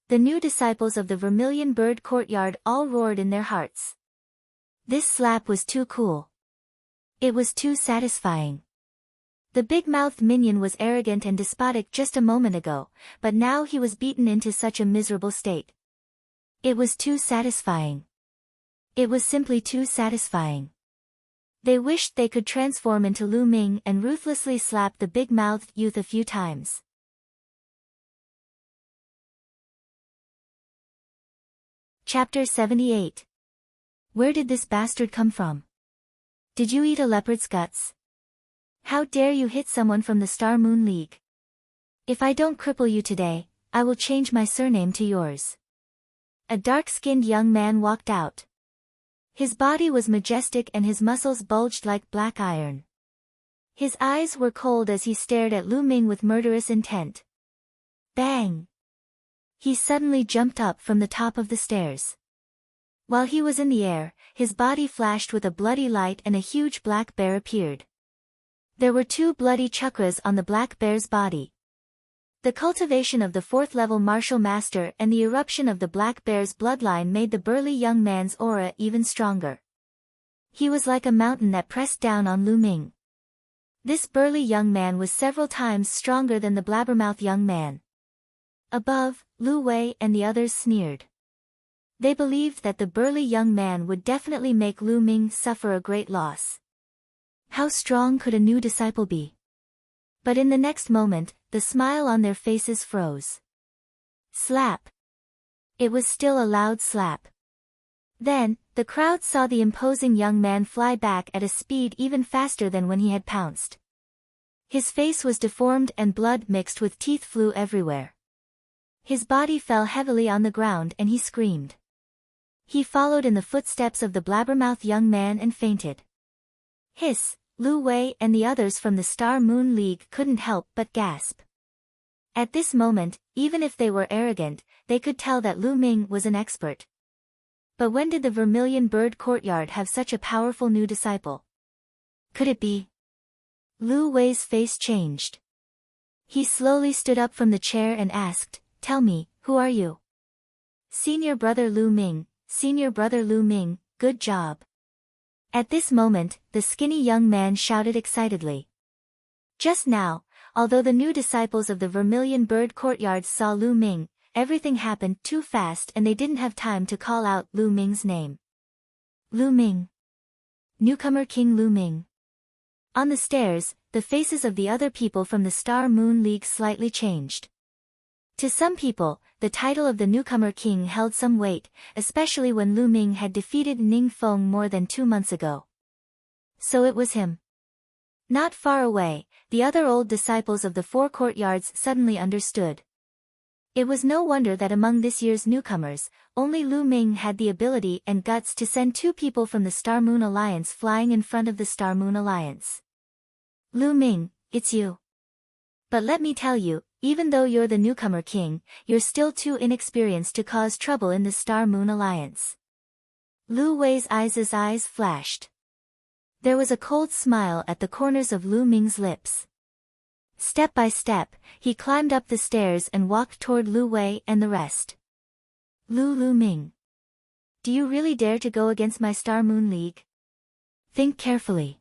The new disciples of the Vermilion Bird Courtyard all roared in their hearts. This slap was too cool. It was too satisfying. The big-mouthed minion was arrogant and despotic just a moment ago, but now he was beaten into such a miserable state. It was too satisfying. It was simply too satisfying. They wished they could transform into Lu Ming and ruthlessly slap the big-mouthed youth a few times. Chapter 78. Where did this bastard come from? Did you eat a leopard's guts? How dare you hit someone from the Star Moon League? If I don't cripple you today, I will change my surname to yours. A dark-skinned young man walked out. His body was majestic and his muscles bulged like black iron. His eyes were cold as he stared at Lu Ming with murderous intent. Bang! He suddenly jumped up from the top of the stairs. While he was in the air, his body flashed with a bloody light and a huge black bear appeared. There were 2 bloody chakras on the black bear's body. The cultivation of the 4th-level martial master and the eruption of the black bear's bloodline made the burly young man's aura even stronger. He was like a mountain that pressed down on Lu Ming. This burly young man was several times stronger than the blabbermouth young man. Above, Lu Wei and the others sneered. They believed that the burly young man would definitely make Lu Ming suffer a great loss. How strong could a new disciple be? But in the next moment, the smile on their faces froze. Slap! It was still a loud slap. Then, the crowd saw the imposing young man fly back at a speed even faster than when he had pounced. His face was deformed and blood mixed with teeth flew everywhere. His body fell heavily on the ground and he screamed. He followed in the footsteps of the blabbermouth young man and fainted. Hiss! Lu Wei and the others from the Star Moon League couldn't help but gasp. At this moment, even if they were arrogant, they could tell that Lu Ming was an expert. But when did the Vermilion Bird Courtyard have such a powerful new disciple? Could it be? Lu Wei's face changed. He slowly stood up from the chair and asked, "Tell me, who are you?" "Senior brother Lu Ming, Senior brother Lu Ming, good job." At this moment, the skinny young man shouted excitedly. Just now, although the new disciples of the Vermilion Bird Courtyard saw Lu Ming, everything happened too fast and they didn't have time to call out Lu Ming's name. Lu Ming. Newcomer King Lu Ming. On the stairs, the faces of the other people from the Star Moon League slightly changed. To some people, the title of the newcomer king held some weight, especially when Lu Ming had defeated Ning Feng more than 2 months ago. So it was him. Not far away, the other old disciples of the 4 courtyards suddenly understood. It was no wonder that among this year's newcomers, only Lu Ming had the ability and guts to send 2 people from the Star Moon Alliance flying in front of the Star Moon Alliance. Lu Ming, it's you. But let me tell you, even though you're the newcomer king, you're still too inexperienced to cause trouble in the Star Moon Alliance. Lu Wei's eyes flashed. There was a cold smile at the corners of Lu Ming's lips. Step by step, he climbed up the stairs and walked toward Lu Wei and the rest. Lu Ming. Do you really dare to go against my Star Moon League? Think carefully.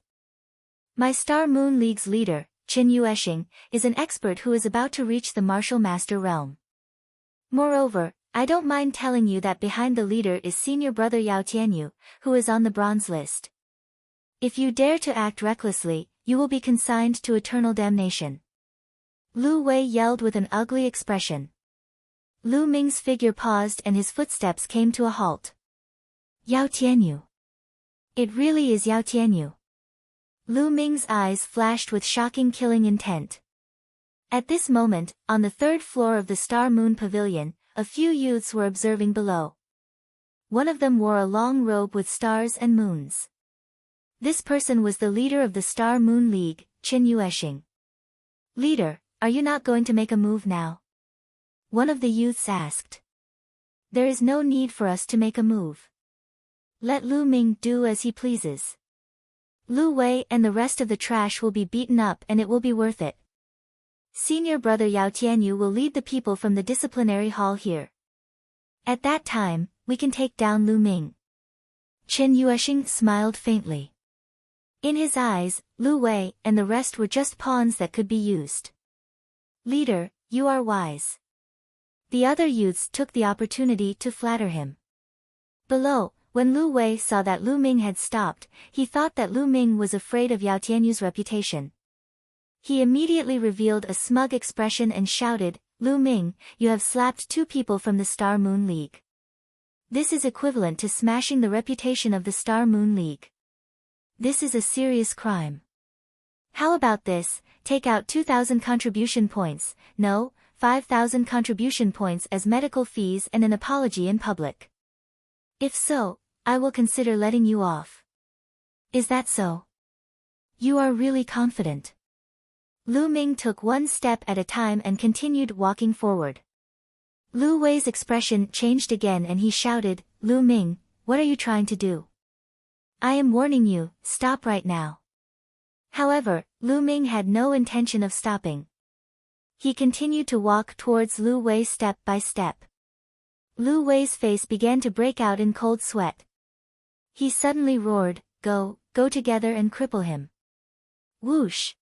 My Star Moon League's leader, Qin Yueshing, is an expert who is about to reach the martial master realm. Moreover, I don't mind telling you that behind the leader is senior brother Yao Tianyu, who is on the bronze list. If you dare to act recklessly, you will be consigned to eternal damnation. Lu Wei yelled with an ugly expression. Lu Ming's figure paused and his footsteps came to a halt. Yao Tianyu. It really is Yao Tianyu. Lu Ming's eyes flashed with shocking killing intent. At this moment, on the 3rd floor of the Star Moon Pavilion, a few youths were observing below. One of them wore a long robe with stars and moons. This person was the leader of the Star Moon League, Qin Yueshing. "Leader, are you not going to make a move now?" one of the youths asked. "There is no need for us to make a move. Let Lu Ming do as he pleases. Lu Wei and the rest of the trash will be beaten up and it will be worth it. Senior brother Yao Tianyu will lead the people from the disciplinary hall here. At that time, we can take down Lu Ming." Qin Yueshing smiled faintly. In his eyes, Lu Wei and the rest were just pawns that could be used. "Leader, you are wise." The other youths took the opportunity to flatter him. Below, when Lu Wei saw that Lu Ming had stopped, he thought that Lu Ming was afraid of Yao Tianyu's reputation. He immediately revealed a smug expression and shouted, "Lu Ming, you have slapped 2 people from the Star Moon League. This is equivalent to smashing the reputation of the Star Moon League. This is a serious crime. How about this, take out 2,000 contribution points, no, 5,000 contribution points as medical fees and an apology in public. If so, I will consider letting you off. Is that so? You are really confident." Lu Ming took one step at a time and continued walking forward. Lu Wei's expression changed again and he shouted, "Lu Ming, what are you trying to do? I am warning you, stop right now." However, Lu Ming had no intention of stopping. He continued to walk towards Lu Wei step by step. Lu Wei's face began to break out in cold sweat. He suddenly roared, go together and cripple him." Whoosh!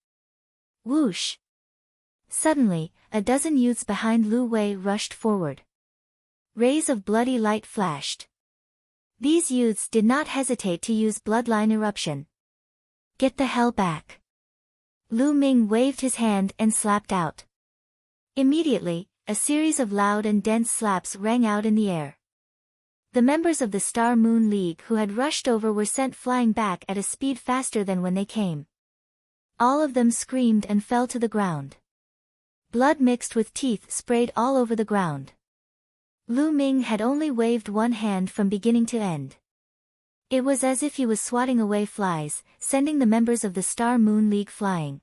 Whoosh! Suddenly, a dozen youths behind Lu Wei rushed forward. Rays of bloody light flashed. These youths did not hesitate to use bloodline eruption. "Get the hell back!" Lu Ming waved his hand and slapped out. Immediately, a series of loud and dense slaps rang out in the air. The members of the Star Moon League who had rushed over were sent flying back at a speed faster than when they came. All of them screamed and fell to the ground. Blood mixed with teeth sprayed all over the ground. Lu Ming had only waved one hand from beginning to end. It was as if he was swatting away flies, sending the members of the Star Moon League flying.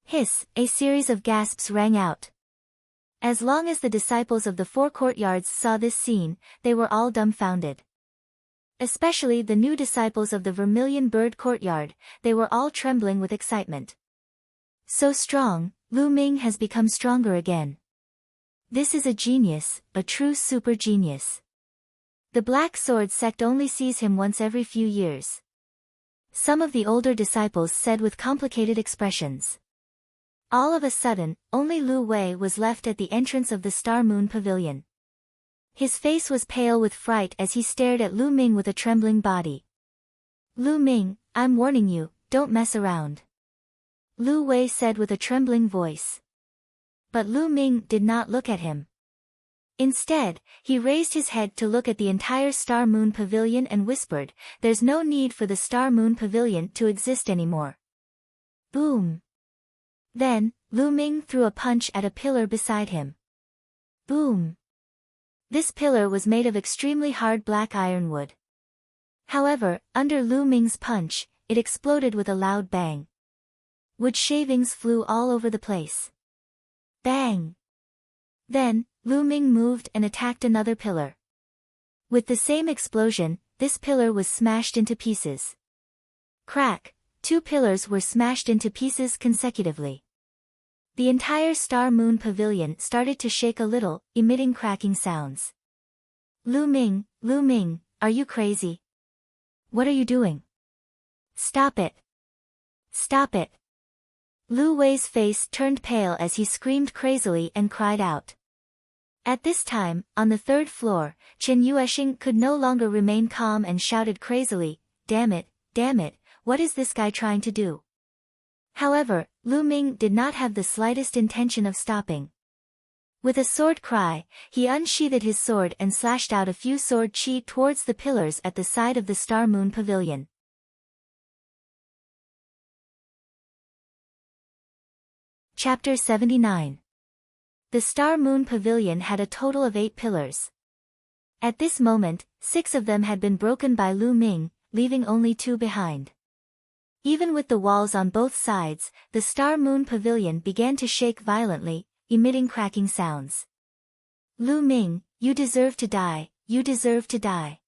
Hiss! A series of gasps rang out. As long as the disciples of the four courtyards saw this scene, they were all dumbfounded. Especially the new disciples of the Vermilion Bird Courtyard, they were all trembling with excitement. So strong, Lu Ming has become stronger again. This is a genius, a true super genius. The Black Sword sect only sees him once every few years. Some of the older disciples said with complicated expressions. All of a sudden, only Lu Wei was left at the entrance of the Star Moon Pavilion. His face was pale with fright as he stared at Lu Ming with a trembling body. "Lu Ming, I'm warning you, don't mess around," Lu Wei said with a trembling voice. But Lu Ming did not look at him. Instead, he raised his head to look at the entire Star Moon Pavilion and whispered, "There's no need for the Star Moon Pavilion to exist anymore." Boom! Then, Lu Ming threw a punch at a pillar beside him. Boom! This pillar was made of extremely hard black ironwood. However, under Lu Ming's punch, it exploded with a loud bang. Wood shavings flew all over the place. Bang! Then, Lu Ming moved and attacked another pillar. With the same explosion, this pillar was smashed into pieces. Crack! 2 pillars were smashed into pieces consecutively. The entire Star Moon Pavilion started to shake a little, emitting cracking sounds. Lu Ming, are you crazy? What are you doing? Stop it! Stop it! Lu Wei's face turned pale as he screamed crazily and cried out. At this time, on the 3rd floor, Chen Yuesheng could no longer remain calm and shouted crazily, damn it, what is this guy trying to do?" However, Lu Ming did not have the slightest intention of stopping. With a sword cry, he unsheathed his sword and slashed out a few sword chi towards the pillars at the side of the Star Moon Pavilion. Chapter 79. The Star Moon Pavilion had a total of 8 pillars. At this moment, 6 of them had been broken by Lu Ming, leaving only 2 behind. Even with the walls on both sides, the Star Moon Pavilion began to shake violently, emitting cracking sounds. "Lu Ming, you deserve to die, you deserve to die."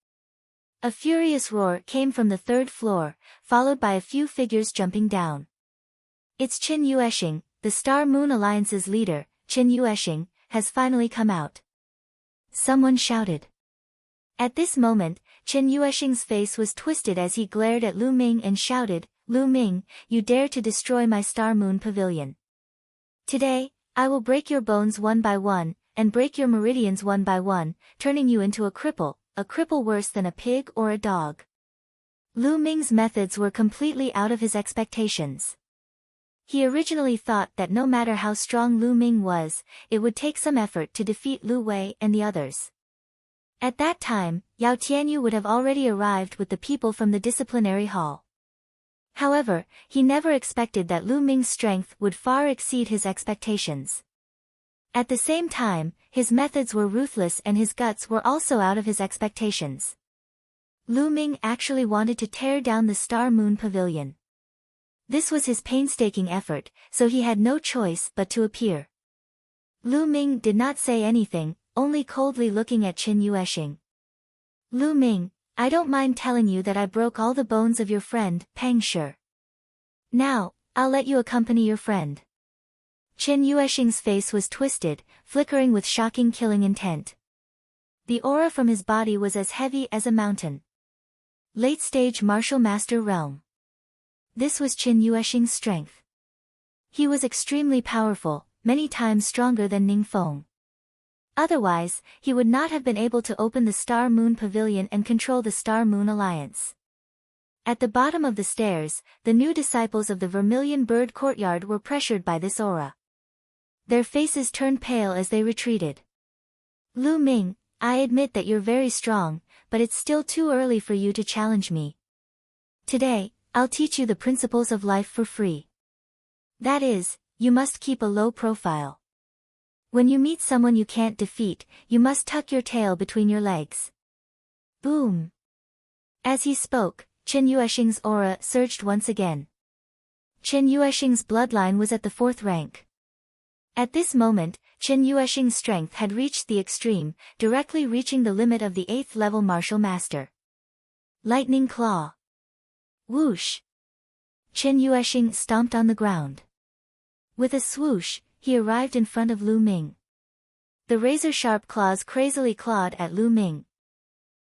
A furious roar came from the 3rd floor, followed by a few figures jumping down. "It's Chen Yuesheng, the Star Moon Alliance's leader, Chen Yuesheng, has finally come out," someone shouted. At this moment, Chen Yuesheng's face was twisted as he glared at Lu Ming and shouted, "Lu Ming, you dare to destroy my Star Moon Pavilion. Today, I will break your bones one by one, and break your meridians one by one, turning you into a cripple worse than a pig or a dog." Lu Ming's methods were completely out of his expectations. He originally thought that no matter how strong Lu Ming was, it would take some effort to defeat Lu Wei and the others. At that time, Yao Tianyu would have already arrived with the people from the disciplinary hall. However, he never expected that Lu Ming's strength would far exceed his expectations. At the same time, his methods were ruthless and his guts were also out of his expectations. Lu Ming actually wanted to tear down the Star Moon Pavilion. This was his painstaking effort, so he had no choice but to appear. Lu Ming did not say anything, only coldly looking at Qin Yueshing. Lu Ming, I don't mind telling you that I broke all the bones of your friend, Peng Shi. Now, I'll let you accompany your friend. Qin Yueshing's face was twisted, flickering with shocking killing intent. The aura from his body was as heavy as a mountain. Late-stage martial master realm. This was Qin Yueshing's strength. He was extremely powerful, many times stronger than Ning Feng. Otherwise, he would not have been able to open the Star Moon Pavilion and control the Star Moon Alliance. At the bottom of the stairs, the new disciples of the Vermilion Bird Courtyard were pressured by this aura. Their faces turned pale as they retreated. Lu Ming, I admit that you're very strong, but it's still too early for you to challenge me. Today, I'll teach you the principles of life for free. That is, you must keep a low profile. When you meet someone you can't defeat, you must tuck your tail between your legs. Boom! As he spoke, Qin Yueshing's aura surged once again. Qin Yueshing's bloodline was at the 4th rank. At this moment, Qin Yueshing's strength had reached the extreme, directly reaching the limit of the 8th level martial master. Lightning Claw. Whoosh! Qin Yueshing stomped on the ground. With a swoosh, he arrived in front of Lu Ming. The razor-sharp claws crazily clawed at Lu Ming.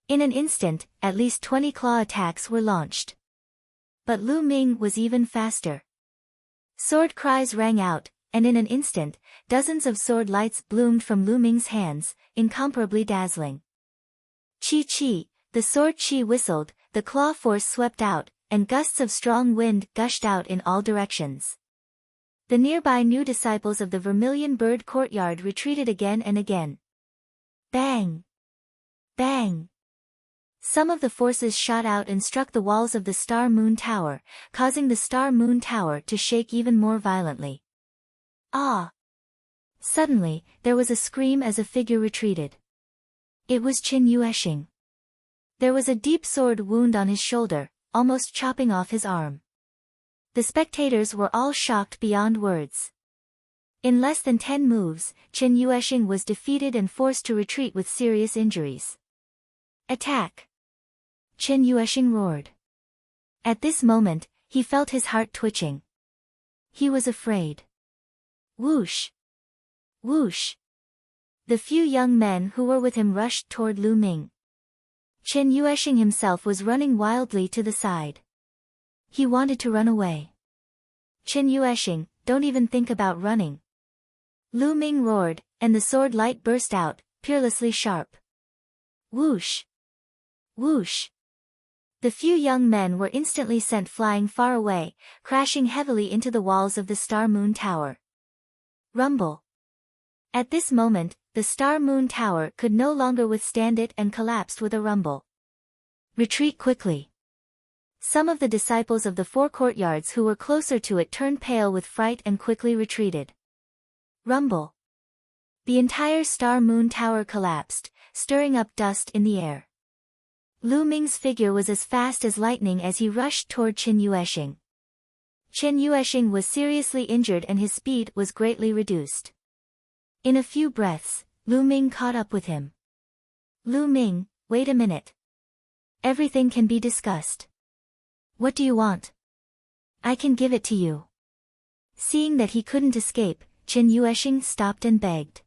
In an instant, at least 20 claw attacks were launched. But Lu Ming was even faster. Sword cries rang out, and in an instant, dozens of sword lights bloomed from Lu Ming's hands, incomparably dazzling. Chi-chi, the sword chi whistled, the claw force swept out, and gusts of strong wind gushed out in all directions. The nearby new disciples of the Vermilion Bird Courtyard retreated again and again. Bang! Bang! Some of the forces shot out and struck the walls of the Star Moon Tower, causing the Star Moon Tower to shake even more violently. Ah! Suddenly, there was a scream as a figure retreated. It was Qin Yueshing. There was a deep sword wound on his shoulder, almost chopping off his arm. The spectators were all shocked beyond words. In less than 10 moves, Qin Yueshing was defeated and forced to retreat with serious injuries. Attack! Qin Yueshing roared. At this moment, he felt his heart twitching. He was afraid. Whoosh! Whoosh! The few young men who were with him rushed toward Lu Ming. Qin Yueshing himself was running wildly to the side. He wanted to run away. Qin Yueshing, don't even think about running. Lu Ming roared, and the sword light burst out, peerlessly sharp. Whoosh! Whoosh! The few young men were instantly sent flying far away, crashing heavily into the walls of the Star Moon Tower. Rumble! At this moment, the Star Moon Tower could no longer withstand it and collapsed with a rumble. Retreat quickly! Some of the disciples of the 4 courtyards who were closer to it turned pale with fright and quickly retreated. Rumble! The entire Star Moon Tower collapsed, stirring up dust in the air. Lu Ming's figure was as fast as lightning as he rushed toward Qin Yueshing. Qin Yueshing was seriously injured and his speed was greatly reduced. In a few breaths, Lu Ming caught up with him. Lu Ming, wait a minute. Everything can be discussed. What do you want? I can give it to you. Seeing that he couldn't escape, Qin Yueshing stopped and begged.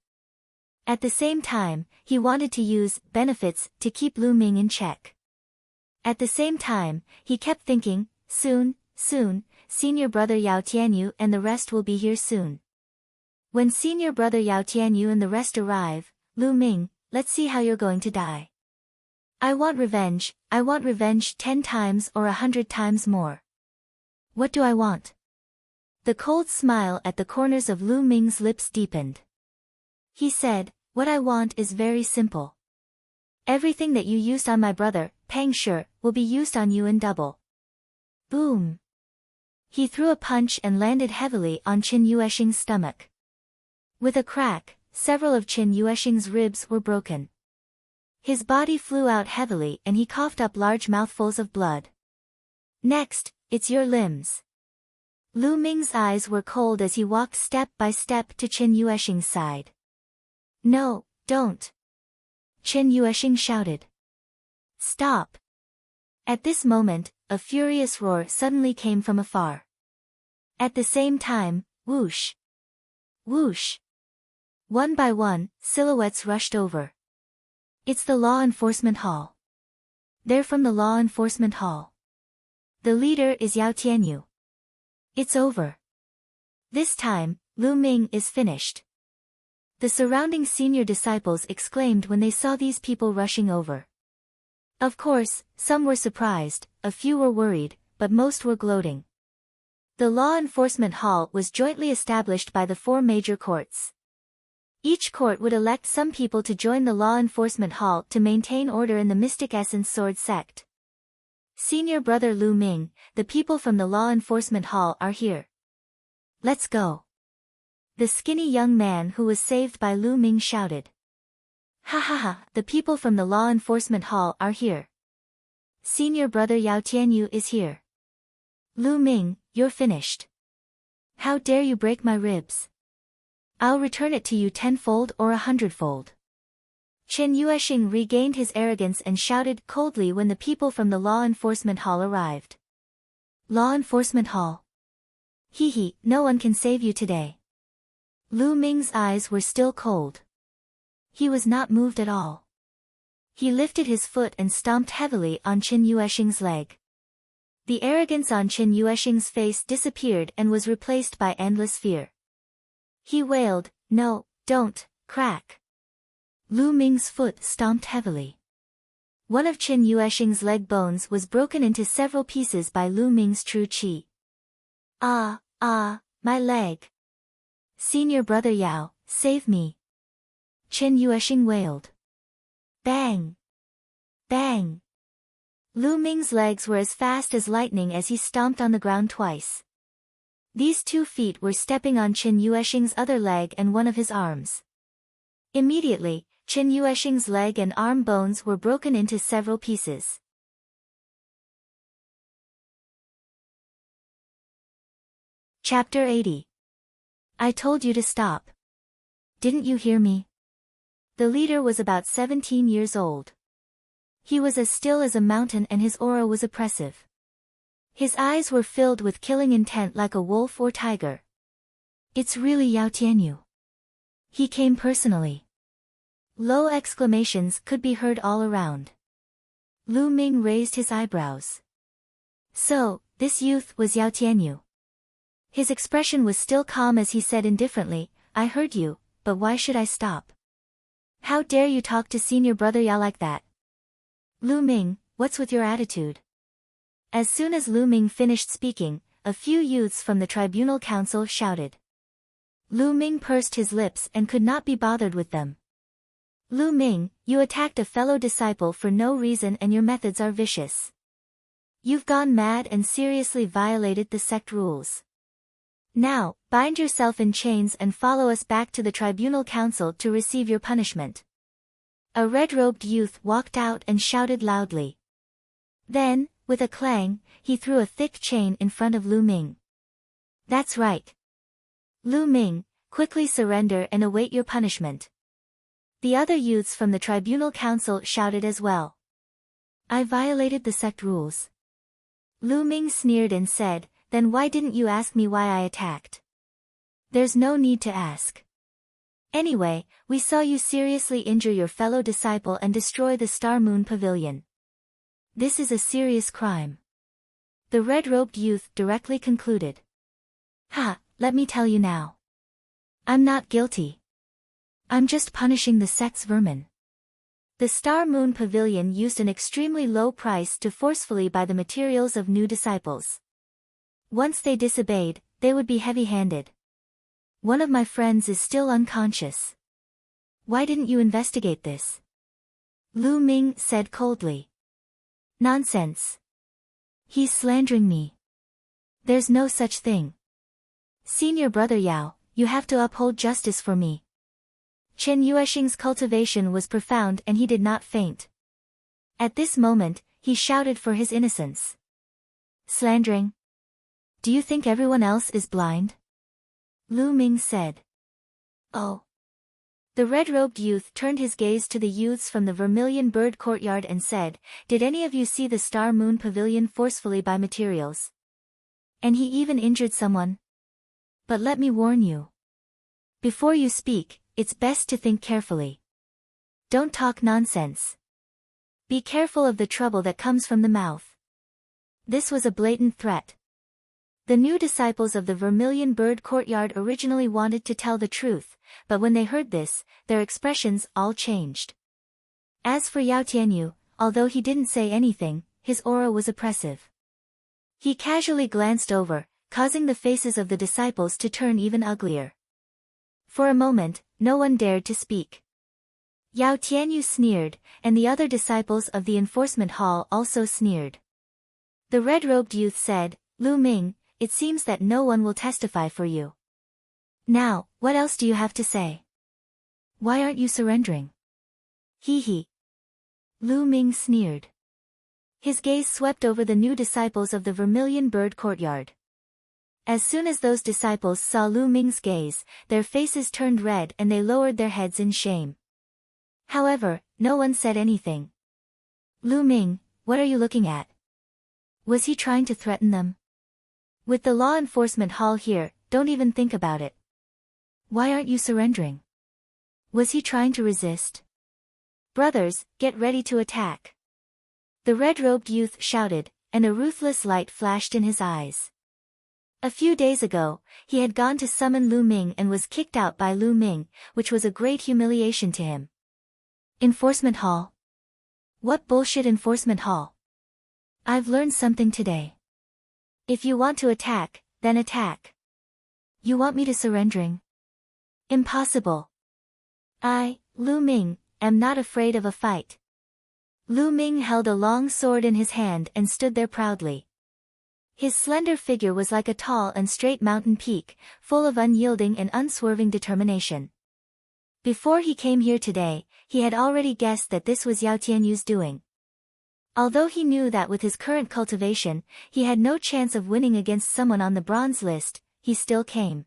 At the same time, he wanted to use benefits to keep Lu Ming in check. At the same time, he kept thinking, soon, senior brother Yao Tianyu and the rest will be here soon. When senior brother Yao Tianyu and the rest arrive, Lu Ming, let's see how you're going to die. I want revenge 10 times or 100 times more. What do I want? The cold smile at the corners of Lu Ming's lips deepened. He said, what I want is very simple. Everything that you used on my brother, Peng Shi, will be used on you in double. Boom! He threw a punch and landed heavily on Qin Yueshing's stomach. With a crack, several of Qin Yueshing's ribs were broken. His body flew out heavily and he coughed up large mouthfuls of blood. Next, it's your limbs. Lu Ming's eyes were cold as he walked step by step to Qin Yueshing's side. No, don't. Qin Yueshing shouted. Stop. At this moment, a furious roar suddenly came from afar. At the same time, whoosh. Whoosh. One by one, silhouettes rushed over. It's the law enforcement hall. They're from the law enforcement hall. The leader is Yao Tianyu. It's over. This time, Lu Ming is finished. The surrounding senior disciples exclaimed when they saw these people rushing over. Of course, some were surprised, a few were worried, but most were gloating. The law enforcement hall was jointly established by the 4 major courts. Each court would elect some people to join the law enforcement hall to maintain order in the Mystic Essence Sword sect. Senior brother Lu Ming, the people from the law enforcement hall are here. Let's go. The skinny young man who was saved by Lu Ming shouted. Ha ha ha, the people from the law enforcement hall are here. Senior brother Yao Tianyu is here. Lu Ming, you're finished. How dare you break my ribs? I'll return it to you 10-fold or 100-fold. Qin Yueshing regained his arrogance and shouted coldly when the people from the law enforcement hall arrived. Law enforcement hall. Hee hee, no one can save you today. Lu Ming's eyes were still cold. He was not moved at all. He lifted his foot and stomped heavily on Qin Yueshing's leg. The arrogance on Qin Yueshing's face disappeared and was replaced by endless fear. He wailed, no, don't, crack. Lu Ming's foot stomped heavily. One of Qin Yueshing's leg bones was broken into several pieces by Lu Ming's true qi. Ah, my leg. Senior brother Yao, save me. Qin Yueshing wailed. Bang! Bang! Lu Ming's legs were as fast as lightning as he stomped on the ground twice. These 2 feet were stepping on Qin Yueshing's other leg and one of his arms. Immediately, Qin Yueshing's leg and arm bones were broken into several pieces. Chapter 80. I told you to stop. Didn't you hear me? The leader was about 17 years old. He was as still as a mountain and his aura was oppressive. His eyes were filled with killing intent like a wolf or tiger. It's really Yao Tianyu. He came personally. Low exclamations could be heard all around. Lu Ming raised his eyebrows. So, this youth was Yao Tianyu. His expression was still calm as he said indifferently, I heard you, but why should I stop? How dare you talk to senior brother Yao like that? Lu Ming, what's with your attitude? As soon as Lu Ming finished speaking, a few youths from the tribunal council shouted. Lu Ming pursed his lips and could not be bothered with them. Lu Ming, you attacked a fellow disciple for no reason and your methods are vicious. You've gone mad and seriously violated the sect rules. Now, bind yourself in chains and follow us back to the tribunal council to receive your punishment. A red-robed youth walked out and shouted loudly. Then, with a clang, he threw a thick chain in front of Lu Ming. That's right. Lu Ming, quickly surrender and await your punishment. The other youths from the tribunal council shouted as well. I violated the sect rules. Lu Ming sneered and said, then why didn't you ask me why I attacked? There's no need to ask. Anyway, we saw you seriously injure your fellow disciple and destroy the Star Moon Pavilion. This is a serious crime. The red-robed youth directly concluded. Ha, let me tell you now. I'm not guilty. I'm just punishing the sect's vermin. The Star Moon Pavilion used an extremely low price to forcefully buy the materials of new disciples. Once they disobeyed, they would be heavy-handed. One of my friends is still unconscious. Why didn't you investigate this? Lu Ming said coldly. Nonsense. He's slandering me. There's no such thing. Senior brother Yao, you have to uphold justice for me. Qin Yueshing's cultivation was profound and he did not faint. At this moment, he shouted for his innocence. Slandering? Do you think everyone else is blind? Lu Ming said. Oh. The red-robed youth turned his gaze to the youths from the Vermilion Bird Courtyard and said, Did any of you see the Star Moon Pavilion forcefully buy materials? And he even injured someone? But let me warn you. Before you speak, it's best to think carefully. Don't talk nonsense. Be careful of the trouble that comes from the mouth. This was a blatant threat. The new disciples of the Vermilion Bird Courtyard originally wanted to tell the truth, but when they heard this, their expressions all changed. As for Yao Tianyu, although he didn't say anything, his aura was oppressive. He casually glanced over, causing the faces of the disciples to turn even uglier. For a moment, no one dared to speak. Yao Tianyu sneered, and the other disciples of the enforcement hall also sneered. The red-robed youth said, Lu Ming, it seems that no one will testify for you. Now, what else do you have to say? Why aren't you surrendering? Hee hee. Lu Ming sneered. His gaze swept over the new disciples of the Vermilion Bird Courtyard. As soon as those disciples saw Lu Ming's gaze, their faces turned red and they lowered their heads in shame. However, no one said anything. Lu Ming, what are you looking at? Was he trying to threaten them? With the law enforcement hall here, don't even think about it. Why aren't you surrendering? Was he trying to resist? Brothers, get ready to attack. The red-robed youth shouted, and a ruthless light flashed in his eyes. A few days ago, he had gone to summon Lu Ming and was kicked out by Lu Ming, which was a great humiliation to him. Enforcement hall? What bullshit enforcement hall? I've learned something today. If you want to attack, then attack. You want me to surrendering? Impossible. I, Lu Ming, am not afraid of a fight. Lu Ming held a long sword in his hand and stood there proudly. His slender figure was like a tall and straight mountain peak, full of unyielding and unswerving determination. Before he came here today, he had already guessed that this was Yao Tianyu's doing. Although he knew that with his current cultivation, he had no chance of winning against someone on the bronze list, he still came.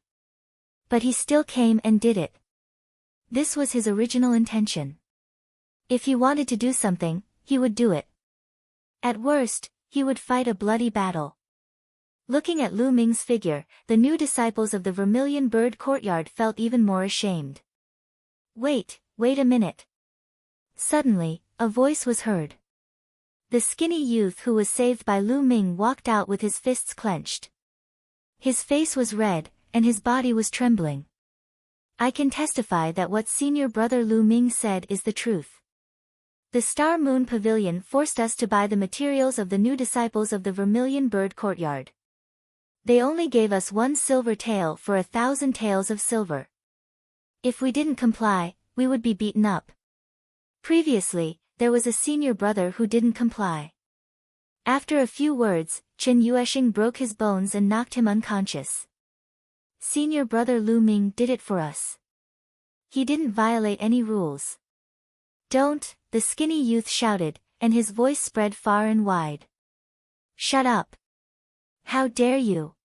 But he still came and did it. This was his original intention. If he wanted to do something, he would do it. At worst, he would fight a bloody battle. Looking at Lu Ming's figure, the new disciples of the Vermilion Bird Courtyard felt even more ashamed. Wait a minute. Suddenly, a voice was heard. The skinny youth who was saved by Lu Ming walked out with his fists clenched. His face was red, and his body was trembling. I can testify that what senior brother Lu Ming said is the truth. The Star Moon Pavilion forced us to buy the materials of the new disciples of the Vermilion Bird Courtyard. They only gave us 1 silver tael for 1,000 taels of silver. If we didn't comply, we would be beaten up. Previously, there was a senior brother who didn't comply. After a few words, Chen Yueshing broke his bones and knocked him unconscious. Senior brother Lu Ming did it for us. He didn't violate any rules. Don't, the skinny youth shouted, and his voice spread far and wide. Shut up. How dare you?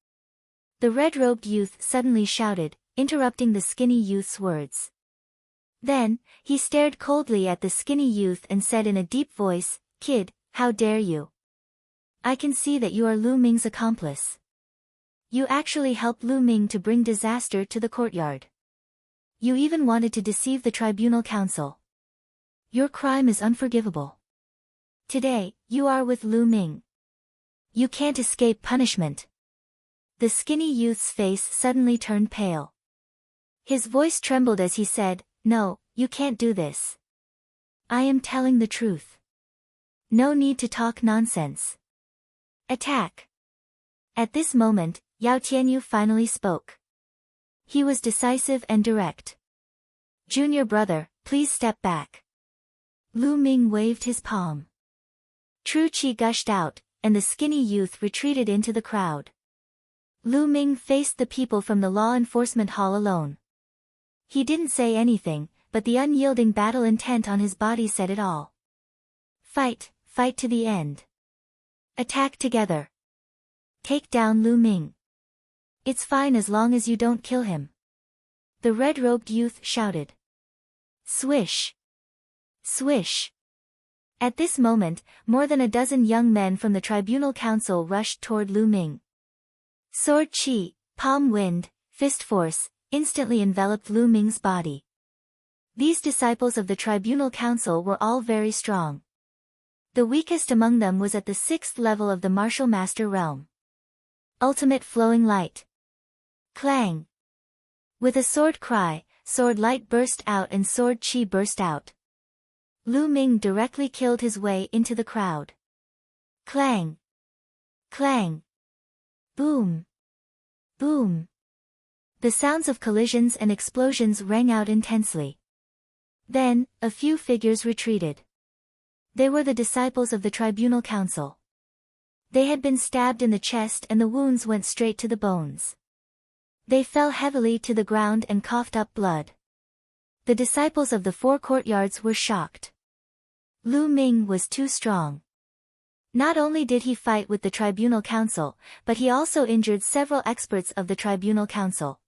The red-robed youth suddenly shouted, interrupting the skinny youth's words. Then, he stared coldly at the skinny youth and said in a deep voice, Kid, how dare you? I can see that you are Lu Ming's accomplice. You actually helped Lu Ming to bring disaster to the courtyard. You even wanted to deceive the tribunal council. Your crime is unforgivable. Today, you are with Lu Ming. You can't escape punishment. The skinny youth's face suddenly turned pale. His voice trembled as he said, No, you can't do this. I am telling the truth. No need to talk nonsense. Attack. At this moment, Yao Tianyu finally spoke. He was decisive and direct. Junior brother, please step back. Lu Ming waved his palm. True qi gushed out, and the skinny youth retreated into the crowd. Lu Ming faced the people from the law enforcement hall alone. He didn't say anything, but the unyielding battle intent on his body said it all. Fight to the end. Attack together. Take down Lu Ming. It's fine as long as you don't kill him. The red-robed youth shouted. Swish! Swish! At this moment, more than a dozen young men from the tribunal council rushed toward Lu Ming. Sword chi, palm wind, fist force, instantly enveloped Lu Ming's body. These disciples of the tribunal council were all very strong. The weakest among them was at the 6th level of the martial master realm. Ultimate flowing light. Clang! With a sword cry, sword light burst out and sword chi burst out. Lu Ming directly killed his way into the crowd. Clang! Clang! Boom! Boom! The sounds of collisions and explosions rang out intensely. Then, a few figures retreated. They were the disciples of the tribunal council. They had been stabbed in the chest and the wounds went straight to the bones. They fell heavily to the ground and coughed up blood. The disciples of the 4 courtyards were shocked. Lu Ming was too strong. Not only did he fight with the tribunal council, but he also injured several experts of the tribunal council.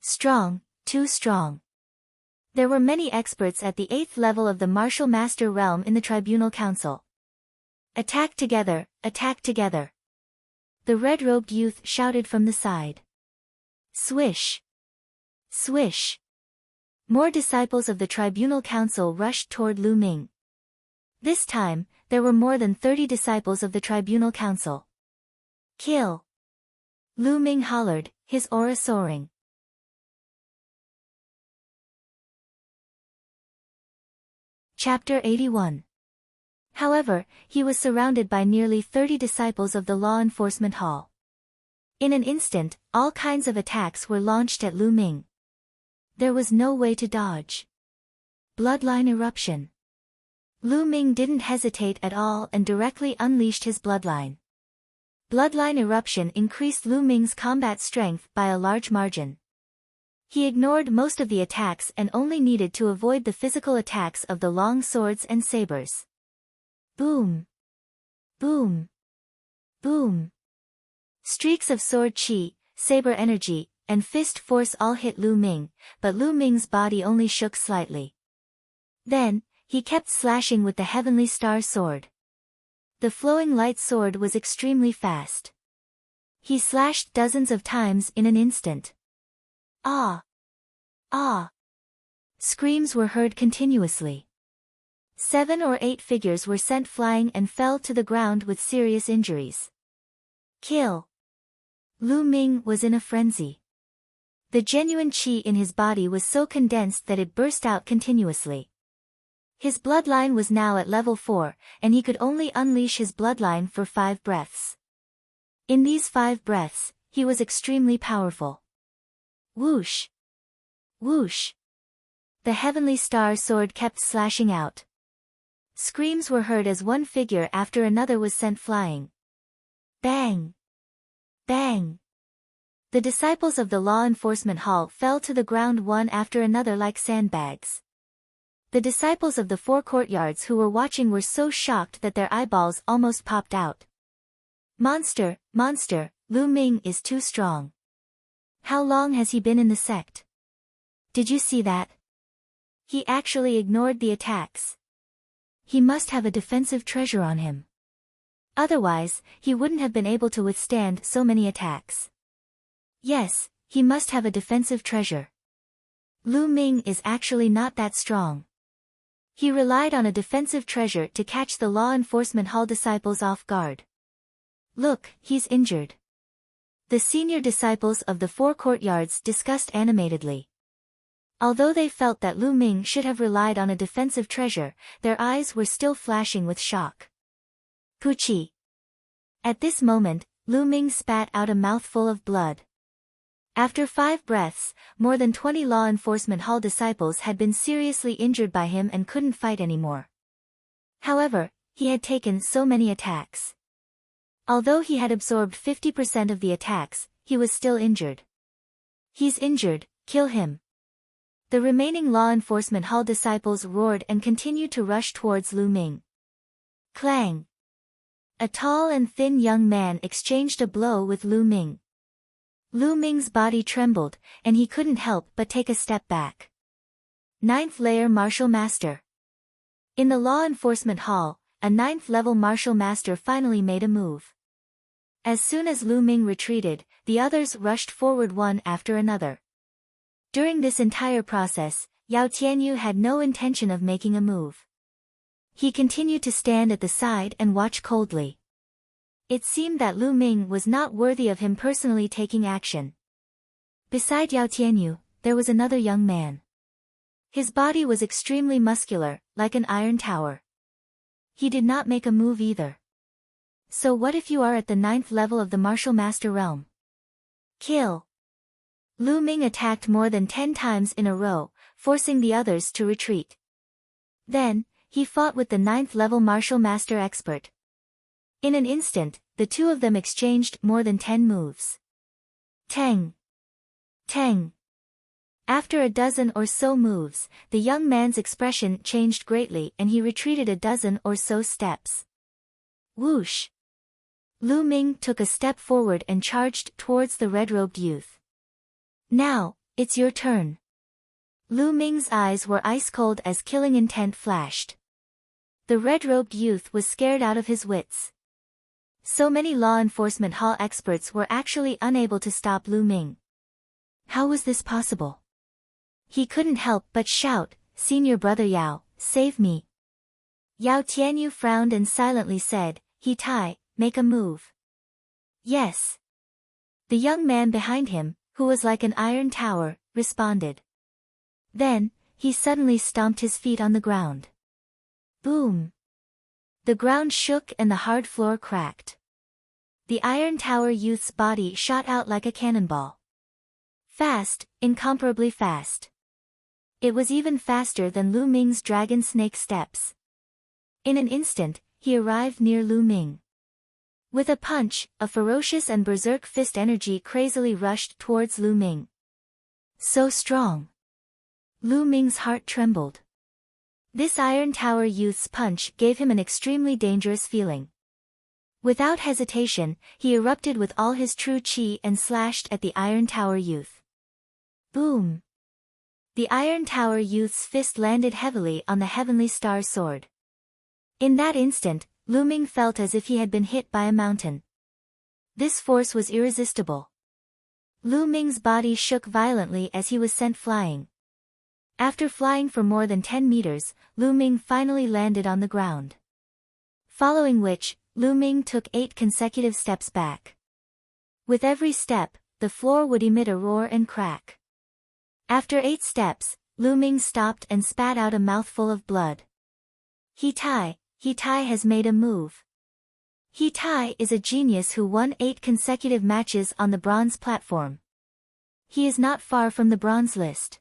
Strong, too strong. There were many experts at the 8th level of the martial master realm in the tribunal council. Attack together, attack together. The red-robed youth shouted from the side. Swish! Swish! More disciples of the tribunal council rushed toward Lu Ming. This time, there were more than 30 disciples of the tribunal council. Kill! Lu Ming hollered, his aura soaring. Chapter 81. However, he was surrounded by nearly 30 disciples of the law enforcement hall. In an instant, all kinds of attacks were launched at Lu Ming. There was no way to dodge. Bloodline eruption. Lu Ming didn't hesitate at all and directly unleashed his bloodline. Bloodline eruption increased Lu Ming's combat strength by a large margin. He ignored most of the attacks and only needed to avoid the physical attacks of the long swords and sabers. Boom! Boom! Boom! Streaks of sword chi, saber energy, and fist force all hit Lu Ming, but Lu Ming's body only shook slightly. Then, he kept slashing with the heavenly star sword. The flowing light sword was extremely fast. He slashed dozens of times in an instant. Ah! Ah! Screams were heard continuously. 7 or 8 figures were sent flying and fell to the ground with serious injuries. Kill! Lu Ming was in a frenzy. The genuine chi in his body was so condensed that it burst out continuously. His bloodline was now at level 4, and he could only unleash his bloodline for 5 breaths. In these 5 breaths, he was extremely powerful. Whoosh! Whoosh! The heavenly star sword kept slashing out. Screams were heard as one figure after another was sent flying. Bang! Bang! The disciples of the law enforcement hall fell to the ground one after another like sandbags. The disciples of the 4 courtyards who were watching were so shocked that their eyeballs almost popped out. Monster, monster, Lu Ming is too strong. How long has he been in the sect? Did you see that? He actually ignored the attacks. He must have a defensive treasure on him. Otherwise, he wouldn't have been able to withstand so many attacks. Yes, he must have a defensive treasure. Lu Ming is actually not that strong. He relied on a defensive treasure to catch the law enforcement hall disciples off guard. Look, he's injured. The senior disciples of the 4 courtyards discussed animatedly. Although they felt that Lu Ming should have relied on a defensive treasure, their eyes were still flashing with shock. Puchi! At this moment, Lu Ming spat out a mouthful of blood. After 5 breaths, more than 20 law enforcement hall disciples had been seriously injured by him and couldn't fight anymore. However, he had taken so many attacks. Although he had absorbed 50% of the attacks, he was still injured. He's injured, kill him. The remaining law enforcement hall disciples roared and continued to rush towards Lu Ming. Clang! A tall and thin young man exchanged a blow with Lu Ming. Lu Ming's body trembled, and he couldn't help but take a step back. Ninth layer Martial Master. In the law enforcement hall, a 9th level martial master finally made a move. As soon as Lu Ming retreated, the others rushed forward one after another. During this entire process, Yao Tianyu had no intention of making a move. He continued to stand at the side and watch coldly. It seemed that Lu Ming was not worthy of him personally taking action. Beside Yao Tianyu, there was another young man. His body was extremely muscular, like an iron tower. He did not make a move either. So what if you are at the 9th level of the martial master realm? Kill! Lu Ming attacked more than 10 times in a row, forcing the others to retreat. Then, he fought with the 9th level martial master expert. In an instant, the two of them exchanged more than 10 moves. Tang! Tang! After a dozen or so moves, the young man's expression changed greatly and he retreated a dozen or so steps. Whoosh! Lu Ming took a step forward and charged towards the red-robed youth. Now, it's your turn. Lu Ming's eyes were ice-cold as killing intent flashed. The red-robed youth was scared out of his wits. So many law enforcement hall experts were actually unable to stop Lu Ming. How was this possible? He couldn't help but shout, "Senior brother Yao, save me." Yao Tianyu frowned and silently said, "He Tai, make a move." Yes. The young man behind him, who was like an iron tower, responded. Then, he suddenly stomped his feet on the ground. Boom! The ground shook and the hard floor cracked. The iron tower youth's body shot out like a cannonball. Fast, incomparably fast. It was even faster than Lu Ming's dragon snake steps. In an instant, he arrived near Lu Ming. With a punch, a ferocious and berserk fist energy crazily rushed towards Lu Ming. So strong. Lu Ming's heart trembled. This Iron Tower youth's punch gave him an extremely dangerous feeling. Without hesitation, he erupted with all his true chi and slashed at the Iron Tower youth. Boom! The Iron Tower youth's fist landed heavily on the Heavenly Star sword. In that instant, Lu Ming felt as if he had been hit by a mountain. This force was irresistible. Lu Ming's body shook violently as he was sent flying. After flying for more than 10 meters, Lu Ming finally landed on the ground. Following which, Lu Ming took 8 consecutive steps back. With every step, the floor would emit a roar and crack. After 8 steps, Lu Ming stopped and spat out a mouthful of blood. He Tai has made a move. He Tai is a genius who won 8 consecutive matches on the bronze platform. He is not far from the bronze list.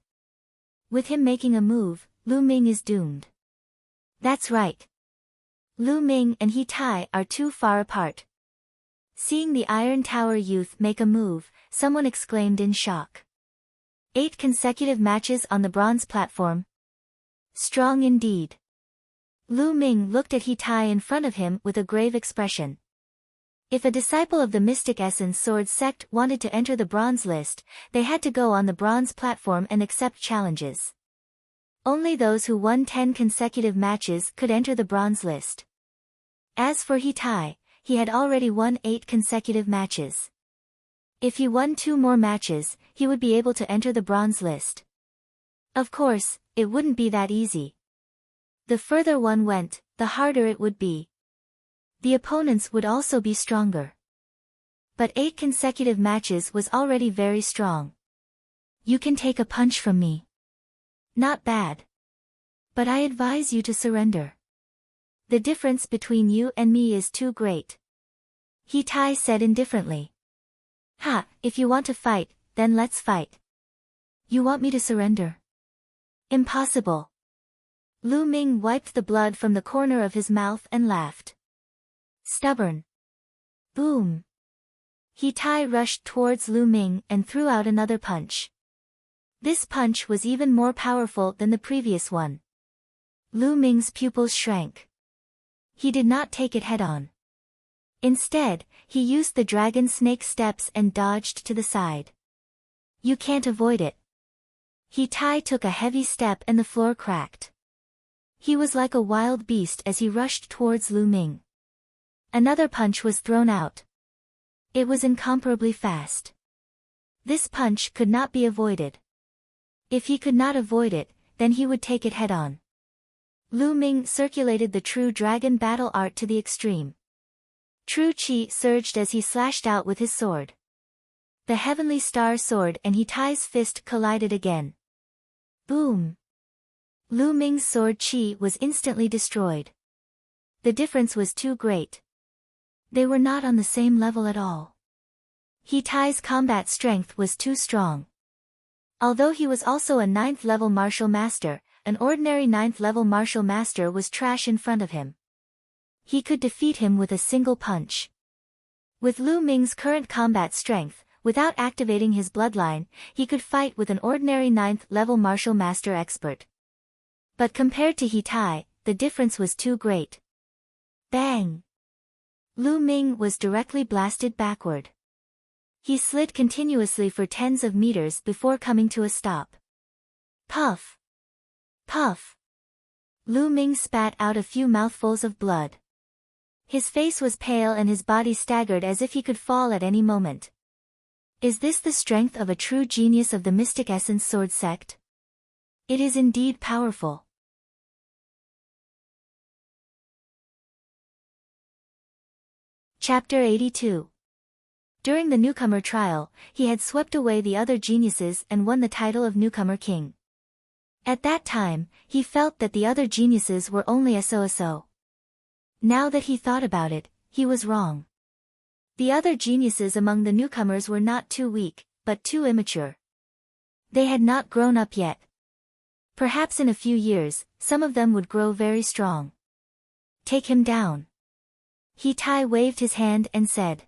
With him making a move, Lu Ming is doomed. That's right. Lu Ming and He Tai are too far apart. Seeing the Iron Tower youth make a move, someone exclaimed in shock. 8 consecutive matches on the bronze platform. Strong indeed. Lu Ming looked at He Tai in front of him with a grave expression. If a disciple of the Mystic Essence Sword sect wanted to enter the bronze list, they had to go on the bronze platform and accept challenges. Only those who won 10 consecutive matches could enter the bronze list. As for He Tai, he had already won 8 consecutive matches. If he won 2 more matches, he would be able to enter the bronze list. Of course, it wouldn't be that easy. The further one went, the harder it would be. The opponents would also be stronger. But 8 consecutive matches was already very strong. You can take a punch from me. Not bad. But I advise you to surrender. The difference between you and me is too great. He Tai said indifferently. Ha, if you want to fight, then let's fight. You want me to surrender? Impossible. Lu Ming wiped the blood from the corner of his mouth and laughed. Stubborn. Boom. He Tai rushed towards Lu Ming and threw out another punch. This punch was even more powerful than the previous one. Lu Ming's pupils shrank. He did not take it head-on. Instead, he used the dragon snake steps and dodged to the side. You can't avoid it. He took a heavy step and the floor cracked. He was like a wild beast as he rushed towards Lu Ming. Another punch was thrown out. It was incomparably fast. This punch could not be avoided. If he could not avoid it, then he would take it head-on. Lu Ming circulated the true dragon battle art to the extreme. True chi surged as he slashed out with his sword. The heavenly star sword and Hitai's fist collided again. Boom! Lu Ming's sword chi was instantly destroyed. The difference was too great. They were not on the same level at all. Hitai's combat strength was too strong. Although he was also a 9th level martial master, an ordinary 9th level martial master was trash in front of him. He could defeat him with a single punch. With Lu Ming's current combat strength, without activating his bloodline, he could fight with an ordinary 9th level martial master expert. But compared to Hitai, the difference was too great. Bang! Lu Ming was directly blasted backward. He slid continuously for tens of meters before coming to a stop. Puff! Puff! Lu Ming spat out a few mouthfuls of blood. His face was pale and his body staggered as if he could fall at any moment. Is this the strength of a true genius of the Mystic Essence Sword Sect? It is indeed powerful. Chapter 82. During the newcomer trial, he had swept away the other geniuses and won the title of Newcomer King. At that time, he felt that the other geniuses were only so. Now that he thought about it, he was wrong. The other geniuses among the newcomers were not too weak, but too immature. They had not grown up yet. Perhaps in a few years, some of them would grow very strong. Take him down. Hitai waved his hand and said.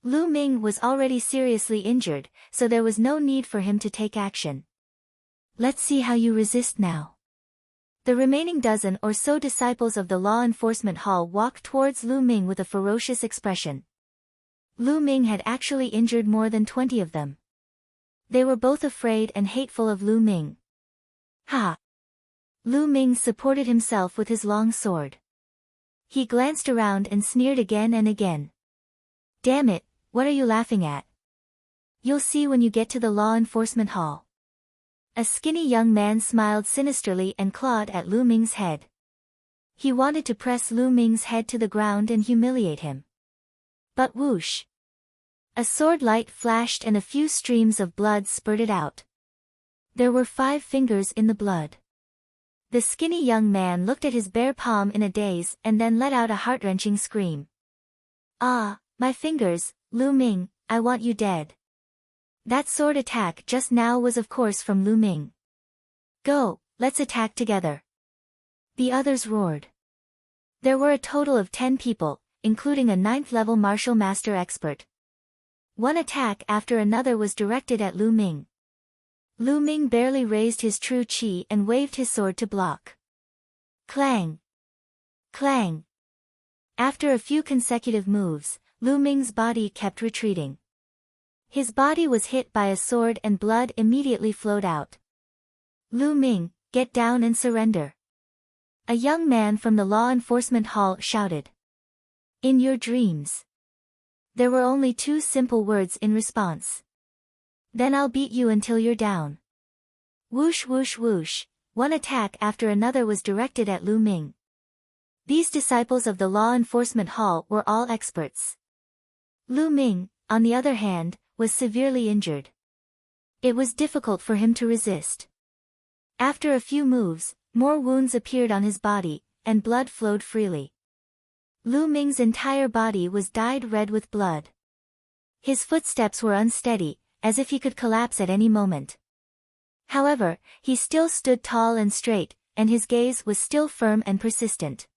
Lu Ming was already seriously injured, so there was no need for him to take action. Let's see how you resist now. The remaining dozen or so disciples of the law enforcement hall walked towards Lu Ming with a ferocious expression. Lu Ming had actually injured more than 20 of them. They were both afraid and hateful of Lu Ming. Ha! Lu Ming supported himself with his long sword. He glanced around and sneered again and again. Damn it, what are you laughing at? You'll see when you get to the law enforcement hall. A skinny young man smiled sinisterly and clawed at Lu Ming's head. He wanted to press Lu Ming's head to the ground and humiliate him. But whoosh! A sword light flashed and a few streams of blood spurted out. There were 5 fingers in the blood. The skinny young man looked at his bare palm in a daze and then let out a heart-wrenching scream. Ah, my fingers, Lu Ming, I want you dead. That sword attack just now was of course from Lu Ming. Go, let's attack together. The others roared. There were a total of 10 people, including a 9th level martial master expert. One attack after another was directed at Lu Ming. Lu Ming barely raised his true chi and waved his sword to block. Clang! Clang! After a few consecutive moves, Lu Ming's body kept retreating. His body was hit by a sword and blood immediately flowed out. Lu Ming, get down and surrender. A young man from the law enforcement hall shouted. In your dreams. There were only 2 simple words in response. Then I'll beat you until you're down. Whoosh whoosh whoosh, one attack after another was directed at Lu Ming. These disciples of the law enforcement hall were all experts. Lu Ming, on the other hand, was severely injured. It was difficult for him to resist. After a few moves, more wounds appeared on his body, and blood flowed freely. Lu Ming's entire body was dyed red with blood. His footsteps were unsteady, as if he could collapse at any moment. However, he still stood tall and straight, and his gaze was still firm and persistent.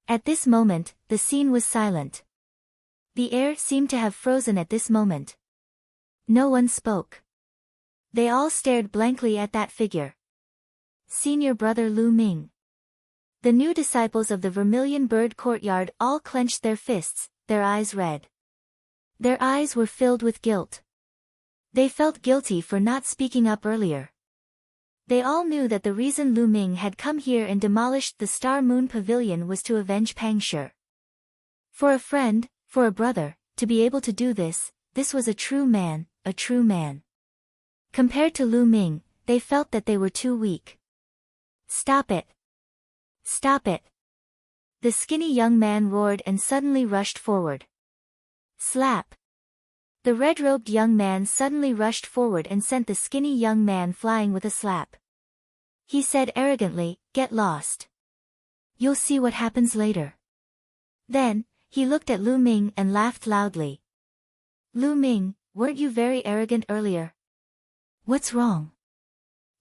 At this moment, the scene was silent. The air seemed to have frozen at this moment. No one spoke. They all stared blankly at that figure. Senior brother Lu Ming. The new disciples of the Vermilion Bird Courtyard all clenched their fists, their eyes red. Their eyes were filled with guilt. They felt guilty for not speaking up earlier. They all knew that the reason Lu Ming had come here and demolished the Star Moon Pavilion was to avenge Pang Shi. For a friend, for a brother, to be able to do this, this was a true man, a true man. Compared to Lu Ming, they felt that they were too weak. Stop it! Stop it! The skinny young man roared and suddenly rushed forward. Slap! The red-robed young man suddenly rushed forward and sent the skinny young man flying with a slap. He said arrogantly, "Get lost. You'll see what happens later." Then, he looked at Lu Ming and laughed loudly. "Lu Ming, weren't you very arrogant earlier? What's wrong?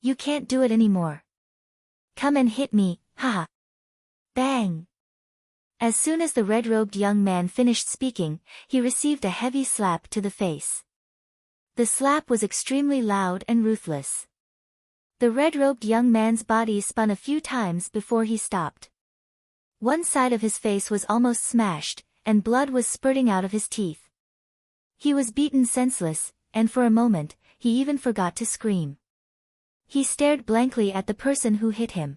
You can't do it anymore. Come and hit me, haha." Bang! As soon as the red-robed young man finished speaking, he received a heavy slap to the face. The slap was extremely loud and ruthless. The red-robed young man's body spun a few times before he stopped. One side of his face was almost smashed, and blood was spurting out of his teeth. He was beaten senseless, and for a moment, he even forgot to scream. He stared blankly at the person who hit him.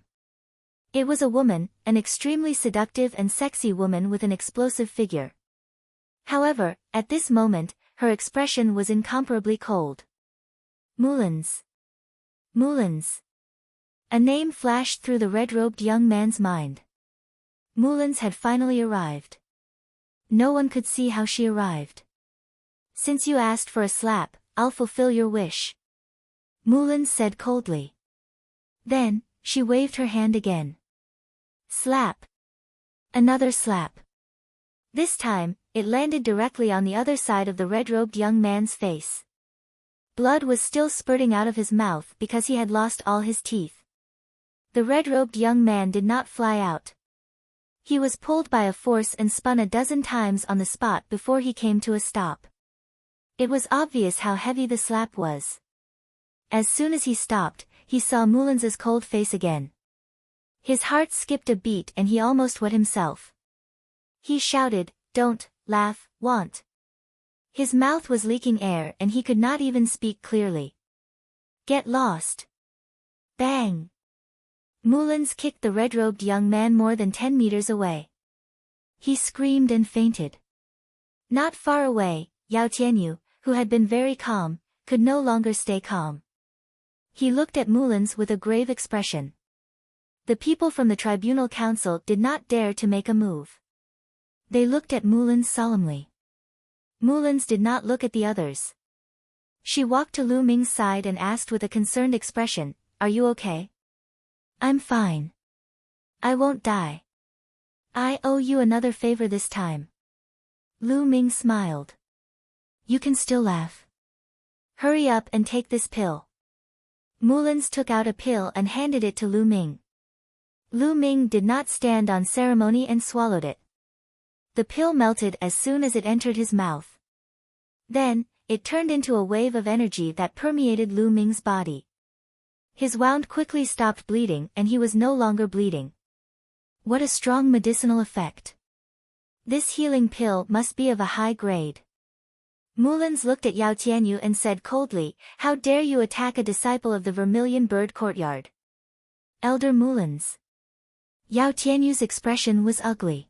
It was a woman, an extremely seductive and sexy woman with an explosive figure. However, at this moment, her expression was incomparably cold. Mullins. Mullins. A name flashed through the red-robed young man's mind. Mullins had finally arrived. No one could see how she arrived. "Since you asked for a slap, I'll fulfill your wish," Mullins said coldly. Then, she waved her hand again. Slap. Another slap. This time, it landed directly on the other side of the red-robed young man's face. Blood was still spurting out of his mouth because he had lost all his teeth. The red-robed young man did not fly out. He was pulled by a force and spun a dozen times on the spot before he came to a stop. It was obvious how heavy the slap was. As soon as he stopped, he saw Mullins's cold face again. His heart skipped a beat and he almost wet himself. He shouted, "Don't laugh, want." His mouth was leaking air and he could not even speak clearly. "Get lost." Bang! Mullins kicked the red-robed young man more than 10 meters away. He screamed and fainted. Not far away, Yao Tianyu, who had been very calm, could no longer stay calm. He looked at Mullins with a grave expression. The people from the tribunal council did not dare to make a move. They looked at Mullins solemnly. Mullins did not look at the others. She walked to Lu Ming's side and asked with a concerned expression, "Are you okay?" "I'm fine. I won't die. I owe you another favor this time." Lu Ming smiled. "You can still laugh. Hurry up and take this pill." Mullins took out a pill and handed it to Lu Ming. Lu Ming did not stand on ceremony and swallowed it. The pill melted as soon as it entered his mouth. Then, it turned into a wave of energy that permeated Lu Ming's body. His wound quickly stopped bleeding and he was no longer bleeding. What a strong medicinal effect. This healing pill must be of a high grade. Mullins looked at Yao Tianyu and said coldly, "How dare you attack a disciple of the Vermilion Bird Courtyard?" "Elder Mullins." Yao Tianyu's expression was ugly.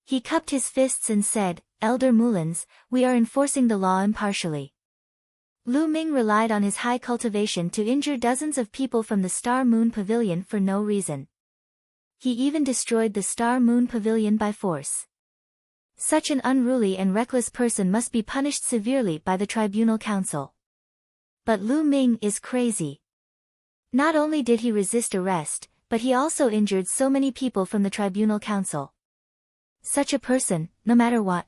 He cupped his fists and said, "Elder Mullins, we are enforcing the law impartially." Lu Ming relied on his high cultivation to injure dozens of people from the Star Moon Pavilion for no reason. He even destroyed the Star Moon Pavilion by force. Such an unruly and reckless person must be punished severely by the Tribunal Council. But Lu Ming is crazy. Not only did he resist arrest, but he also injured so many people from the Tribunal Council. Such a person, no matter what,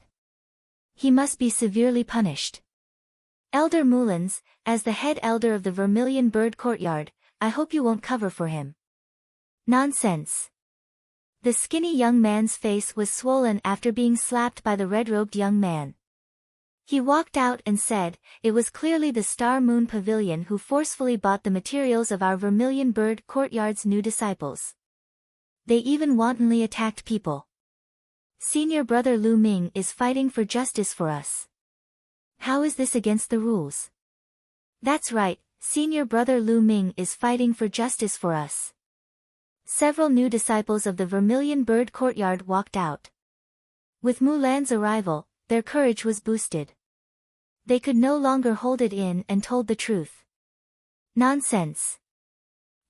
he must be severely punished. Elder Mullins, as the head elder of the Vermilion Bird Courtyard, I hope you won't cover for him. Nonsense. The skinny young man's face was swollen after being slapped by the red-robed young man. He walked out and said, "It was clearly the Star Moon Pavilion who forcefully bought the materials of our Vermilion Bird Courtyard's new disciples. They even wantonly attacked people. Senior brother Lu Ming is fighting for justice for us. How is this against the rules? That's right, senior brother Lu Ming is fighting for justice for us. Several new disciples of the Vermilion Bird Courtyard walked out. With Mulan's arrival, their courage was boosted. They could no longer hold it in and told the truth. Nonsense.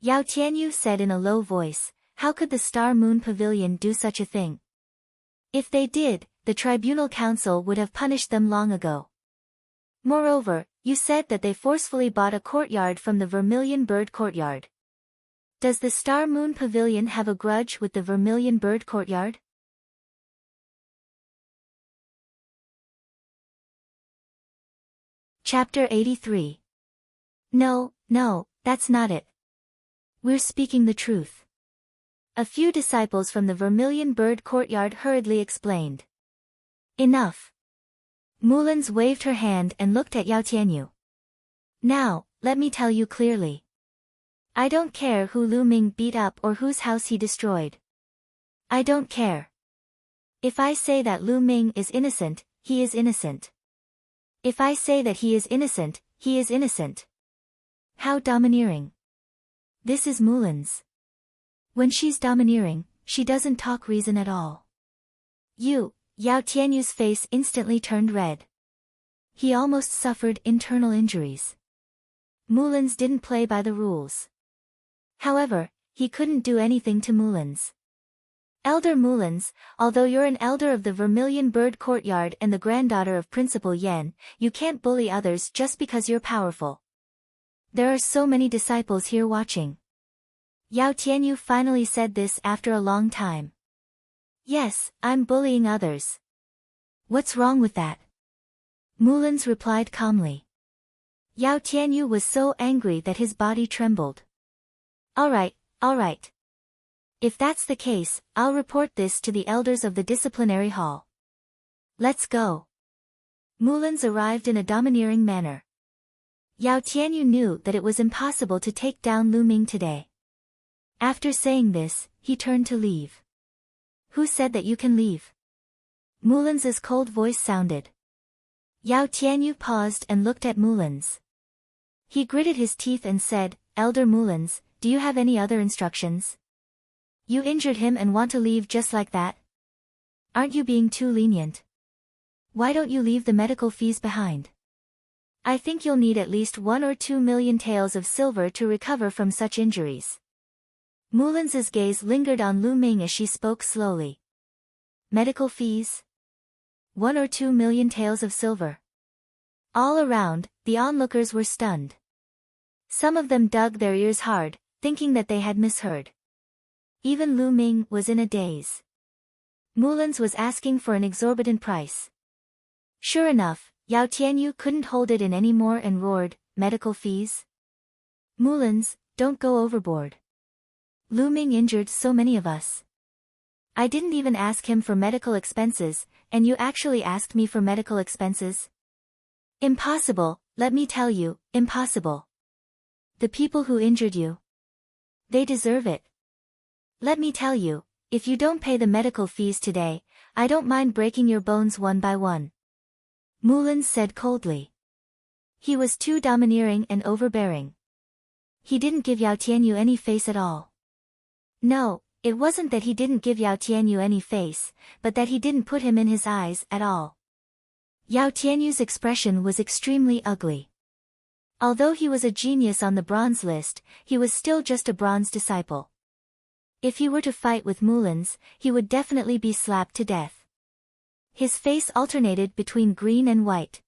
Yao Tianyu said in a low voice, how could the Star Moon Pavilion do such a thing? If they did, the Tribunal Council would have punished them long ago. Moreover, you said that they forcefully bought a courtyard from the Vermilion Bird Courtyard. Does the Star Moon Pavilion have a grudge with the Vermilion Bird Courtyard? Chapter 83. No, that's not it. We're speaking the truth. A few disciples from the Vermilion Bird Courtyard hurriedly explained. Enough. Mulans waved her hand and looked at Yao Tianyu. Now, let me tell you clearly. I don't care who Lu Ming beat up or whose house he destroyed. I don't care. If I say that Lu Ming is innocent, he is innocent. If I say that he is innocent, he is innocent. How domineering. This is Mulans. When she's domineering, she doesn't talk reason at all. Yao Tianyu's face instantly turned red. He almost suffered internal injuries. Mulans didn't play by the rules. However, he couldn't do anything to Mulans. Elder Mulans, although you're an elder of the Vermilion Bird Courtyard and the granddaughter of Principal Yan, you can't bully others just because you're powerful. There are so many disciples here watching. Yao Tianyu finally said this after a long time. Yes, I'm bullying others. What's wrong with that? Mulans replied calmly. Yao Tianyu was so angry that his body trembled. All right. If that's the case, I'll report this to the elders of the disciplinary hall. Let's go. Mulans arrived in a domineering manner. Yao Tianyu knew that it was impossible to take down Lu Ming today. After saying this, he turned to leave. Who said that you can leave? Mulans's cold voice sounded. Yao Tianyu paused and looked at Mulans. He gritted his teeth and said, Elder Mulans, do you have any other instructions? You injured him and want to leave just like that? Aren't you being too lenient? Why don't you leave the medical fees behind? I think you'll need at least 1 or 2 million taels of silver to recover from such injuries. Mulans's gaze lingered on Lu Ming as she spoke slowly. Medical fees? 1 or 2 million taels of silver. All around, the onlookers were stunned. Some of them dug their ears hard, thinking that they had misheard. Even Lu Ming was in a daze. Mulans was asking for an exorbitant price. Sure enough, Yao Tianyu couldn't hold it in anymore and roared, medical fees? Mulans, don't go overboard. Lu Ming injured so many of us. I didn't even ask him for medical expenses, and you actually asked me for medical expenses? Impossible, let me tell you, impossible. The people who injured you. They deserve it. Let me tell you, if you don't pay the medical fees today, I don't mind breaking your bones one by one. Mulans said coldly. He was too domineering and overbearing. He didn't give Yao Tianyu any face at all. No, it wasn't that he didn't give Yao Tianyu any face, but that he didn't put him in his eyes at all. Yao Tianyu's expression was extremely ugly. Although he was a genius on the bronze list, he was still just a bronze disciple. If he were to fight with Mulans, he would definitely be slapped to death. His face alternated between green and white.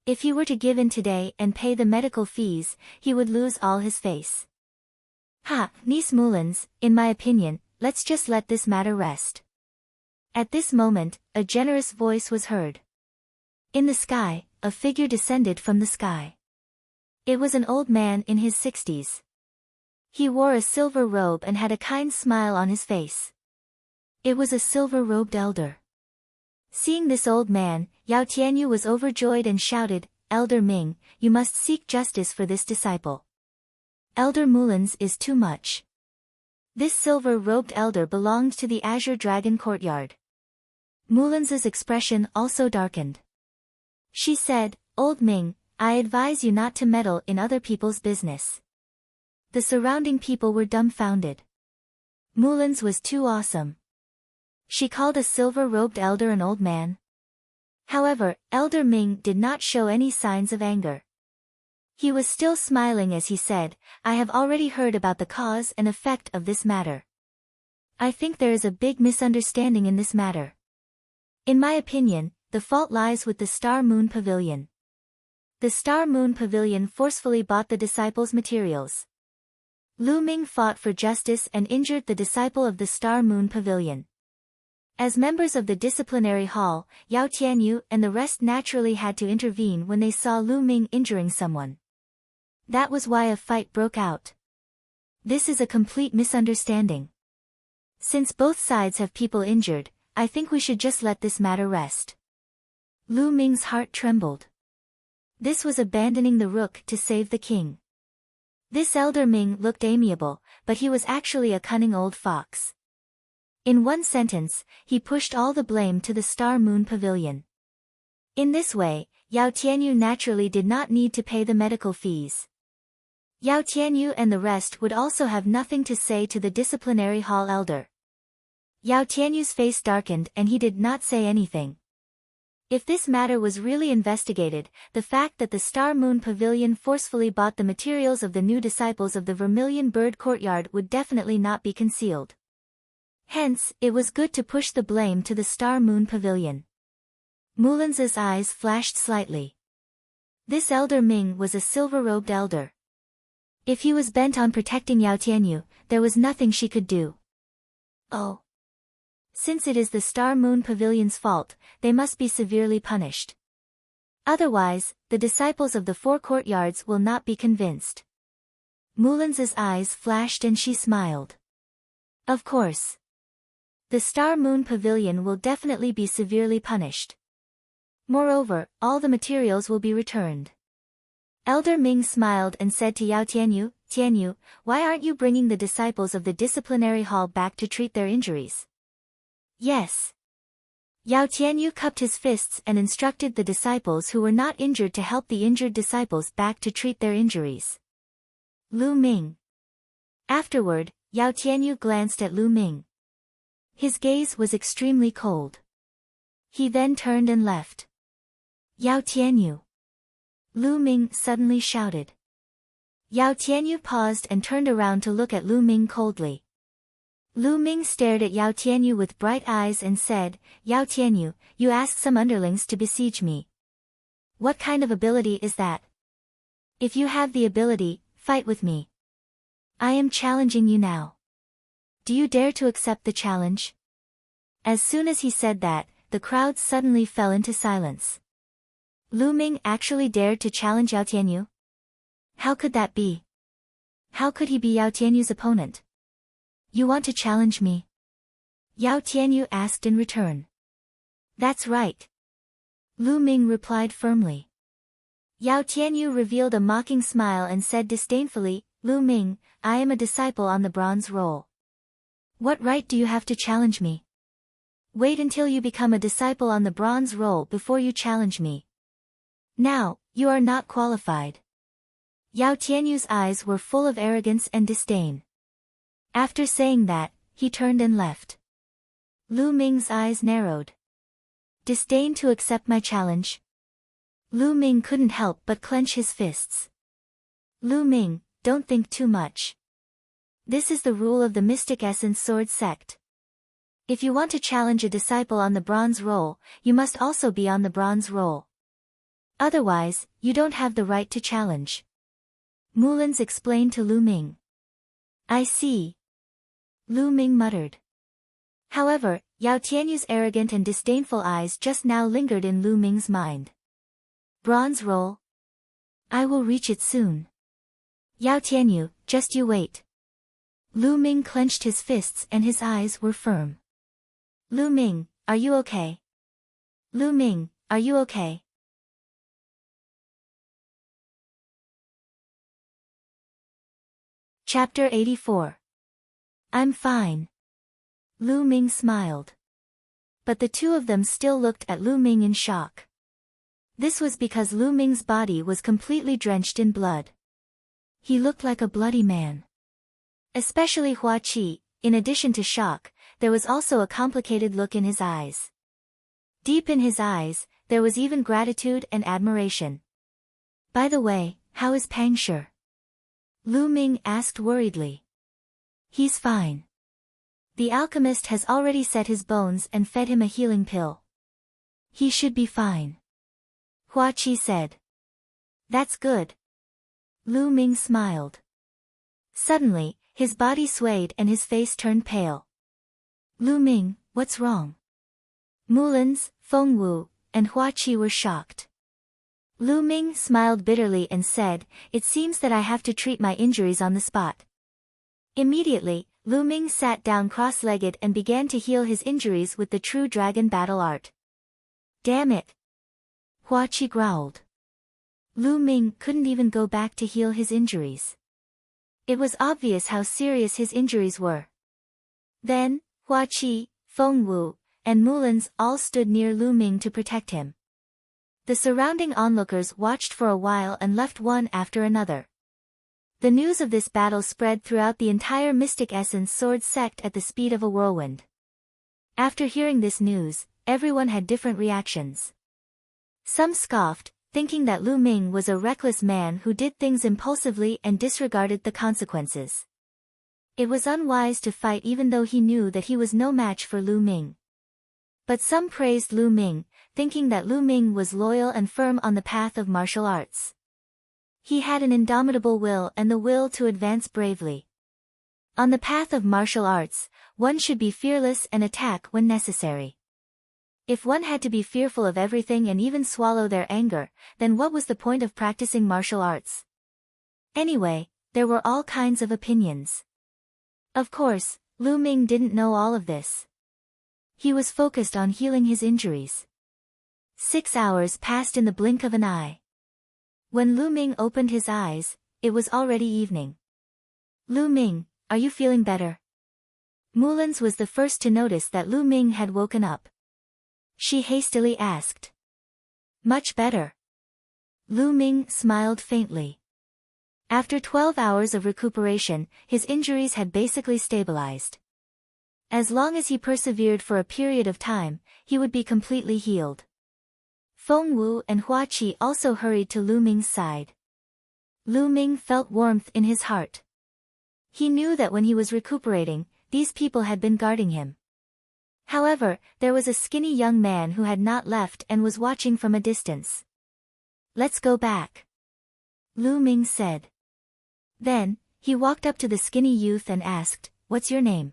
If he were to give in today and pay the medical fees, he would lose all his face. Niece Mulans, in my opinion, let's just let this matter rest. At this moment, a generous voice was heard. In the sky, a figure descended from the sky. It was an old man in his 60s. He wore a silver robe and had a kind smile on his face. It was a silver-robed elder. Seeing this old man, Yao Tianyu was overjoyed and shouted, Elder Ming, you must seek justice for this disciple. Elder Mulans is too much. This silver-robed elder belonged to the Azure Dragon Courtyard. Mulan's expression also darkened. She said, "Old Ming, I advise you not to meddle in other people's business." The surrounding people were dumbfounded. Mulan's was too awesome. She called a silver-robed elder an old man. However, Elder Ming did not show any signs of anger. He was still smiling as he said, "I have already heard about the cause and effect of this matter. I think there is a big misunderstanding in this matter. In my opinion, the fault lies with the Star Moon Pavilion. The Star Moon Pavilion forcefully bought the disciples' materials. Lu Ming fought for justice and injured the disciple of the Star Moon Pavilion. As members of the disciplinary hall, Yao Tianyu and the rest naturally had to intervene when they saw Lu Ming injuring someone. That was why a fight broke out. This is a complete misunderstanding. Since both sides have people injured, I think we should just let this matter rest." Lu Ming's heart trembled. This was abandoning the rook to save the king. This Elder Ming looked amiable, but he was actually a cunning old fox. In one sentence, he pushed all the blame to the Star Moon Pavilion. In this way, Yao Tianyu naturally did not need to pay the medical fees. Yao Tianyu and the rest would also have nothing to say to the disciplinary hall elder. Yao Tianyu's face darkened and he did not say anything. If this matter was really investigated, the fact that the Star Moon Pavilion forcefully bought the materials of the new disciples of the Vermilion Bird Courtyard would definitely not be concealed. Hence, it was good to push the blame to the Star Moon Pavilion. Mulan's eyes flashed slightly. This Elder Ming was a silver-robed elder. If he was bent on protecting Yao Tianyu, there was nothing she could do. Oh. Since it is the Star Moon Pavilion's fault, they must be severely punished. Otherwise, the disciples of the four courtyards will not be convinced. Mulan's eyes flashed and she smiled. Of course. The Star Moon Pavilion will definitely be severely punished. Moreover, all the materials will be returned. Elder Ming smiled and said to Yao Tianyu, "Tianyu, why aren't you bringing the disciples of the disciplinary hall back to treat their injuries?" "Yes." Yao Tianyu cupped his fists and instructed the disciples who were not injured to help the injured disciples back to treat their injuries. Lu Ming. Afterward, Yao Tianyu glanced at Lu Ming. His gaze was extremely cold. He then turned and left. "Yao Tianyu!" Lu Ming suddenly shouted. Yao Tianyu paused and turned around to look at Lu Ming coldly. Lu Ming stared at Yao Tianyu with bright eyes and said, "Yao Tianyu, you asked some underlings to besiege me. What kind of ability is that? If you have the ability, fight with me. I am challenging you now. Do you dare to accept the challenge?" As soon as he said that, the crowd suddenly fell into silence. Lu Ming actually dared to challenge Yao Tianyu? How could that be? How could he be Yao Tianyu's opponent? "You want to challenge me?" Yao Tianyu asked in return. "That's right." Lu Ming replied firmly. Yao Tianyu revealed a mocking smile and said disdainfully, "Lu Ming, I am a disciple on the bronze roll. What right do you have to challenge me? Wait until you become a disciple on the bronze roll before you challenge me. Now, you are not qualified." Yao Tianyu's eyes were full of arrogance and disdain. After saying that, he turned and left. Lu Ming's eyes narrowed. Disdain to accept my challenge? Lu Ming couldn't help but clench his fists. Lu Ming, don't think too much. This is the rule of the Mystic Essence Sword sect. If you want to challenge a disciple on the bronze roll, you must also be on the bronze roll. Otherwise, you don't have the right to challenge. Mulan's explained to Lu Ming. I see. Lu Ming muttered. However, Yao Tianyu's arrogant and disdainful eyes just now lingered in Lu Ming's mind. Bronze roll? I will reach it soon. Yao Tianyu, just you wait. Lu Ming clenched his fists and his eyes were firm. Lu Ming, are you okay? Lu Ming, are you okay? Chapter 84. I'm fine. Lu Ming smiled. but the two of them still looked at Lu Ming in shock. This was because Lu Ming's body was completely drenched in blood. He looked like a bloody man. Especially Hua Qi, in addition to shock, there was also a complicated look in his eyes. Deep in his eyes, there was even gratitude and admiration. By the way, how is Pang Shi? Lu Ming asked worriedly. He's fine. The alchemist has already set his bones and fed him a healing pill. He should be fine. Hua Qi said. That's good. Lu Ming smiled. Suddenly, his body swayed and his face turned pale. Lu Ming, what's wrong? Mulins, Feng Wu, and Hua Qi were shocked. Lu Ming smiled bitterly and said, it seems that I have to treat my injuries on the spot. Immediately, Lu Ming sat down cross-legged and began to heal his injuries with the true dragon battle art. Damn it! Hua Qi growled. Lu Ming couldn't even go back to heal his injuries. It was obvious how serious his injuries were. Then, Hua Qi, Feng Wu, and Mulins all stood near Lu Ming to protect him. The surrounding onlookers watched for a while and left one after another. The news of this battle spread throughout the entire Mystic Essence Sword sect at the speed of a whirlwind. After hearing this news, everyone had different reactions. Some scoffed, thinking that Lu Ming was a reckless man who did things impulsively and disregarded the consequences. It was unwise to fight even though he knew that he was no match for Lu Ming. But some praised Lu Ming, thinking that Lu Ming was loyal and firm on the path of martial arts. He had an indomitable will and the will to advance bravely. On the path of martial arts, one should be fearless and attack when necessary. If one had to be fearful of everything and even swallow their anger, then what was the point of practicing martial arts? Anyway, there were all kinds of opinions. Of course, Lu Ming didn't know all of this. He was focused on healing his injuries. 6 hours passed in the blink of an eye. When Lu Ming opened his eyes, it was already evening. Lu Ming, are you feeling better? Mulins was the first to notice that Lu Ming had woken up. She hastily asked. Much better. Lu Ming smiled faintly. After 12 hours of recuperation, his injuries had basically stabilized. As long as he persevered for a period of time, he would be completely healed. Feng Wu and Hua Qi also hurried to Lu Ming's side. Lu Ming felt warmth in his heart. He knew that when he was recuperating, these people had been guarding him. However, there was a skinny young man who had not left and was watching from a distance. Let's go back. Lu Ming said. Then, he walked up to the skinny youth and asked, what's your name?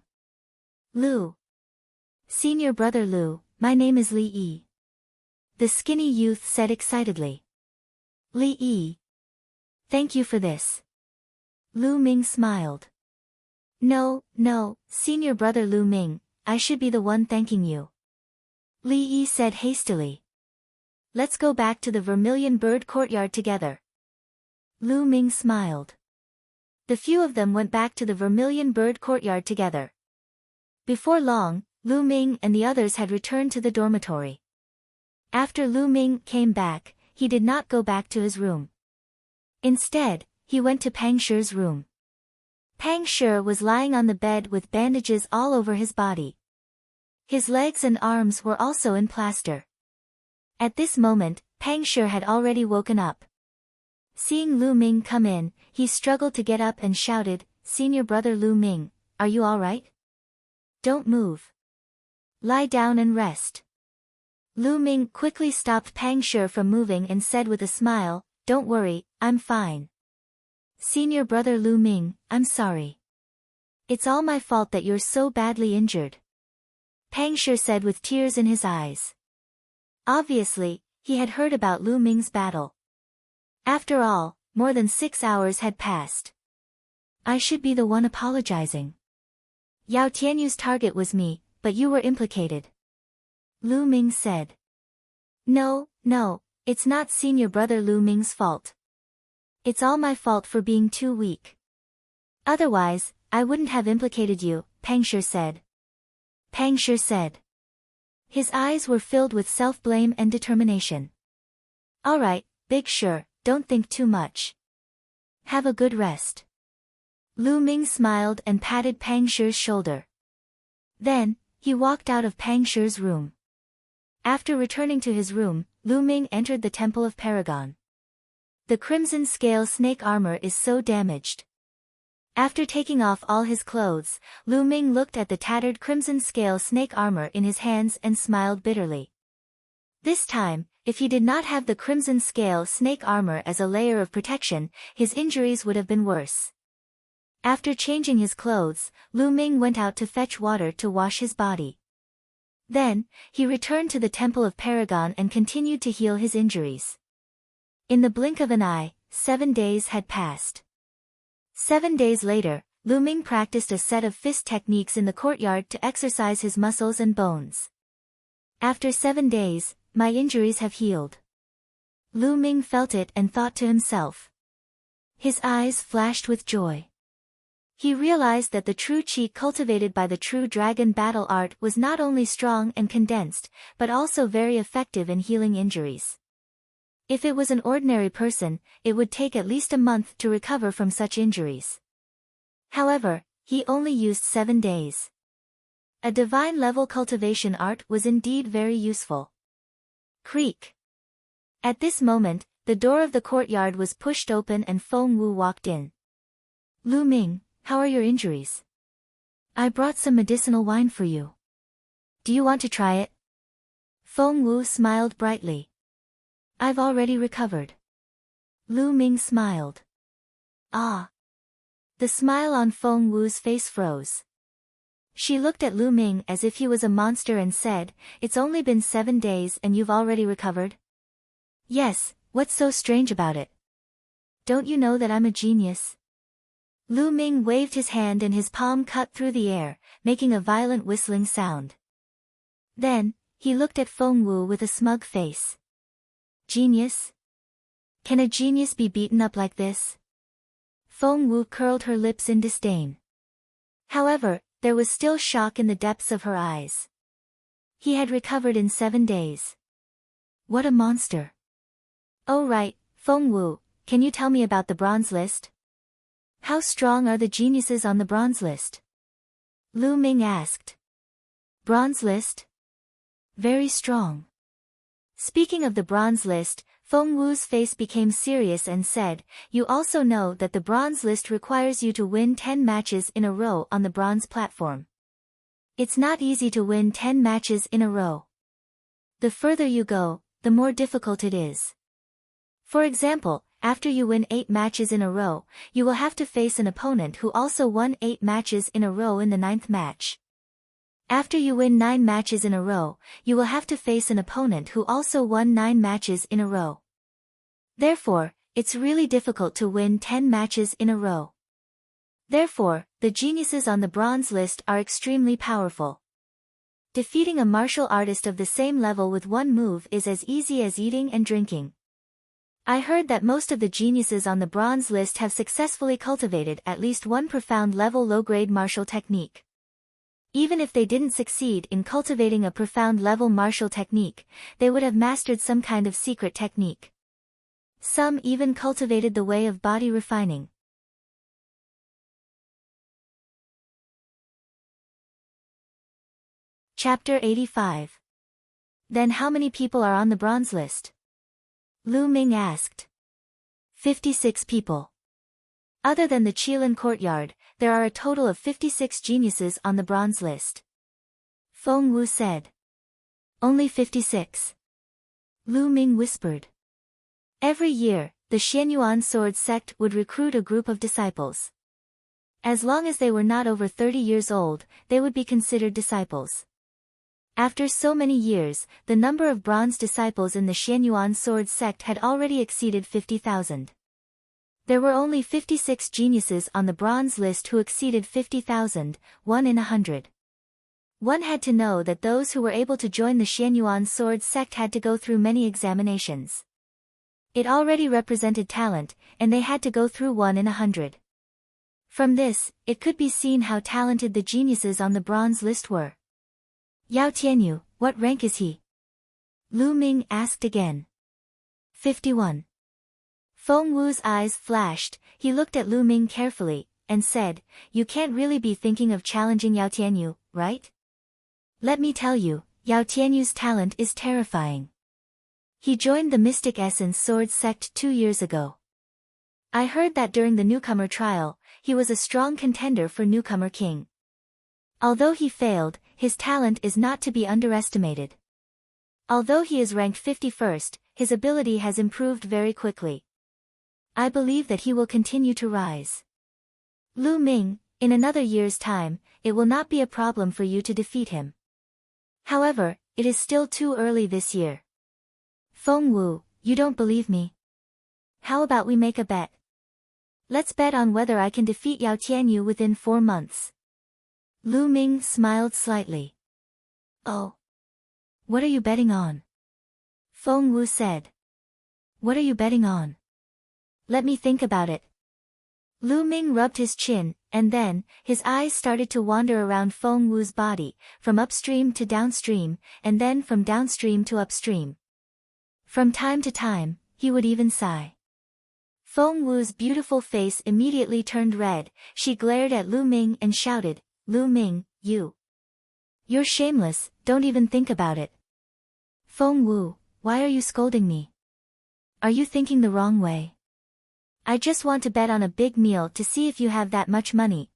Lu. Senior brother Lu, my name is Li Yi. The skinny youth said excitedly. Li Yi. Thank you for this. Lu Ming smiled. No, senior brother Lu Ming, I should be the one thanking you. Li Yi said hastily. Let's go back to the Vermilion Bird Courtyard together. Lu Ming smiled. The few of them went back to the Vermilion Bird Courtyard together. Before long, Lu Ming and the others had returned to the dormitory. After Lu Ming came back, he did not go back to his room. Instead, he went to Pang Shi's room. Pang Shi was lying on the bed with bandages all over his body. His legs and arms were also in plaster. At this moment, Pang Shi had already woken up. Seeing Lu Ming come in, he struggled to get up and shouted, Senior brother Lu Ming, are you all right? Don't move. Lie down and rest. Lu Ming quickly stopped Pang Shi from moving and said with a smile, don't worry, I'm fine. Senior brother Lu Ming, I'm sorry. It's all my fault that you're so badly injured. Pang Shi said with tears in his eyes. Obviously, he had heard about Lu Ming's battle. After all, more than 6 hours had passed. I should be the one apologizing. Yao Tianyu's target was me, but you were implicated. Lu Ming said. No, it's not senior brother Lu Ming's fault. It's all my fault for being too weak. Otherwise, I wouldn't have implicated you, Pang Shi said. Pang Shi said. His eyes were filled with self-blame and determination. All right, Big Sure, don't think too much. Have a good rest. Lu Ming smiled and patted Pang Shi's shoulder. Then, he walked out of Pang Shi's room. After returning to his room, Lu Ming entered the Temple of Paragon. The crimson scale snake armor is so damaged. After taking off all his clothes, Lu Ming looked at the tattered crimson scale snake armor in his hands and smiled bitterly. This time, if he did not have the crimson scale snake armor as a layer of protection, his injuries would have been worse. After changing his clothes, Lu Ming went out to fetch water to wash his body. Then, he returned to the Temple of Paragon and continued to heal his injuries. In the blink of an eye, 7 days had passed. 7 days later, Lu Ming practiced a set of fist techniques in the courtyard to exercise his muscles and bones. After 7 days, my injuries have healed. Lu Ming felt it and thought to himself. His eyes flashed with joy. He realized that the true chi cultivated by the true dragon battle art was not only strong and condensed, but also very effective in healing injuries. If it was an ordinary person, it would take at least a month to recover from such injuries. However, he only used 7 days. A divine level cultivation art was indeed very useful. Creak. At this moment, the door of the courtyard was pushed open and Feng Wu walked in. Lu Ming, how are your injuries? I brought some medicinal wine for you. Do you want to try it? Feng Wu smiled brightly. I've already recovered. Lu Ming smiled. Ah. The smile on Feng Wu's face froze. She looked at Lu Ming as if he was a monster and said, "It's only been 7 days and you've already recovered?" Yes, what's so strange about it? Don't you know that I'm a genius? Lu Ming waved his hand and his palm cut through the air, making a violent whistling sound. Then, he looked at Feng Wu with a smug face. Genius? Can a genius be beaten up like this? Feng Wu curled her lips in disdain. However, there was still shock in the depths of her eyes. He had recovered in 7 days. What a monster. Oh right, Feng Wu, can you tell me about the bronze list? How strong are the geniuses on the bronze list? Lu Ming asked. Bronze list? Very strong. Speaking of the bronze list, Feng Wu's face became serious and said, you also know that the bronze list requires you to win 10 matches in a row on the bronze platform. It's not easy to win 10 matches in a row. The further you go, the more difficult it is. For example, after you win 8 matches in a row, you will have to face an opponent who also won 8 matches in a row in the 9th match. After you win 9 matches in a row, you will have to face an opponent who also won 9 matches in a row. Therefore, it's really difficult to win 10 matches in a row. Therefore, the geniuses on the bronze list are extremely powerful. Defeating a martial artist of the same level with one move is as easy as eating and drinking. I heard that most of the geniuses on the bronze list have successfully cultivated at least one profound level low-grade martial technique. Even if they didn't succeed in cultivating a profound level martial technique, they would have mastered some kind of secret technique. Some even cultivated the way of body refining. Chapter 85. Then how many people are on the bronze list? Lu Ming asked. 56 people. Other than the Qilin courtyard, there are a total of 56 geniuses on the bronze list. Feng Wu said. Only 56. Lu Ming whispered. Every year, the Xianyuan sword sect would recruit a group of disciples. As long as they were not over 30 years old, they would be considered disciples. After so many years, the number of bronze disciples in the Xianyuan sword sect had already exceeded 50,000. There were only 56 geniuses on the bronze list who exceeded 50,000, 1 in 100. One had to know that those who were able to join the Xianyuan sword sect had to go through many examinations. It already represented talent, and they had to go through 1 in 100. From this, it could be seen how talented the geniuses on the bronze list were. Yao Tianyu, what rank is he? Lu Ming asked again. 51. Feng Wu's eyes flashed, he looked at Lu Ming carefully, and said, you can't really be thinking of challenging Yao Tianyu, right? Let me tell you, Yao Tianyu's talent is terrifying. He joined the Mystic Essence Sword sect 2 years ago. I heard that during the newcomer trial, he was a strong contender for newcomer king. Although he failed, his talent is not to be underestimated. Although he is ranked 51st, his ability has improved very quickly. I believe that he will continue to rise. Lu Ming, in another year's time, it will not be a problem for you to defeat him. However, it is still too early this year. Feng Wu, you don't believe me? How about we make a bet? Let's bet on whether I can defeat Yao Tianyu within 4 months. Lu Ming smiled slightly. Oh. What are you betting on? Feng Wu said. What are you betting on? Let me think about it. Lu Ming rubbed his chin, and then, his eyes started to wander around Feng Wu's body, from upstream to downstream, and then from downstream to upstream. From time to time, he would even sigh. Feng Wu's beautiful face immediately turned red, she glared at Lu Ming and shouted, Lu Ming, you're shameless, don't even think about it. Feng Wu, why are you scolding me? Are you thinking the wrong way? I just want to bet on a big meal to see if you have that much money.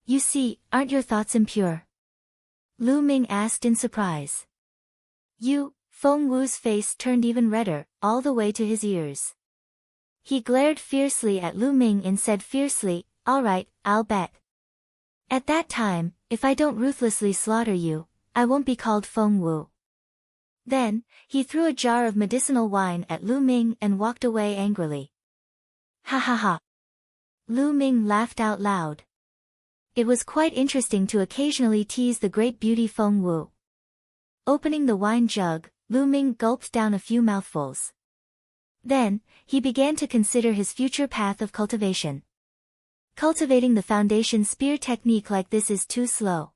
You see, aren't your thoughts impure? Lu Ming asked in surprise. Feng Wu's face turned even redder, all the way to his ears. He glared fiercely at Lu Ming and said fiercely, all right, I'll bet. At that time, if I don't ruthlessly slaughter you, I won't be called Feng Wu. Then, he threw a jar of medicinal wine at Lu Ming and walked away angrily. Ha ha ha. Lu Ming laughed out loud. It was quite interesting to occasionally tease the great beauty Feng Wu. Opening the wine jug, Lu Ming gulped down a few mouthfuls. Then, he began to consider his future path of cultivation. Cultivating the foundation spear technique like this is too slow.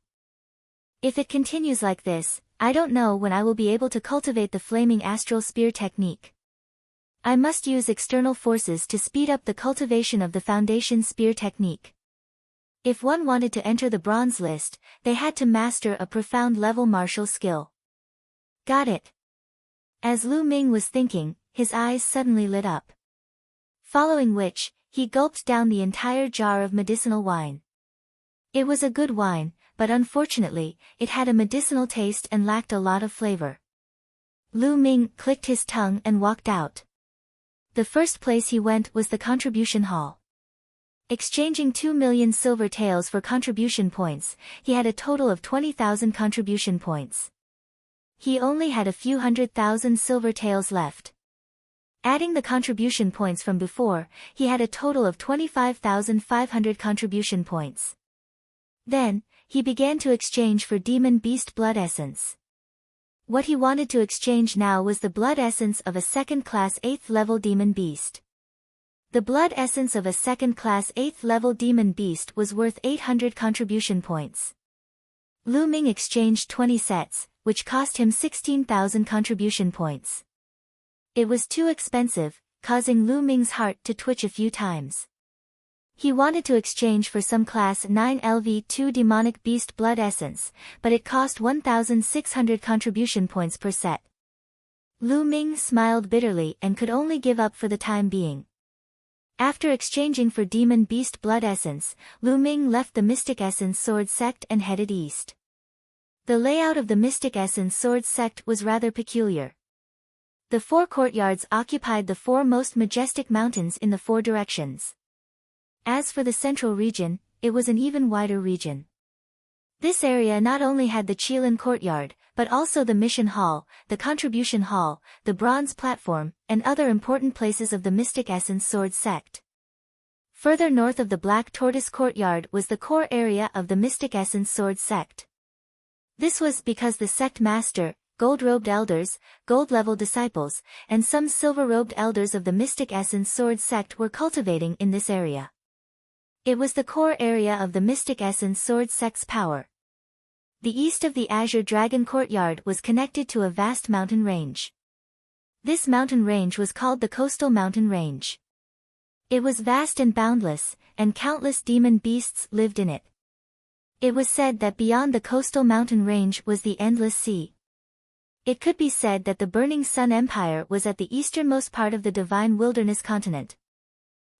If it continues like this, I don't know when I will be able to cultivate the flaming astral spear technique. I must use external forces to speed up the cultivation of the foundation spear technique. If one wanted to enter the bronze list, they had to master a profound level martial skill. Got it. As Lu Ming was thinking, his eyes suddenly lit up. Following which, he gulped down the entire jar of medicinal wine. It was a good wine, but unfortunately, it had a medicinal taste and lacked a lot of flavor. Lu Ming clicked his tongue and walked out. The first place he went was the contribution hall. Exchanging 2 million silver taels for contribution points, he had a total of 20,000 contribution points. He only had a few 100,000 silver taels left. Adding the contribution points from before, he had a total of 25,500 contribution points. Then, he began to exchange for demon beast blood essence. What he wanted to exchange now was the blood essence of a second-class 8th-level demon beast. The blood essence of a second-class 8th-level demon beast was worth 800 contribution points. Lu Ming exchanged 20 sets, which cost him 16,000 contribution points. It was too expensive, causing Lu Ming's heart to twitch a few times. He wanted to exchange for some class 9 LV2 demonic beast blood essence, but it cost 1,600 contribution points per set. Lu Ming smiled bitterly and could only give up for the time being. After exchanging for demon beast blood essence, Lu Ming left the Mystic Essence Sword sect and headed east. The layout of the Mystic Essence Sword sect was rather peculiar. The 4 courtyards occupied the 4 most majestic mountains in the 4 directions. As for the central region, it was an even wider region. This area not only had the Qilin courtyard, but also the mission hall, the contribution hall, the bronze platform, and other important places of the Mystic Essence Sword sect. Further north of the Black Tortoise courtyard was the core area of the Mystic Essence Sword sect. This was because the sect master, gold-robed elders, gold-level disciples, and some silver-robed elders of the Mystic Essence Sword sect were cultivating in this area. It was the core area of the Mystic Essence Sword sect's power. The east of the Azure Dragon Courtyard was connected to a vast mountain range. This mountain range was called the Coastal Mountain Range. It was vast and boundless, and countless demon beasts lived in it. It was said that beyond the coastal mountain range was the endless sea. It could be said that the Burning Sun Empire was at the easternmost part of the Divine Wilderness continent.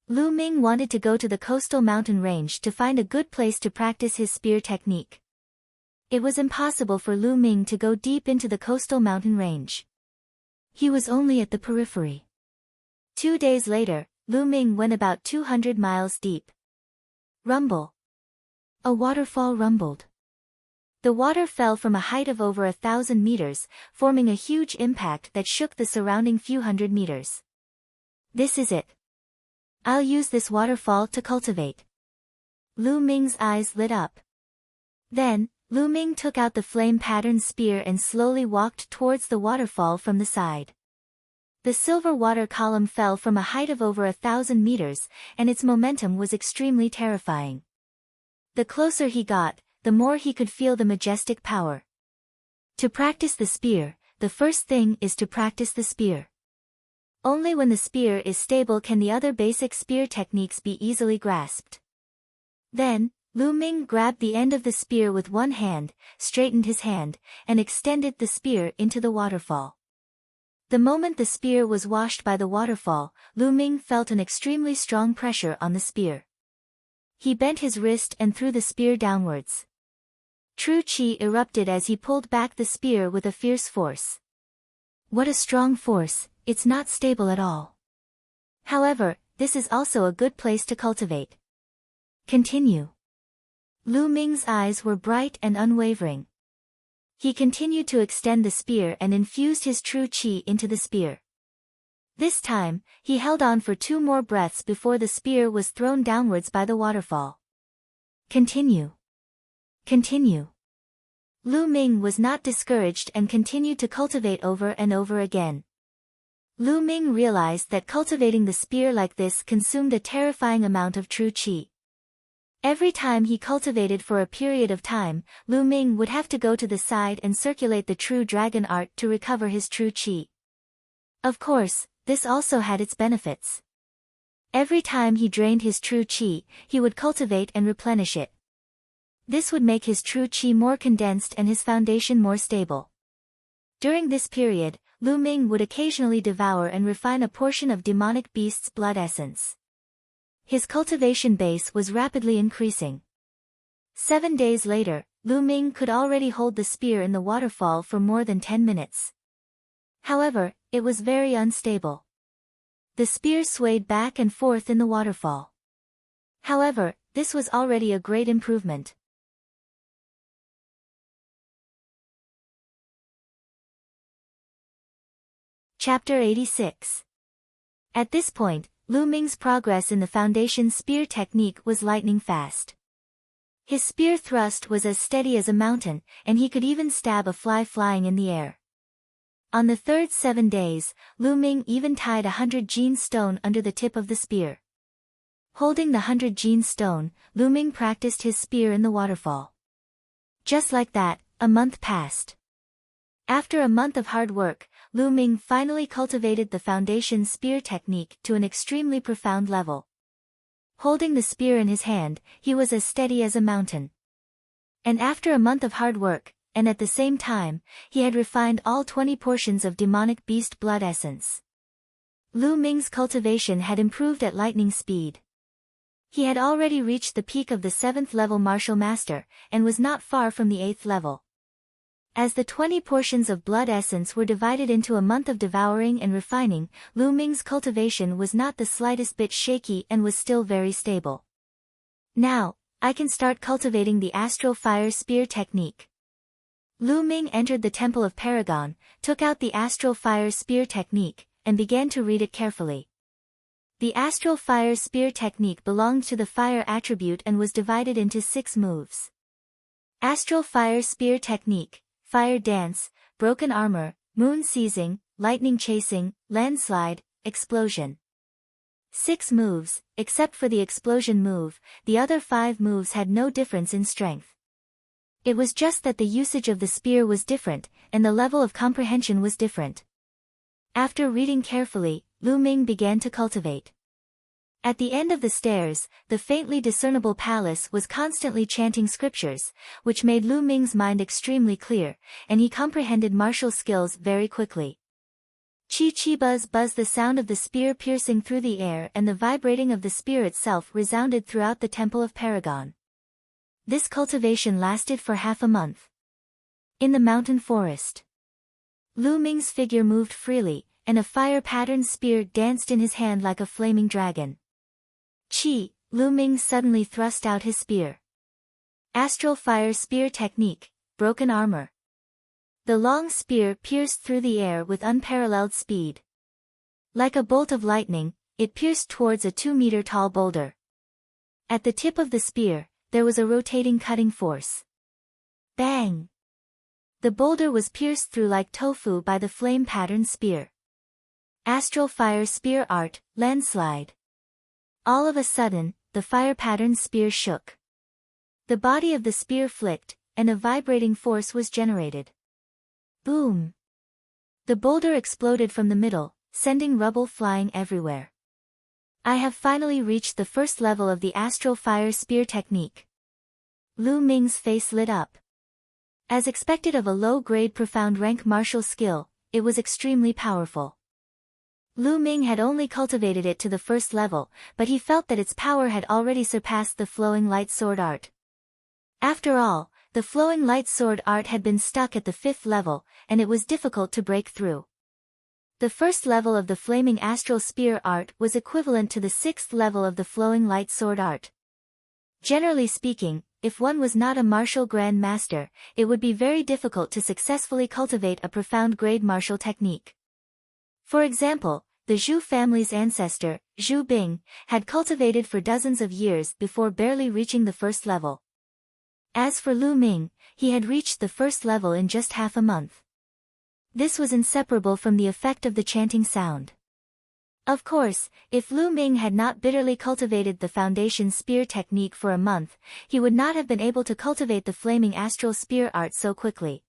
Lu Ming wanted to go to the coastal mountain range to find a good place to practice his spear technique. It was impossible for Lu Ming to go deep into the coastal mountain range. He was only at the periphery. 2 days later, Lu Ming went about 200 miles deep. Rumble. A waterfall rumbled. The water fell from a height of over 1,000 meters, forming a huge impact that shook the surrounding few hundred meters. This is it. I'll use this waterfall to cultivate. Lu Ming's eyes lit up. Then, Lu Ming took out the flame-patterned spear and slowly walked towards the waterfall from the side. The silver water column fell from a height of over 1,000 meters, and its momentum was extremely terrifying. The closer he got, the more he could feel the majestic power. To practice the spear, the first thing is to practice the spear. Only when the spear is stable can the other basic spear techniques be easily grasped. Then, Lu Ming grabbed the end of the spear with one hand, straightened his hand, and extended the spear into the waterfall. The moment the spear was washed by the waterfall, Lu Ming felt an extremely strong pressure on the spear. He bent his wrist and threw the spear downwards. True Qi erupted as he pulled back the spear with a fierce force. What a strong force, it's not stable at all. However, this is also a good place to cultivate. Continue. Lu Ming's eyes were bright and unwavering. He continued to extend the spear and infused his true Qi into the spear. This time, he held on for 2 more breaths before the spear was thrown downwards by the waterfall. Continue. Continue. Lu Ming was not discouraged and continued to cultivate over and over again. Lu Ming realized that cultivating the spear like this consumed a terrifying amount of true Qi. Every time he cultivated for a period of time, Lu Ming would have to go to the side and circulate the true dragon art to recover his true Qi. Of course, this also had its benefits. Every time he drained his true Qi, he would cultivate and replenish it. This would make his true Qi more condensed and his foundation more stable. During this period, Lu Ming would occasionally devour and refine a portion of demonic beast's blood essence. His cultivation base was rapidly increasing. 7 days later, Lu Ming could already hold the spear in the waterfall for more than 10 minutes. However, it was very unstable. The spear swayed back and forth in the waterfall. However, this was already a great improvement. Chapter 86. At this point, Lu Ming's progress in the foundation spear technique was lightning fast. His spear thrust was as steady as a mountain, and he could even stab a fly flying in the air. On the third 7 days, Lu Ming even tied 100 Jin stone under the tip of the spear. Holding the 100 Jin stone, Lu Ming practiced his spear in the waterfall. Just like that, a month passed. After a month of hard work, Lu Ming finally cultivated the foundation spear technique to an extremely profound level. Holding the spear in his hand, he was as steady as a mountain. And after a month of hard work, and at the same time, he had refined all 20 portions of demonic beast blood essence. Lu Ming's cultivation had improved at lightning speed. He had already reached the peak of the 7th level martial master, and was not far from the 8th level. As the 20 portions of blood essence were divided into a month of devouring and refining, Lu Ming's cultivation was not the slightest bit shaky and was still very stable. Now, I can start cultivating the astral fire spear technique. Lu Ming entered the Temple of Paragon, took out the astral fire spear technique, and began to read it carefully. The astral fire spear technique belonged to the fire attribute and was divided into 6 moves. Astral fire spear technique, fire dance, broken armor, moon seizing, lightning chasing, landslide, explosion. 6 moves, except for the explosion move, the other 5 moves had no difference in strength. It was just that the usage of the spear was different, and the level of comprehension was different. After reading carefully, Lu Ming began to cultivate. At the end of the stairs, the faintly discernible palace was constantly chanting scriptures, which made Lu Ming's mind extremely clear, and he comprehended martial skills very quickly. Chi chi buzz buzz, the sound of the spear piercing through the air and the vibrating of the spear itself resounded throughout the Temple of Paragon. This cultivation lasted for half a month. In the mountain forest, Lu Ming's figure moved freely, and a fire-patterned spear danced in his hand like a flaming dragon. Chi, Lu Ming suddenly thrust out his spear. Astral Fire Spear Technique, Broken Armor. The long spear pierced through the air with unparalleled speed. Like a bolt of lightning, it pierced towards a 2-meter-tall boulder. At the tip of the spear, there was a rotating cutting force. Bang! The boulder was pierced through like tofu by the flame-patterned spear. Astral Fire Spear Art, Landslide. All of a sudden, the fire-patterned spear shook. The body of the spear flicked, and a vibrating force was generated. Boom! The boulder exploded from the middle, sending rubble flying everywhere. I have finally reached the first level of the Astral Fire Spear Technique. Lu Ming's face lit up. As expected of a low-grade profound rank martial skill, it was extremely powerful. Lu Ming had only cultivated it to the first level, but he felt that its power had already surpassed the flowing light sword art. After all, the flowing light sword art had been stuck at the 5th level, and it was difficult to break through. The first level of the flaming astral spear art was equivalent to the 6th level of the flowing light sword art. Generally speaking, if one was not a martial grand master, it would be very difficult to successfully cultivate a profound grade martial technique. For example, the Zhu family's ancestor, Zhu Bing, had cultivated for dozens of years before barely reaching the first level. As for Lu Ming, he had reached the first level in just half a month. This was inseparable from the effect of the chanting sound. Of course, if Lu Ming had not bitterly cultivated the foundation spear technique for a month, he would not have been able to cultivate the flaming astral spear art so quickly.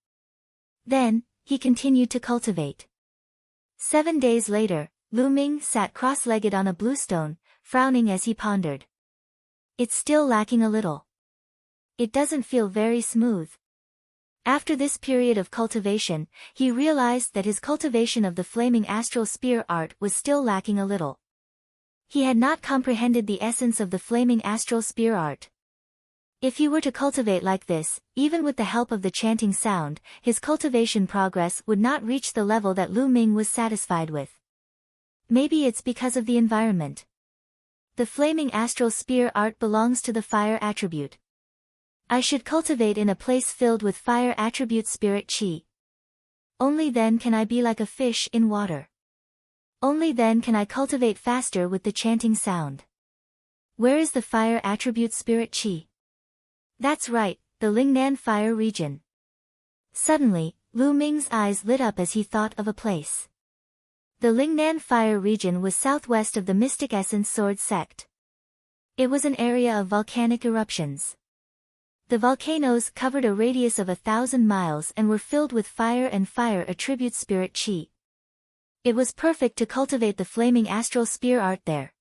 Then, he continued to cultivate. 7 days later, Lu Ming sat cross-legged on a bluestone, frowning as he pondered. It's still lacking a little. It doesn't feel very smooth. After this period of cultivation, he realized that his cultivation of the flaming astral spear art was still lacking a little. He had not comprehended the essence of the flaming astral spear art. If he were to cultivate like this, even with the help of the chanting sound, his cultivation progress would not reach the level that Lu Ming was satisfied with. Maybe it's because of the environment. The flaming astral spear art belongs to the fire attribute. I should cultivate in a place filled with fire attribute spirit chi. Only then can I be like a fish in water. Only then can I cultivate faster with the chanting sound. Where is the fire attribute spirit chi? That's right, the Lingnan fire region. Suddenly, Lu Ming's eyes lit up as he thought of a place. The Lingnan fire region was southwest of the Mystic Essence Sword sect. It was an area of volcanic eruptions. The volcanoes covered a radius of 1,000 miles and were filled with fire and fire attribute spirit chi. It was perfect to cultivate the flaming astral spear art there.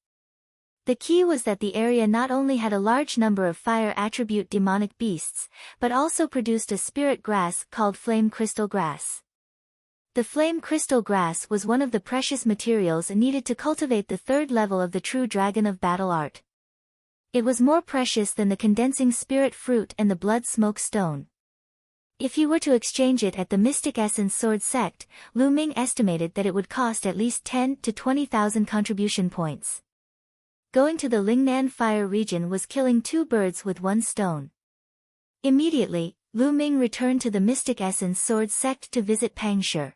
The key was that the area not only had a large number of fire attribute demonic beasts, but also produced a spirit grass called flame crystal grass. The flame crystal grass was one of the precious materials needed to cultivate the 3rd level of the true dragon of battle art. It was more precious than the condensing spirit fruit and the blood smoke stone. If he were to exchange it at the Mystic Essence Sword sect, Lu Ming estimated that it would cost at least 10 to 20,000 contribution points. Going to the Lingnan fire region was killing 2 birds with 1 stone. Immediately, Lu Ming returned to the Mystic Essence Sword sect to visit Pang Shi.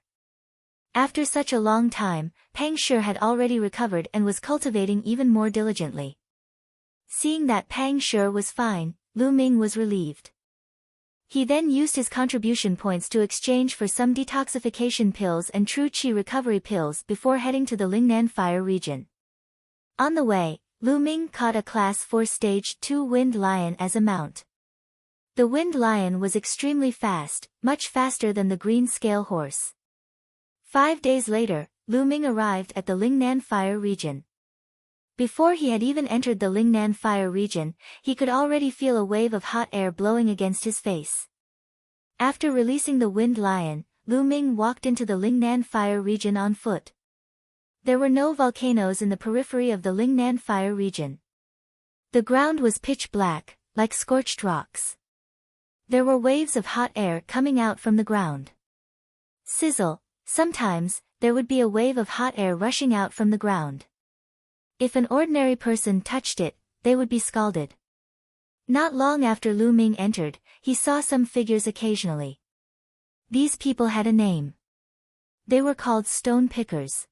After such a long time, Pang Shi had already recovered and was cultivating even more diligently. Seeing that Pang Shi was fine, Lu Ming was relieved. He then used his contribution points to exchange for some detoxification pills and true chi recovery pills before heading to the Lingnan fire region. On the way, Lu Ming caught a Class 4 Stage 2 Wind Lion as a mount. The winged lion was extremely fast, much faster than the green scale horse. 5 days later, Lu Ming arrived at the Lingnan Fire region. Before he had even entered the Lingnan Fire region, he could already feel a wave of hot air blowing against his face. After releasing the winged lion, Lu Ming walked into the Lingnan Fire region on foot. There were no volcanoes in the periphery of the Lingnan Fire region. The ground was pitch black, like scorched rocks. There were waves of hot air coming out from the ground. Sizzle, sometimes, there would be a wave of hot air rushing out from the ground. If an ordinary person touched it, they would be scalded. Not long after Lu Ming entered, he saw some figures occasionally. These people had a name. They were called stone pickers.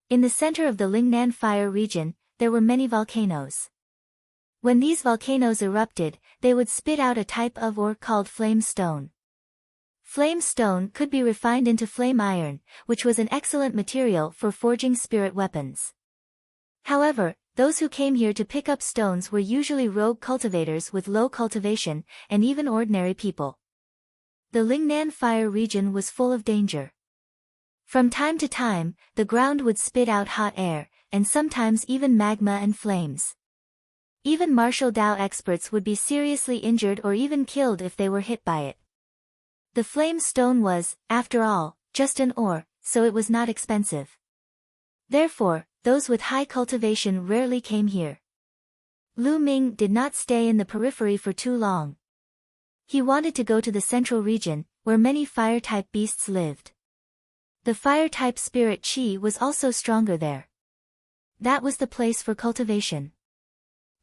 In the center of the Lingnan Fire region, there were many volcanoes. When these volcanoes erupted, they would spit out a type of ore called flame stone. Flame stone could be refined into flame iron, which was an excellent material for forging spirit weapons. However, those who came here to pick up stones were usually rogue cultivators with low cultivation, and even ordinary people. The Lingnan Fire region was full of danger. From time to time, the ground would spit out hot air, and sometimes even magma and flames. Even martial Dao experts would be seriously injured or even killed if they were hit by it. The flame stone was, after all, just an ore, so it was not expensive. Therefore, those with high cultivation rarely came here. Lu Ming did not stay in the periphery for too long. He wanted to go to the central region, where many fire-type beasts lived. The fire-type spirit Qi was also stronger there. That was the place for cultivation.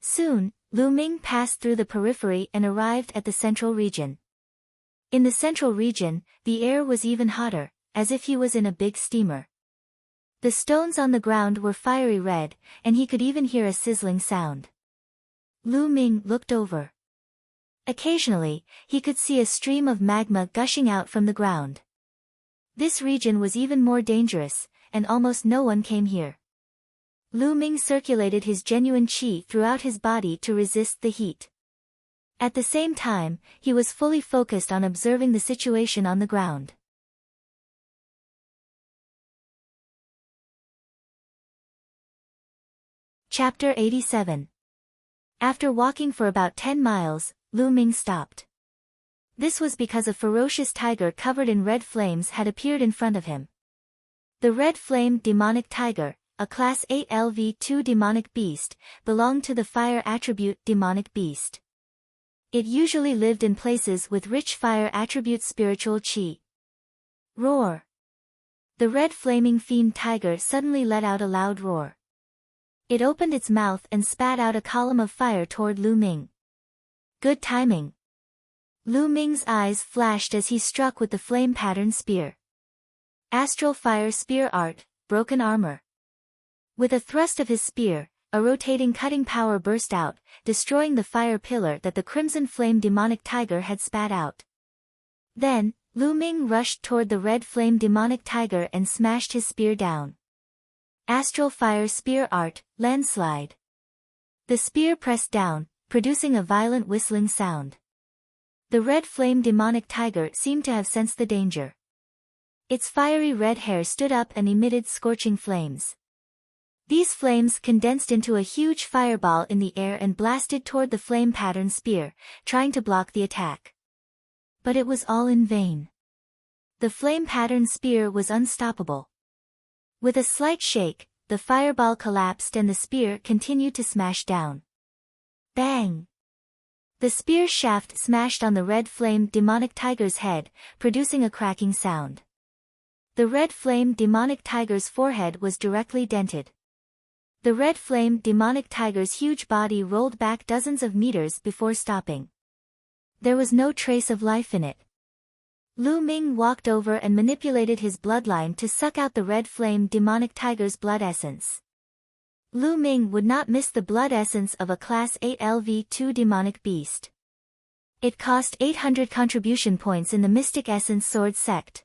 Soon, Lu Ming passed through the periphery and arrived at the central region. In the central region, the air was even hotter, as if he was in a big steamer. The stones on the ground were fiery red, and he could even hear a sizzling sound. Lu Ming looked over. Occasionally, he could see a stream of magma gushing out from the ground. This region was even more dangerous, and almost no one came here. Lu Ming circulated his genuine qi throughout his body to resist the heat. At the same time, he was fully focused on observing the situation on the ground. Chapter 87. After walking for about 10 miles, Lu Ming stopped. This was because a ferocious tiger covered in red flames had appeared in front of him. The red flame demonic tiger, a class 8 LV2 demonic beast, belonged to the fire attribute demonic beast. It usually lived in places with rich fire attribute spiritual qi. Roar! The red flaming fiend tiger suddenly let out a loud roar. It opened its mouth and spat out a column of fire toward Lu Ming. Good timing. Lu Ming's eyes flashed as he struck with the flame-patterned spear. Astral Fire Spear Art, Broken Armor. With a thrust of his spear, a rotating cutting power burst out, destroying the fire pillar that the crimson flame demonic tiger had spat out. Then, Lu Ming rushed toward the red flame demonic tiger and smashed his spear down. Astral Fire Spear Art, Landslide. The spear pressed down, producing a violent whistling sound. The red flame demonic tiger seemed to have sensed the danger. Its fiery red hair stood up and emitted scorching flames. These flames condensed into a huge fireball in the air and blasted toward the flame-patterned spear, trying to block the attack. But it was all in vain. The flame-patterned spear was unstoppable. With a slight shake, the fireball collapsed and the spear continued to smash down. Bang! The spear shaft smashed on the red flame demonic tiger's head, producing a cracking sound. The red flame demonic tiger's forehead was directly dented. The red flame demonic tiger's huge body rolled back dozens of meters before stopping. There was no trace of life in it. Lu Ming walked over and manipulated his bloodline to suck out the red flame demonic tiger's blood essence. Lu Ming would not miss the blood essence of a class 8 LV2 demonic beast. It cost 800 contribution points in the Mystic Essence Sword sect.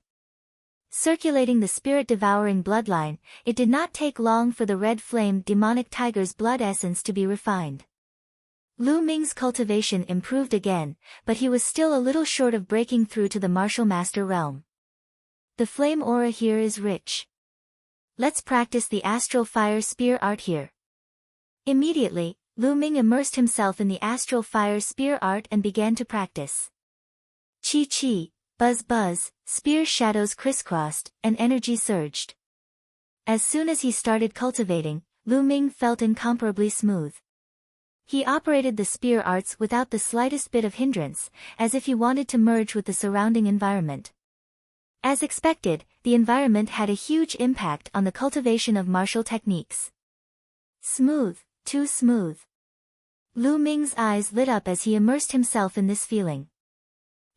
Circulating the spirit-devouring bloodline, it did not take long for the red flame demonic tiger's blood essence to be refined. Lu Ming's cultivation improved again, but he was still a little short of breaking through to the martial master realm. The flame aura here is rich. Let's practice the astral fire spear art here. Immediately, Lu Ming immersed himself in the astral fire spear art and began to practice. Chi chi, buzz buzz, spear shadows crisscrossed, and energy surged. As soon as he started cultivating, Lu Ming felt incomparably smooth. He operated the spear arts without the slightest bit of hindrance, as if he wanted to merge with the surrounding environment. As expected, the environment had a huge impact on the cultivation of martial techniques. Smooth, too smooth. Lu Ming's eyes lit up as he immersed himself in this feeling.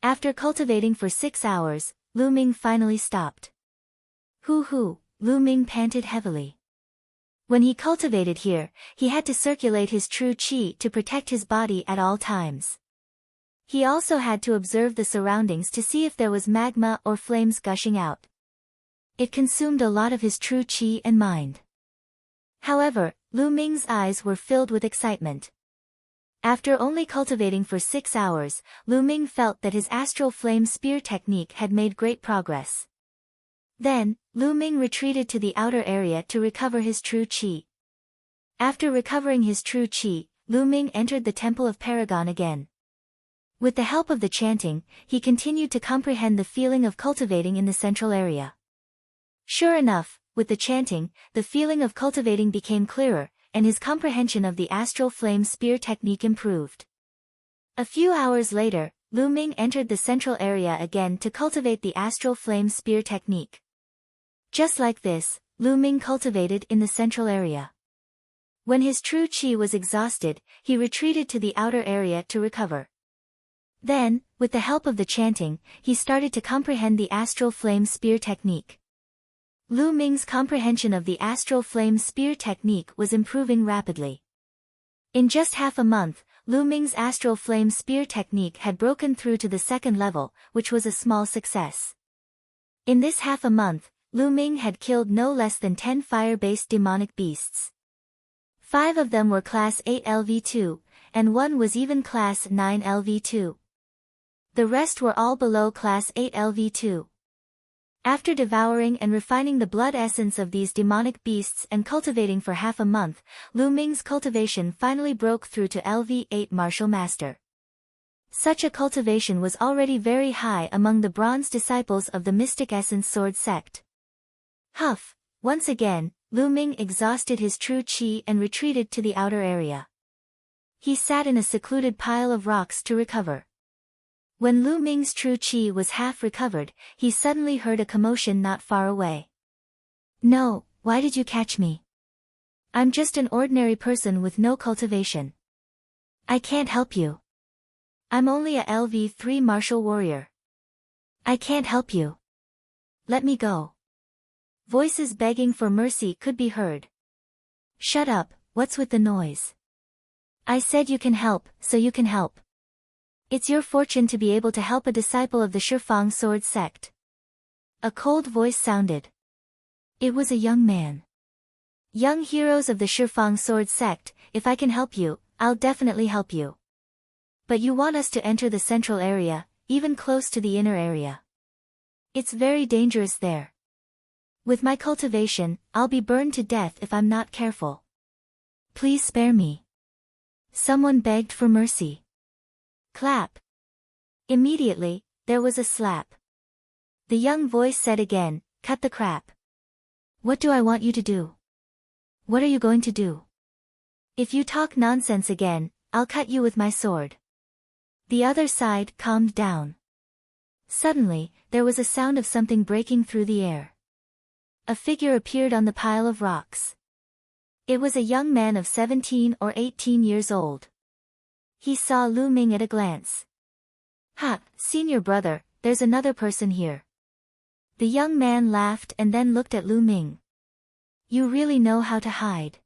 After cultivating for 6 hours, Lu Ming finally stopped. Hoo, Lu Ming panted heavily. When he cultivated here, he had to circulate his true qi to protect his body at all times. He also had to observe the surroundings to see if there was magma or flames gushing out. It consumed a lot of his true qi and mind. However, Lu Ming's eyes were filled with excitement. After only cultivating for 6 hours, Lu Ming felt that his astral flame spear technique had made great progress. Then, Lu Ming retreated to the outer area to recover his true qi. After recovering his true qi, Lu Ming entered the Temple of Paragon again. With the help of the chanting, he continued to comprehend the feeling of cultivating in the central area. Sure enough, with the chanting, the feeling of cultivating became clearer, and his comprehension of the astral flame spear technique improved. A few hours later, Lu Ming entered the central area again to cultivate the astral flame spear technique. Just like this, Lu Ming cultivated in the central area. When his true qi was exhausted, he retreated to the outer area to recover. Then, with the help of the chanting, he started to comprehend the astral flame spear technique. Lu Ming's comprehension of the astral flame spear technique was improving rapidly. In just half a month, Lu Ming's astral flame spear technique had broken through to the second level, which was a small success. In this half a month, Lu Ming had killed no less than 10 fire-based demonic beasts. 5 of them were Class 8 LV2, and 1 was even Class 9 LV2. The rest were all below Class 8 LV2. After devouring and refining the blood essence of these demonic beasts and cultivating for half a month, Lu Ming's cultivation finally broke through to LV8 Martial Master. Such a cultivation was already very high among the bronze disciples of the Mystic Essence Sword sect. Huff! Once again, Lu Ming exhausted his true qi and retreated to the outer area. He sat in a secluded pile of rocks to recover. When Lu Ming's true qi was half recovered, he suddenly heard a commotion not far away. No, why did you catch me? I'm just an ordinary person with no cultivation. I can't help you. I'm only a LV3 martial warrior. I can't help you. Let me go. Voices begging for mercy could be heard. Shut up, what's with the noise? I said you can help, so you can help. It's your fortune to be able to help a disciple of the Shifang Sword sect. A cold voice sounded. It was a young man. Young heroes of the Shifang Sword sect, if I can help you, I'll definitely help you. But you want us to enter the central area, even close to the inner area. It's very dangerous there. With my cultivation, I'll be burned to death if I'm not careful. Please spare me. Someone begged for mercy. Clap. Immediately, there was a slap. The young voice said again, cut the crap. What do I want you to do? What are you going to do? If you talk nonsense again, I'll cut you with my sword. The other side calmed down. Suddenly, there was a sound of something breaking through the air. A figure appeared on the pile of rocks. It was a young man of 17 or 18 years old. He saw Lu Ming at a glance. Ha, senior brother, there's another person here. The young man laughed and then looked at Lu Ming. You really know how to hide.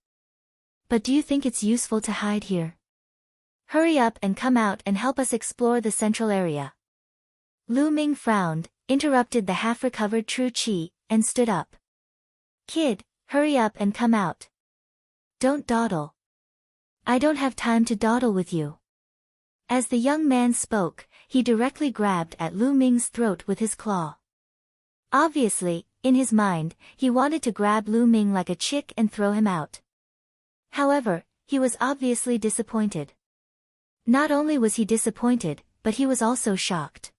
But do you think it's useful to hide here? Hurry up and come out and help us explore the central area. Lu Ming frowned, interrupted the half-recovered true qi, and stood up. Kid, hurry up and come out. Don't dawdle. I don't have time to dawdle with you. As the young man spoke, he directly grabbed at Lu Ming's throat with his claw. Obviously, in his mind, he wanted to grab Lu Ming like a chick and throw him out. However, he was obviously disappointed. Not only was he disappointed, but he was also shocked.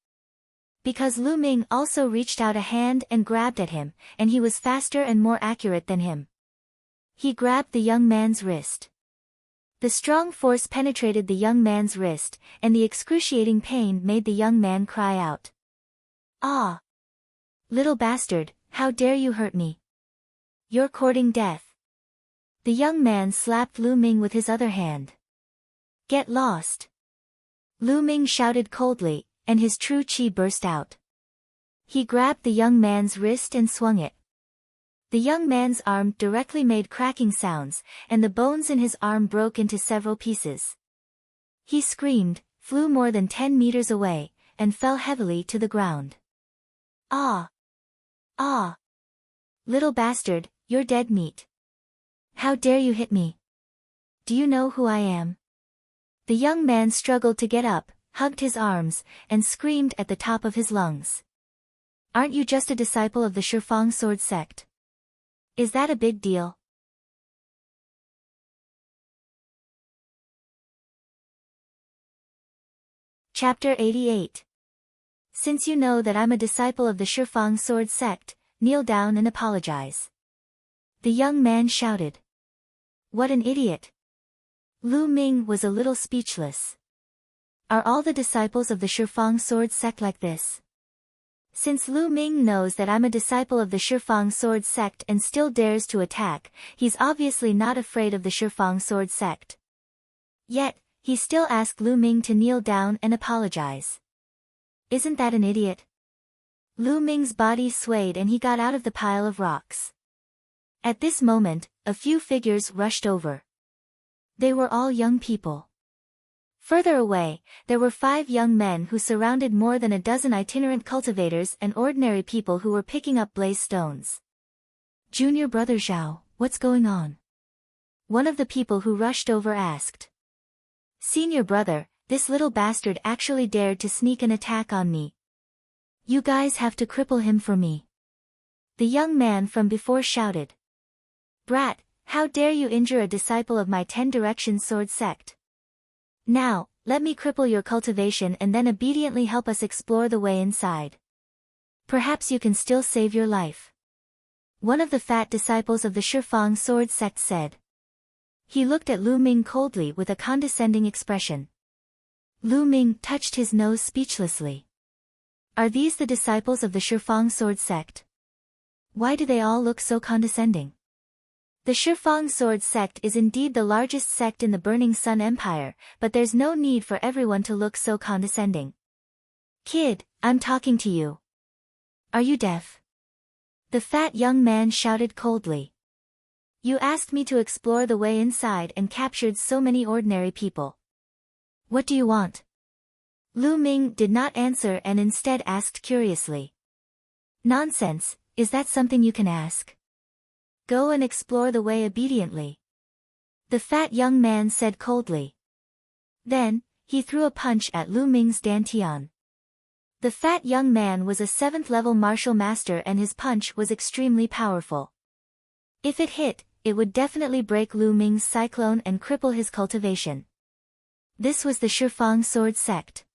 Because Lu Ming also reached out a hand and grabbed at him, and he was faster and more accurate than him. He grabbed the young man's wrist. The strong force penetrated the young man's wrist, and the excruciating pain made the young man cry out. Ah! Little bastard, how dare you hurt me? You're courting death. The young man slapped Lu Ming with his other hand. Get lost! Lu Ming shouted coldly, and his true chi burst out. He grabbed the young man's wrist and swung it. The young man's arm directly made cracking sounds, and the bones in his arm broke into several pieces. He screamed, flew more than 10 meters away, and fell heavily to the ground. Ah! Ah! Little bastard, you're dead meat. How dare you hit me? Do you know who I am? The young man struggled to get up, hugged his arms, and screamed at the top of his lungs. Aren't you just a disciple of the Shifang sword sect? Is that a big deal? Chapter 88. Since you know that I'm a disciple of the Shifang sword sect, kneel down and apologize. The young man shouted. What an idiot! Lu Ming was a little speechless. Are all the disciples of the Shifang sword sect like this? Since Lu Ming knows that I'm a disciple of the Shifang sword sect and still dares to attack, he's obviously not afraid of the Shifang sword sect. Yet, he still asked Lu Ming to kneel down and apologize. Isn't that an idiot? Lu Ming's body swayed and he got out of the pile of rocks. At this moment, a few figures rushed over. They were all young people. Further away, there were 5 young men who surrounded more than a dozen itinerant cultivators and ordinary people who were picking up blaze stones. Junior brother Zhao, what's going on? One of the people who rushed over asked. Senior brother, this little bastard actually dared to sneak an attack on me. You guys have to cripple him for me. The young man from before shouted. Brat, how dare you injure a disciple of my 10 Directions sword sect? Now, let me cripple your cultivation and then obediently help us explore the way inside. Perhaps you can still save your life. One of the fat disciples of the Shifang sword sect said. He looked at Lu Ming coldly with a condescending expression. Lu Ming touched his nose speechlessly. Are these the disciples of the Shifang sword sect? Why do they all look so condescending? The Shifang sword sect is indeed the largest sect in the Burning Sun Empire, but there's no need for everyone to look so condescending. Kid, I'm talking to you. Are you deaf? The fat young man shouted coldly. You asked me to explore the way inside and captured so many ordinary people. What do you want? Lu Ming did not answer and instead asked curiously. Nonsense, is that something you can ask? Go and explore the way obediently. The fat young man said coldly. Then, he threw a punch at Lu Ming's dantian. The fat young man was a 7th-level martial master and his punch was extremely powerful. If it hit, it would definitely break Lu Ming's cyclone and cripple his cultivation. This was the Shifang sword sect.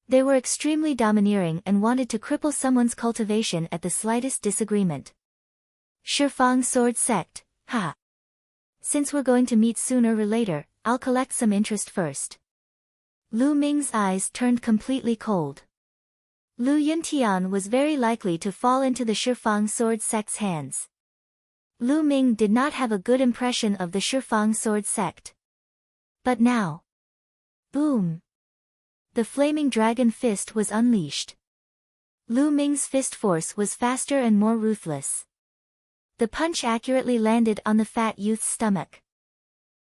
They were extremely domineering and wanted to cripple someone's cultivation at the slightest disagreement. Shifang sword sect, ha. Since we're going to meet sooner or later, I'll collect some interest first. Lu Ming's eyes turned completely cold. Lu Yuntian was very likely to fall into the Shifang sword sect's hands. Lu Ming did not have a good impression of the Shifang sword sect. But now. Boom! The flaming dragon fist was unleashed. Lu Ming's fist force was faster and more ruthless. The punch accurately landed on the fat youth's stomach.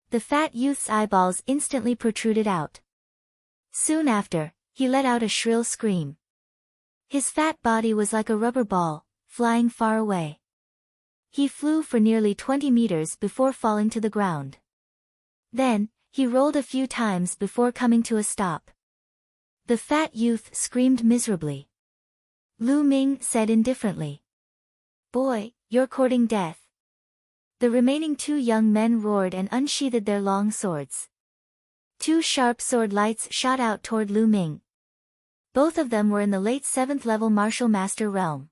The fat youth's eyeballs instantly protruded out. Soon after, he let out a shrill scream. His fat body was like a rubber ball, flying far away. He flew for nearly 20 meters before falling to the ground. Then, he rolled a few times before coming to a stop. The fat youth screamed miserably. Lu Ming said indifferently. "Boy, you're courting death." The remaining two young men roared and unsheathed their long swords. Two sharp sword lights shot out toward Lu Ming. Both of them were in the late 7th level martial master realm.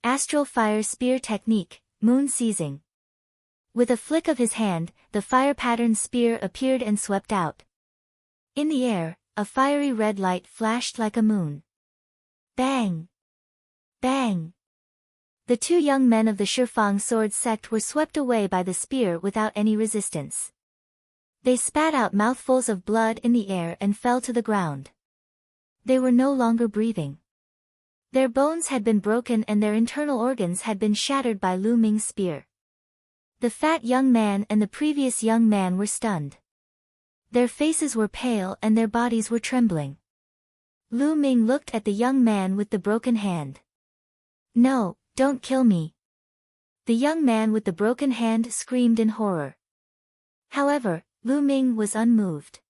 Astral fire spear technique, moon seizing. With a flick of his hand, the fire pattern spear appeared and swept out. In the air, a fiery red light flashed like a moon. Bang! Bang! The two young men of the Shifang sword sect were swept away by the spear without any resistance. They spat out mouthfuls of blood in the air and fell to the ground. They were no longer breathing. Their bones had been broken and their internal organs had been shattered by Lu Ming's spear. The fat young man and the previous young man were stunned. Their faces were pale and their bodies were trembling. Lu Ming looked at the young man with the broken hand. "No, don't kill me." The young man with the broken hand screamed in horror. However, Lu Ming was unmoved.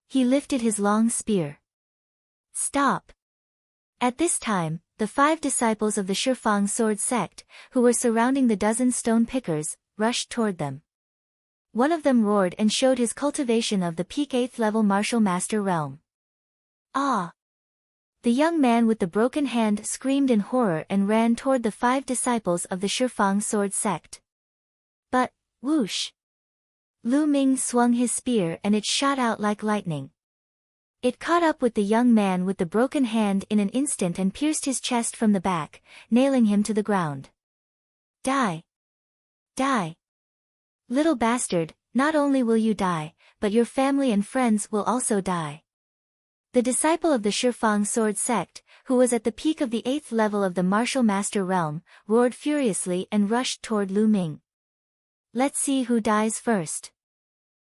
He lifted his long spear. "Stop." At this time, the 5 disciples of the Shifang sword sect, who were surrounding the dozen stone pickers, rushed toward them. One of them roared and showed his cultivation of the peak 8th level martial master realm. "Ah!" The young man with the broken hand screamed in horror and ran toward the 5 disciples of the Shifang sword sect. But, whoosh! Lu Ming swung his spear and it shot out like lightning. It caught up with the young man with the broken hand in an instant and pierced his chest from the back, nailing him to the ground. "Die! Die! Little bastard, not only will you die, but your family and friends will also die." The disciple of the Shifang sword sect, who was at the peak of the 8th level of the martial master realm, roared furiously and rushed toward Lu Ming. "Let's see who dies first."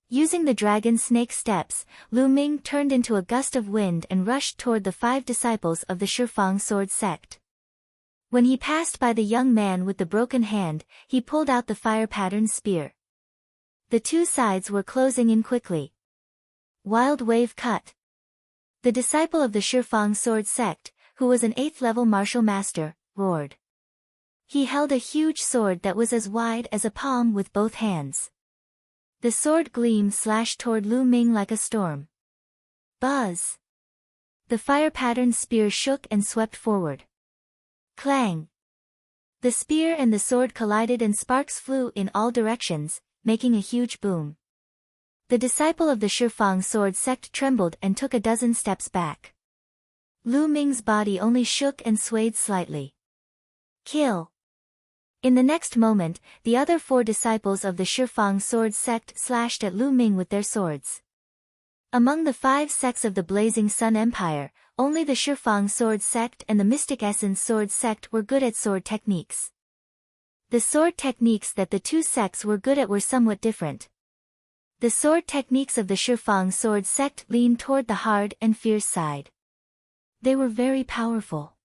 Using the dragon snake steps, Lu Ming turned into a gust of wind and rushed toward the 5 disciples of the Shifang sword sect. When he passed by the young man with the broken hand, he pulled out the fire pattern spear. The two sides were closing in quickly. Wild wave cut. The disciple of the Shifang sword sect, who was an 8th level martial master, roared. He held a huge sword that was as wide as a palm with both hands. The sword gleam slashed toward Lu Ming like a storm. Buzz! The fire pattern spear shook and swept forward. Clang! The spear and the sword collided and sparks flew in all directions, making a huge boom. The disciple of the Shifang sword sect trembled and took a dozen steps back. Lu Ming's body only shook and swayed slightly. Kill! In the next moment, the other 4 disciples of the Shifang sword sect slashed at Lu Ming with their swords. Among the 5 sects of the Blazing Sun Empire, only the Shifang sword sect and the Mystic Essence sword sect were good at sword techniques. The sword techniques that the 2 sects were good at were somewhat different. The sword techniques of the Shifang sword sect leaned toward the hard and fierce side. They were very powerful.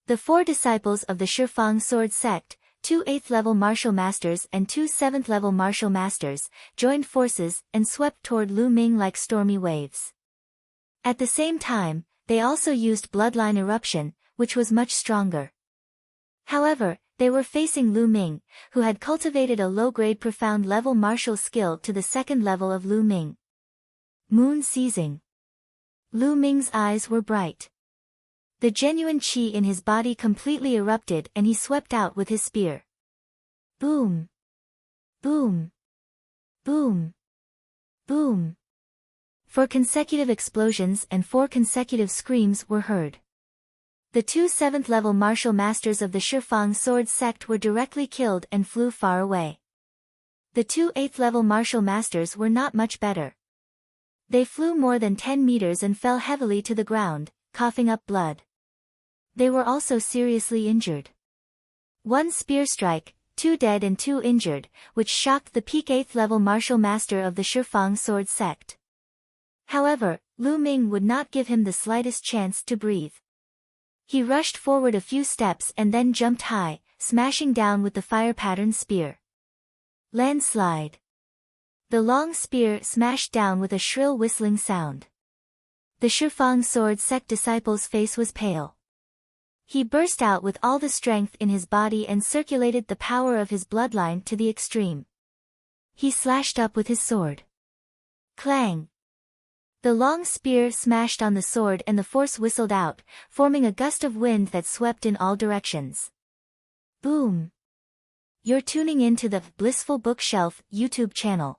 The 4 disciples of the Shifang sword sect, 2 8th level martial masters and 2 7th level martial masters, joined forces and swept toward Lu Ming like stormy waves. At the same time, they also used bloodline eruption, which was much stronger. However, they were facing Lu Ming, who had cultivated a low-grade profound level martial skill to the 2nd level of Lu Ming. Moon seizing. Lu Ming's eyes were bright. The genuine qi in his body completely erupted and he swept out with his spear. Boom! Boom! Boom! Boom! 4 consecutive explosions and 4 consecutive screams were heard. The 2 7th level martial masters of the Shifang sword sect were directly killed and flew far away. The 2 8th level martial masters were not much better. They flew more than 10 meters and fell heavily to the ground, coughing up blood. They were also seriously injured. 1 spear strike, 2 dead and 2 injured, which shocked the peak 8th level martial master of the Shifang sword sect. However, Lu Ming would not give him the slightest chance to breathe. He rushed forward a few steps and then jumped high, smashing down with the fire pattern spear. Landslide. The long spear smashed down with a shrill whistling sound. The Shifang sword sect disciple's face was pale. He burst out with all the strength in his body and circulated the power of his bloodline to the extreme. He slashed up with his sword. Clang! The long spear smashed on the sword and the force whistled out, forming a gust of wind that swept in all directions. Boom! You're tuning in to the Blissful Bookshelf YouTube channel.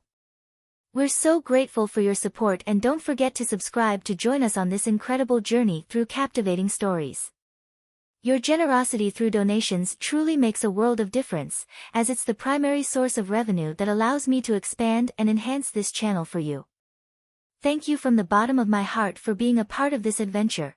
We're so grateful for your support, and don't forget to subscribe to join us on this incredible journey through captivating stories. Your generosity through donations truly makes a world of difference, as it's the primary source of revenue that allows me to expand and enhance this channel for you. Thank you from the bottom of my heart for being a part of this adventure.